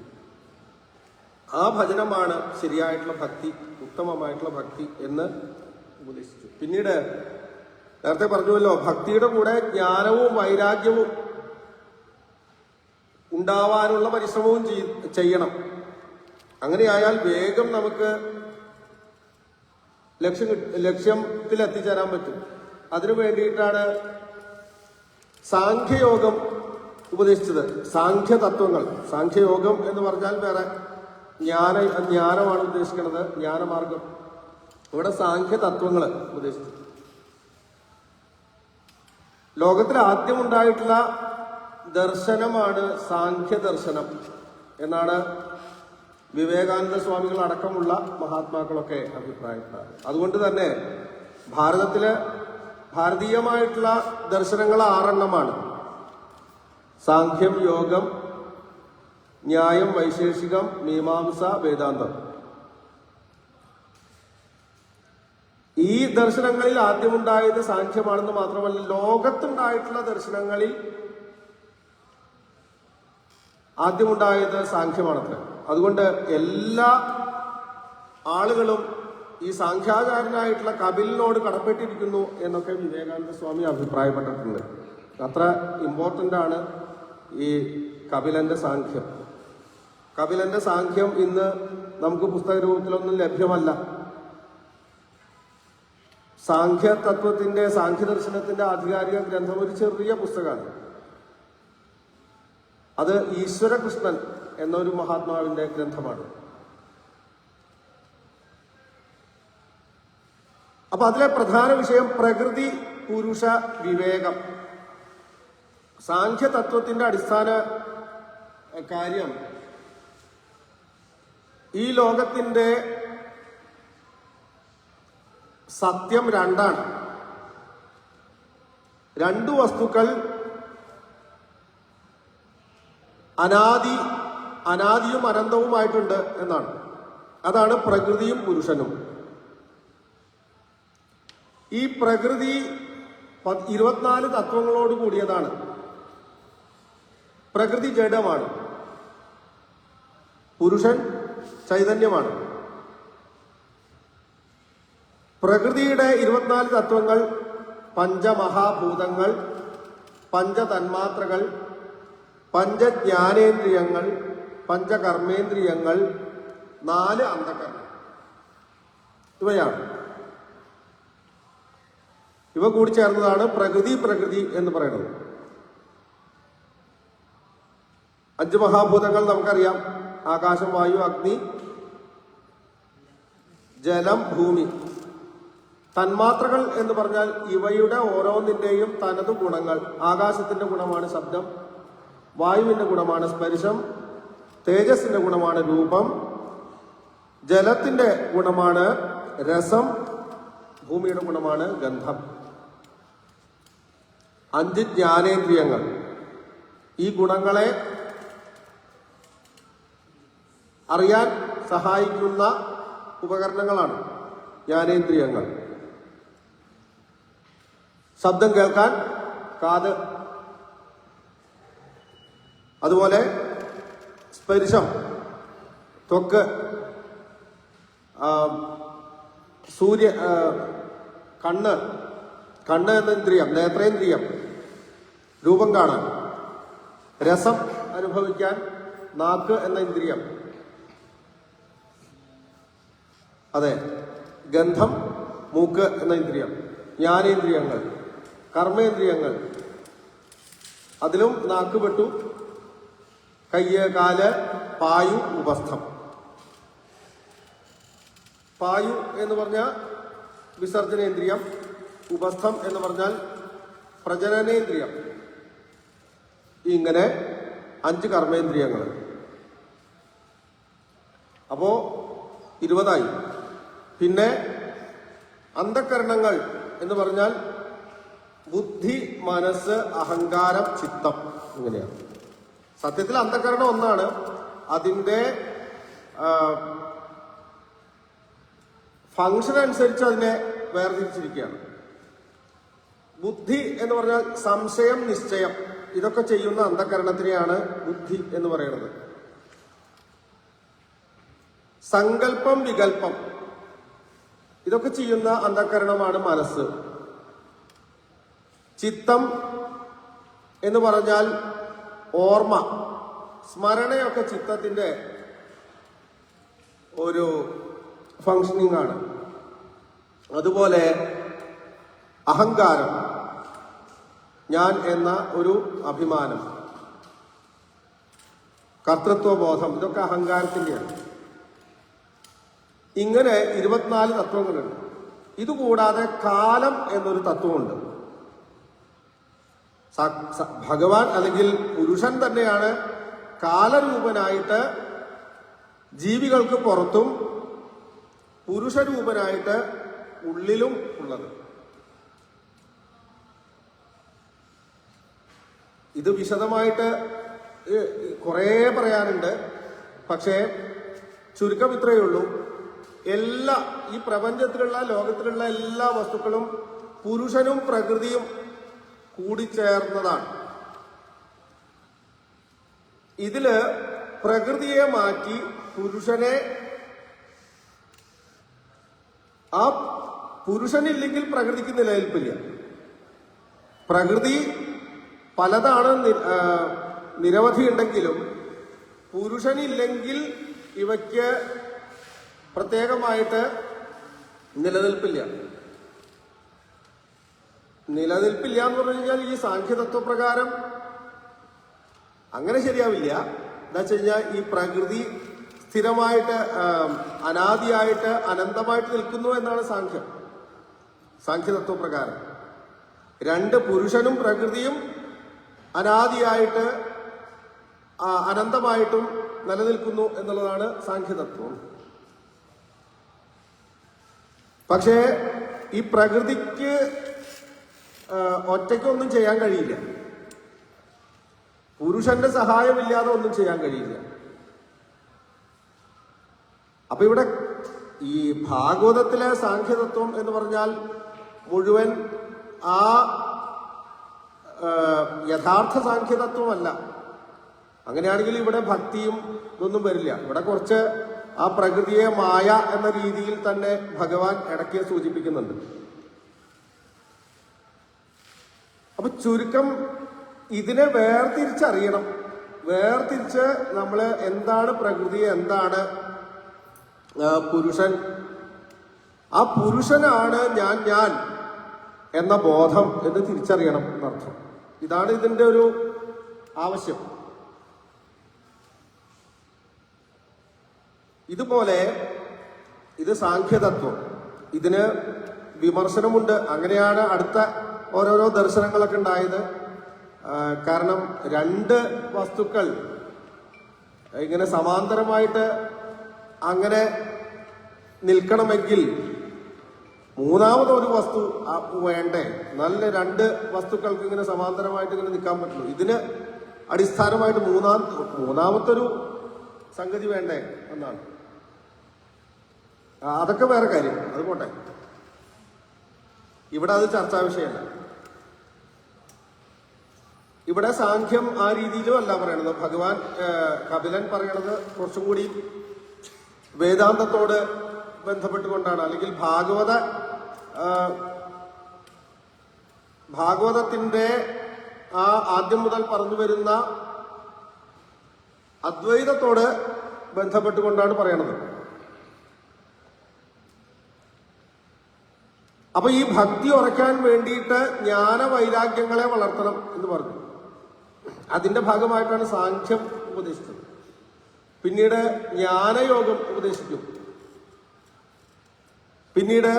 ആ ഭജനമാണ് ശരിയായിട്ടുള്ള ഭക്തി, ഉത്തമമായിട്ടുള്ള ഭക്തി എന്ന് ഉപദേശിച്ചു. പിന്നീട് നേരത്തെ പറഞ്ഞുവല്ലോ, ഭക്തിയുടെ കൂടെ ജ്ഞാനവും വൈരാഗ്യവും ഉണ്ടാവാനുള്ള പരിശ്രമവും ചെയ്യണം. അങ്ങനെയായാൽ വേഗം നമുക്ക് ലക്ഷ്യത്തിൽ എത്തിച്ചേരാൻ പറ്റും. അതിനു വേണ്ടിയിട്ടാണ് സാഖ്യയോഗം ഉപദേശിച്ചത്. സാഖ്യ തത്വങ്ങൾ. സാഖ്യയോഗം എന്ന് പറഞ്ഞാൽ വേറെ ജ്ഞാനമാണ് ഉദ്ദേശിക്കുന്നത്, ജ്ഞാനമാർഗം. ഇവിടെ സാഖ്യ തത്വങ്ങൾ ഉപദേശിച്ചു. ലോകത്തിൽ ആദ്യമുണ്ടായിട്ടുള്ള ദർശനമാണ് സാഖ്യ ദർശനം എന്നാണ് വിവേകാനന്ദ സ്വാമികൾ അടക്കമുള്ള മഹാത്മാക്കളൊക്കെ അഭിപ്രായപ്പെട്ടത്. അതുകൊണ്ട് തന്നെ ഭാരതീയമായിട്ടുള്ള ദർശനങ്ങൾ 6 എണ്ണമാണ്. സാഖ്യം, യോഗം, ന്യായം, വൈശേഷികം, മീമാംസ, വേദാന്തം. ഈ ദർശനങ്ങളിൽ ആദ്യമുണ്ടായത് സാഖ്യമാണെന്ന് മാത്രമല്ല, ലോകത്തുണ്ടായിട്ടുള്ള ദർശനങ്ങളിൽ ആദ്യമുണ്ടായത് സാഖ്യമാണത്ര. അതുകൊണ്ട് എല്ലാ ആളുകളും ഈ സാഖ്യാചാരനായിട്ടുള്ള കപിലിനോട് കടപ്പെട്ടിരിക്കുന്നു എന്നൊക്കെ വിവേകാനന്ദ സ്വാമി അഭിപ്രായപ്പെട്ടിട്ടുണ്ട്. അത്ര ഇമ്പോർട്ടൻ്റ് ആണ് ഈ കപിലന്റെ സാഖ്യം. കപിലന്റെ സാഖ്യം ഇന്ന് നമുക്ക് പുസ്തക രൂപത്തിലൊന്നും ലഭ്യമല്ല. സാഖ്യതത്വത്തിന്റെ, സാഖ്യദർശനത്തിന്റെ ആധികാരിക ഗ്രന്ഥം ഒരു ചെറിയ പുസ്തകമാണ്. അത് ഈശ്വരകൃഷ്ണൻ എന്നൊരു മഹാത്മാവിന്റെ ഗ്രന്ഥമാണ്. അപ്പൊ അതിലെ പ്രധാന വിഷയം പ്രകൃതി പുരുഷ വിവേകം. സാഖ്യതത്വത്തിന്റെ അടിസ്ഥാന കാര്യം ഈ ലോകത്തിന്റെ സത്യം 2ആണ്. 2 വസ്തുക്കൾ അനാദിയും അനന്തവുമായിട്ടുണ്ട് എന്നാണ്. അതാണ് പ്രകൃതിയും പുരുഷനും. ഈ പ്രകൃതി 24 തത്വങ്ങളോട് കൂടിയതാണ്. പ്രകൃതി ജഡമാണ്, പുരുഷൻ ചൈതന്യമാണ്. പ്രകൃതിയുടെ 24 തത്വങ്ങൾ പഞ്ചമഹാഭൂതങ്ങൾ, പഞ്ചതന്മാത്രകൾ, പഞ്ചജ്ഞാനേന്ദ്രിയങ്ങൾ, പഞ്ചകർമ്മേന്ദ്രിയങ്ങൾ, 4 അന്ധകരണം. ഇവയാണ്. ഇവ കൂടി ചേർന്നതാണ് പ്രകൃതി എന്ന് പറയുന്നത്. 5 മഹാഭൂതങ്ങൾ നമുക്കറിയാം. ആകാശം, വായു, അഗ്നി, ജലം, ഭൂമി. തന്മാത്രകൾ എന്ന് പറഞ്ഞാൽ ഇവയുടെ ഓരോന്നിന്റെയും തനത് ഗുണങ്ങൾ. ആകാശത്തിന്റെ ഗുണമാണ് ശബ്ദം, വായുവിന്റെ ഗുണമാണ് സ്പർശം, തേജസ്സിന്റെ ഗുണമാണ് രൂപം, ജലത്തിന്റെ ഗുണമാണ് രസം, ഭൂമിയുടെ ഗുണമാണ് ഗന്ധം. 5 ജ്ഞാനേന്ദ്രിയങ്ങൾ. ഈ ഗുണങ്ങളെ അറിയാൻ സഹായിക്കുന്ന ഉപകരണങ്ങളാണ് ജ്ഞാനേന്ദ്രിയങ്ങൾ. ശബ്ദം കേൾക്കാൻ കാത്, അതുപോലെ സ്പർശം ത്വക്ക്, കണ്ണ് എന്ന ഇന്ദ്രിയം, നേത്രേന്ദ്രിയം രൂപം കാണാൻ, രസം അനുഭവിക്കാൻ നാക്ക് എന്ന ഇന്ദ്രിയം, അതെ, ഗന്ധം മൂക്ക് എന്ന ഇന്ദ്രിയം, ജ്ഞാനേന്ദ്രിയങ്ങൾ, കർമ്മേന്ദ്രിയങ്ങൾ, അതിലും നാക്ക് പെട്ടു, കയ്യ്, കാല്, പായു, ഉപസ്ഥം. പായു എന്ന് പറഞ്ഞാൽ വിസർജനേന്ദ്രിയം, ഉപസ്ഥം എന്ന് പറഞ്ഞാൽ പ്രജനനേന്ദ്രിയം. ഇങ്ങനെ 5 കർമ്മേന്ദ്രിയങ്ങൾ. അപ്പോ 20 പിന്നെ അന്ധകരണങ്ങൾ എന്ന് പറഞ്ഞാൽ ബുദ്ധി, മനസ്സ്, അഹങ്കാരം, ചിത്തം. ഇങ്ങനെയാണ്. സത്യത്തിൽ അന്ധകരണം ഒന്നാണ്. അതിൻ്റെ ഫങ്ഷൻ അനുസരിച്ച് അതിനെ വേർതിരിച്ചിരിക്കുകയാണ്. ബുദ്ധി എന്ന് പറഞ്ഞാൽ സംശയം, നിശ്ചയം, ഇതൊക്കെ ചെയ്യുന്ന അന്ധകരണത്തിനെയാണ് ബുദ്ധി എന്ന് പറയുന്നത്. സങ്കല്പം, വികല്പം, ഇതൊക്കെ ചെയ്യുന്ന അന്ധകരണമാണ് മനസ്സ്. ചിത്തം എന്ന് പറഞ്ഞാൽ ഓർമ്മ, സ്മരണയൊക്കെ ചിത്തത്തിന്റെ ഒരു ഫങ്ഷനിങ് ആണ്. അതുപോലെ അഹങ്കാരം, ഞാൻ എന്ന ഒരു അഭിമാനം, കർത്തൃത്വബോധം, ഇതൊക്കെ അഹങ്കാരത്തിന്റെയാണ്. ഇങ്ങനെ 24 തത്വങ്ങളുണ്ട്. ഇതുകൂടാതെ കാലം എന്നൊരു തത്വമുണ്ട്. ഭഗവാൻ അല്ലെങ്കിൽ പുരുഷൻ തന്നെയാണ് കാലരൂപനായിട്ട് ജീവികൾക്ക് പുറത്തും പുരുഷരൂപനായിട്ട് ഉള്ളിലും ഉള്ളത്. ഇത് വിശദമായിട്ട് കുറേ പറയാനുണ്ട്. പക്ഷേ ചുരുക്കം ഇത്രയേ ഉള്ളൂ. ഈ പ്രപഞ്ചത്തിലുള്ള, ലോകത്തിലുള്ള എല്ലാ വസ്തുക്കളും പുരുഷനും പ്രകൃതിയും കൂടിച്ചേർന്നതാണ്. ഇതില് പ്രകൃതിയെ മാറ്റി പുരുഷനെ, ആ പുരുഷനില്ലെങ്കിൽ പ്രകൃതിക്ക് നിലനിൽപ്പില്ല. പ്രകൃതി പലതാണ്, നിരവധി ഉണ്ടെങ്കിലും പുരുഷനില്ലെങ്കിൽ ഇവയ്ക്ക് പ്രത്യേകമായിട്ട് നിലനിൽപ്പില്ല എന്ന് പറഞ്ഞു കഴിഞ്ഞാൽ ഈ സാഖ്യതത്വപ്രകാരം അങ്ങനെ ശരിയാവില്ല. എന്താ വെച്ച് കഴിഞ്ഞാൽ ഈ പ്രകൃതി സ്ഥിരമായിട്ട്, അനാദിയായിട്ട്, അനന്തമായിട്ട് നിൽക്കുന്നു എന്നാണ് സാഖ്യതത്വപ്രകാരം. 2 പുരുഷനും പ്രകൃതിയും അനാദിയായിട്ട് അനന്തമായിട്ടും നിലനിൽക്കുന്നു എന്നുള്ളതാണ് സാഖ്യതത്വം. പക്ഷേ ഈ പ്രകൃതിക്ക് ഒറ്റയ്ക്കൊന്നും ചെയ്യാൻ കഴിയില്ല. പുരുഷന്റെ സഹായമില്ലാതെ ഒന്നും ചെയ്യാൻ കഴിയില്ല. അപ്പൊ ഇവിടെ ഈ ഭാഗവതത്തിലെ സാഖ്യതത്വം എന്ന് പറഞ്ഞാൽ മുഴുവൻ ആ യഥാർത്ഥ സാഖ്യതത്വമല്ല. അങ്ങനെയാണെങ്കിൽ ഇവിടെ ഭക്തിയും ഇതൊന്നും വരില്ല. ഇവിടെ കുറച്ച് ആ പ്രകൃതിയെ മായ എന്ന രീതിയിൽ തന്നെ ഭഗവാൻ ഇടയ്ക്ക് സൂചിപ്പിക്കുന്നുണ്ട്. അപ്പൊ ചുരുക്കം ഇതിനെ വേർതിരിച്ചറിയണം വേർതിരിച്ച് നമ്മൾ എന്താണ് പ്രകൃതി, എന്താണ് പുരുഷൻ, ആ പുരുഷനാണ് ഞാൻ എന്ന ബോധം എന്ന് തിരിച്ചറിയണം എന്നർത്ഥം. ഇതാണ് ഇതിന്റെ ഒരു ആവശ്യം. ഇതുപോലെ ഇത് സാഖ്യതത്വം, ഇതിന് വിമർശനമുണ്ട്. അങ്ങനെയാണ് അടുത്ത ഓരോരോ ദർശനങ്ങളൊക്കെ ഉണ്ടായത്. കാരണം രണ്ട് വസ്തുക്കൾ ഇങ്ങനെ സമാന്തരമായിട്ട് അങ്ങനെ നിൽക്കണമെങ്കിൽ മൂന്നാമതൊരു വസ്തു വേണ്ടേ? നല്ല രണ്ട് വസ്തുക്കൾക്ക് ഇങ്ങനെ സമാന്തരമായിട്ട് ഇങ്ങനെ നിൽക്കാൻ പറ്റുള്ളൂ. ഇതിന് അടിസ്ഥാനമായിട്ട് മൂന്നാമത്തൊരു സംഗതി വേണ്ടേ എന്നാണ്. അതൊക്കെ വേറെ കാര്യം, അത് പോട്ടെ. ഇവിടെ അത് ചർച്ചാ വിഷയമല്ല. ഇവിടെ സാഖ്യം ആ രീതിയിലും അല്ല പറയണത്. ഭഗവാൻ കപിലൻ പറയണത് കുറച്ചും കൂടി വേദാന്തത്തോട് ബന്ധപ്പെട്ടുകൊണ്ടാണ്. അല്ലെങ്കിൽ ഭാഗവതത്തിന്റെ ആ ആദ്യം മുതൽ പറഞ്ഞു വരുന്ന അദ്വൈതത്തോട് ബന്ധപ്പെട്ടുകൊണ്ടാണ് പറയണത്. അപ്പൊ ഈ ഭക്തി ഉറയ്ക്കാൻ വേണ്ടിയിട്ട് ജ്ഞാനവൈരാഗ്യങ്ങളെ വളർത്തണം എന്ന് പറഞ്ഞു. അതിന്റെ ഭാഗമായിട്ടാണ് സാഖ്യം ഉപദേശിച്ചത്. പിന്നീട് ജ്ഞാനയോഗം ഉപദേശിക്കും. പിന്നീട്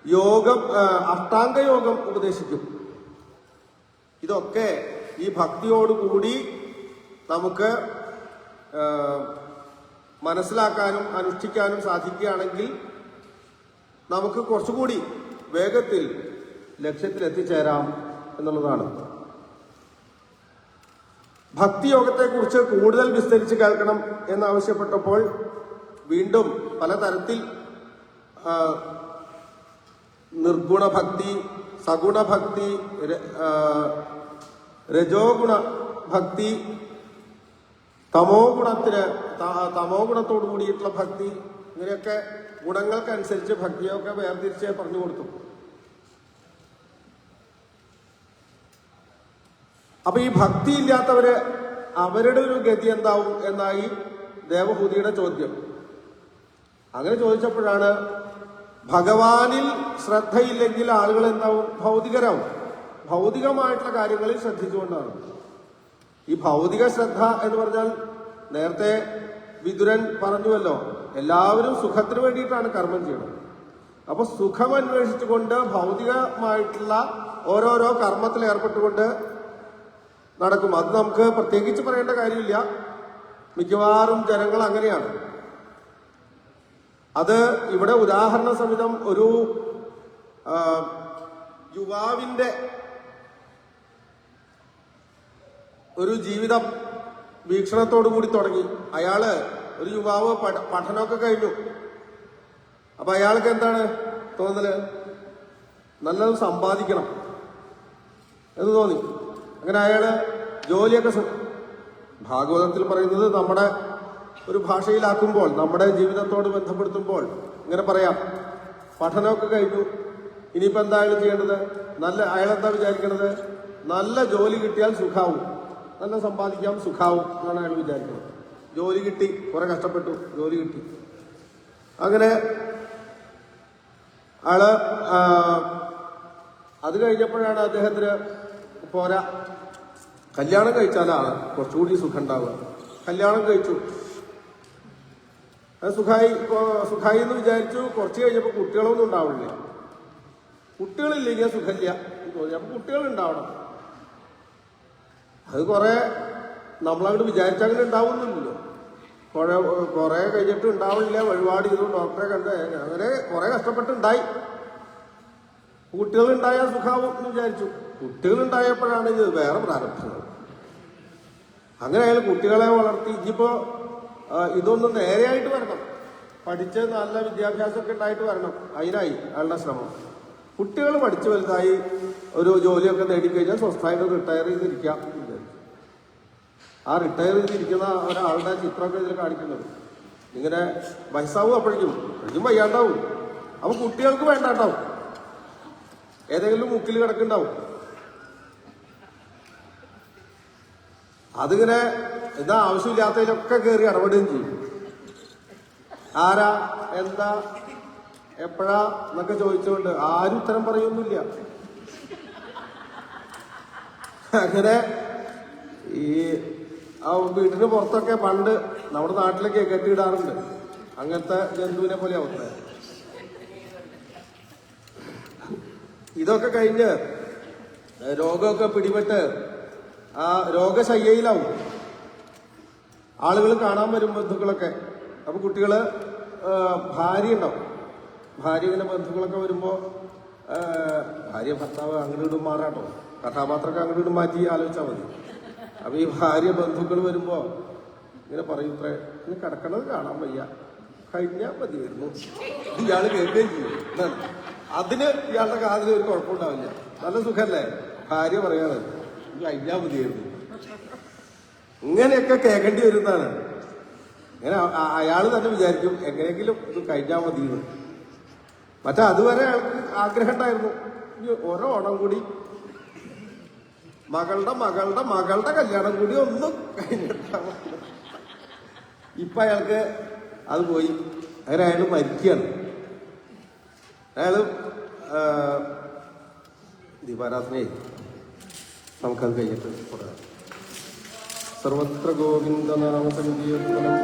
യോഗം, അഷ്ടാംഗയോഗം ഉപദേശിക്കും. ഇതൊക്കെ ഈ ഭക്തിയോടുകൂടി നമുക്ക് മനസ്സിലാക്കാനും അനുഷ്ഠിക്കാനും സാധിക്കുകയാണെങ്കിൽ നമുക്ക് കുറച്ചുകൂടി വേഗത്തിൽ ലക്ഷ്യത്തിൽ എത്തിച്ചേരാം എന്നുള്ളതാണ്. ഭക്തിയോഗത്തെക്കുറിച്ച് കൂടുതൽ വിസ്തരിച്ച് കേൾക്കണം എന്നാവശ്യപ്പെട്ടപ്പോൾ വീണ്ടും പലതരത്തിൽ നിർഗുണ ഭക്തി, സഗുണ ഭക്തി, രജോ ഗുണ ഭക്തി, തമോ ഗുണത്തോടു കൂടിയിട്ടുള്ള ഭക്തി, ഇങ്ങനെയൊക്കെ ഗുണങ്ങൾക്കനുസരിച്ച് ഭക്തിയൊക്കെ വേർതിരിച്ച് പറഞ്ഞു കൊടുത്തു. അപ്പൊ ഈ ഭക്തി ഇല്ലാത്തവര് അവരുടെ ഒരു ഗതി എന്താവും എന്നായി ദേവഹൂതിയുടെ ചോദ്യം. അങ്ങനെ ചോദിച്ചപ്പോഴാണ് ഭഗവാനിൽ ശ്രദ്ധയില്ലെങ്കിൽ ആളുകൾ എന്താവും? ഭൗതികരാവും. ഭൗതികമായിട്ടുള്ള കാര്യങ്ങളിൽ ശ്രദ്ധിച്ചുകൊണ്ടാണ്. ഈ ഭൗതിക ശ്രദ്ധ എന്ന് പറഞ്ഞാൽ നേരത്തെ വിതുരൻ പറഞ്ഞുവല്ലോ, എല്ലാവരും സുഖത്തിന് വേണ്ടിയിട്ടാണ് കർമ്മം ചെയ്യുന്നത്. അപ്പൊ സുഖം അന്വേഷിച്ചുകൊണ്ട് ഭൗതികമായിട്ടുള്ള ഓരോരോ കർമ്മത്തിൽ ഏർപ്പെട്ടുകൊണ്ട് നടക്കും. അത് നമുക്ക് പ്രത്യേകിച്ച് പറയേണ്ട കാര്യമില്ല. മിക്കവാറും ജനങ്ങൾ അങ്ങനെയാണ്. അത് ഇവിടെ ഉദാഹരണ സഹിതം ഒരു യുവാവിന്റെ ഒരു ജീവിതം വീക്ഷണത്തോടു കൂടി തുടങ്ങി. ഒരു യുവാവ് പഠനമൊക്കെ കഴിഞ്ഞു. അപ്പൊ അയാൾക്ക് എന്താണ് തോന്നല്? നല്ലത് സമ്പാദിക്കണം എന്ന് തോന്നി. അങ്ങനെ അയാള് ജോലിയൊക്കെ ഭാഗവതത്തിൽ പറയുന്നത് നമ്മുടെ ഒരു ഭാഷയിലാക്കുമ്പോൾ, നമ്മുടെ ജീവിതത്തോട് ബന്ധപ്പെടുത്തുമ്പോൾ ഇങ്ങനെ പറയാം, പഠനമൊക്കെ കഴിഞ്ഞു, ഇനിയിപ്പോൾ എന്തായാലും ചെയ്യേണ്ടത്? അയാളെന്താ വിചാരിക്കണത്? നല്ല ജോലി കിട്ടിയാൽ സുഖാവും, നല്ല സമ്പാദിക്കാം, സുഖാവും എന്നാണ് അയാൾ വിചാരിക്കുന്നത്. ജോലി കിട്ടി, കുറെ കഷ്ടപ്പെട്ടു, ജോലി കിട്ടി. അങ്ങനെ ആള് അത് കഴിഞ്ഞപ്പോഴാണ് അദ്ദേഹത്തിന് പോരാ, കല്യാണം കഴിച്ചാലാണ് കുറച്ചുകൂടി സുഖം ഉണ്ടാവുക. കല്യാണം കഴിച്ചു, സുഖായി എന്ന് വിചാരിച്ചു. കുറച്ച് കഴിഞ്ഞപ്പോൾ കുട്ടികളൊന്നും ഉണ്ടാവില്ല. കുട്ടികളില്ലെങ്കിൽ സുഖമില്ല എന്ന് തോന്നി. അപ്പൊ കുട്ടികൾ ഉണ്ടാവണം. അത് കുറെ നമ്മളങ്ങോട്ട് വിചാരിച്ചങ്ങനെ ഉണ്ടാവുന്നില്ലല്ലോ. കുറെ കഴിഞ്ഞിട്ട് ഉണ്ടാവില്ല. വഴിപാട് ചെയ്തു, ഡോക്ടറെ കണ്ട്, അങ്ങനെ കുറെ കഷ്ടപ്പെട്ടുണ്ടായി. കുട്ടികളുണ്ടായാൽ സുഖാവും എന്ന് വിചാരിച്ചു. കുട്ടികളുണ്ടായപ്പോഴാണ് ഇത് വേറെ പ്രാരംഭങ്ങൾ. അങ്ങനെ അയാൾ കുട്ടികളെ വളർത്തി. ഇനിയിപ്പോ ഇതൊന്നും നേരെയായിട്ട് വരണം, പഠിച്ച് നല്ല വിദ്യാഭ്യാസമൊക്കെ ഉണ്ടായിട്ട് വരണം. അതിനായി അയാളുടെ ശ്രമം. കുട്ടികൾ പഠിച്ചു വലുതായി ഒരു ജോലിയൊക്കെ നേടിക്കഴിഞ്ഞാൽ സ്വസ്ഥമായിട്ട് റിട്ടയർ ചെയ്തിരിക്കാം. ആ റിട്ടയർ ചെയ്തിരിക്കുന്ന ഒരാളുടെ ചിത്രമൊക്കെ ഇതിൽ കാണിക്കുന്നത്. ഇങ്ങനെ വയസ്സാവും, അപ്പോഴേക്കും വയ്യാണ്ടാവും. അപ്പൊ കുട്ടികൾക്ക് വേണ്ടാണ്ടാവും, ഏതെങ്കിലും മുക്കിൽ കിടക്കുന്നുണ്ടാവും. അതിങ്ങനെ എന്താ ആവശ്യമില്ലാത്തതിലൊക്കെ കയറി ഇടപെടുകയും ചെയ്യും. ആരാ, എന്താ, എപ്പോഴാ എന്നൊക്കെ ചോദിച്ചുകൊണ്ട് ആരും ഉത്തരം പറയൊന്നുമില്ല. അങ്ങനെ ഈ വീട്ടിന് പുറത്തൊക്കെ പണ്ട് നമ്മുടെ നാട്ടിലൊക്കെ കെട്ടിയിടാറുണ്ട്. അങ്ങനത്തെ ജന്തുവിനെ പോലെ അവസ്ഥ. ഇതൊക്കെ കഴിഞ്ഞ് രോഗമൊക്കെ പിടിപെട്ട് ആ രോഗശയ്യയിലാവും. ആളുകൾ കാണാൻ വരും, ബന്ധുക്കളൊക്കെ. അപ്പൊ കുട്ടികള് ഭാര്യ ഉണ്ടാവും. ഭാര്യ ഇങ്ങനെ ബന്ധുക്കളൊക്കെ വരുമ്പോ ഭാര്യ ഭർത്താവ് അങ്ങോട്ട് ഇടും മാറാട്ടോ, കഥാപാത്രമൊക്കെ അങ്ങോട്ട് ഇടും മാറ്റി ആലോചിച്ചാൽ മതി. അപ്പൊ ഈ ഭാര്യ ബന്ധുക്കൾ വരുമ്പോ ഇങ്ങനെ പറയും, ഇത്രേ ഇനി കിടക്കണത് കാണാൻ വയ്യ, കഴിഞ്ഞാൽ മതിയായിരുന്നു. ഇയാള് കേൾക്കുകയും ചെയ്യും. അതിന് ഇയാളുടെ കാതിൽ ഒരു കുഴപ്പമുണ്ടാവില്ല. നല്ല സുഖല്ലേ ഭാര്യ പറയാറ്, കഴിഞ്ഞാൽ മതിയായിരുന്നു. ഇങ്ങനെയൊക്കെ കേൾക്കേണ്ടി വരുന്നതാണ്. ഇങ്ങനെ അയാൾ തന്നെ വിചാരിക്കും എങ്ങനെയെങ്കിലും ഇത് കഴിഞ്ഞാൽ മതിയെന്ന്. മറ്റേ അതുവരെ അയാൾക്ക് ആഗ്രഹം ഉണ്ടായിരുന്നു, ഇനി ഓരോ ഓണം കൂടി മകളുടെ കല്യാണം കൂടി ഒന്നും കഴിഞ്ഞിട്ടാണ്. ഇപ്പൊ അയാൾക്ക് അത് പോയി. അങ്ങനെ അയാൾ മരിക്കുകയാണ്. അയാള് ദീപാരാധനയെ നമുക്കത് കഴിഞ്ഞിട്ട് തുടരാം. സർവത്ര ഗോവിന്ദനാമ സങ്കീർത്തനം.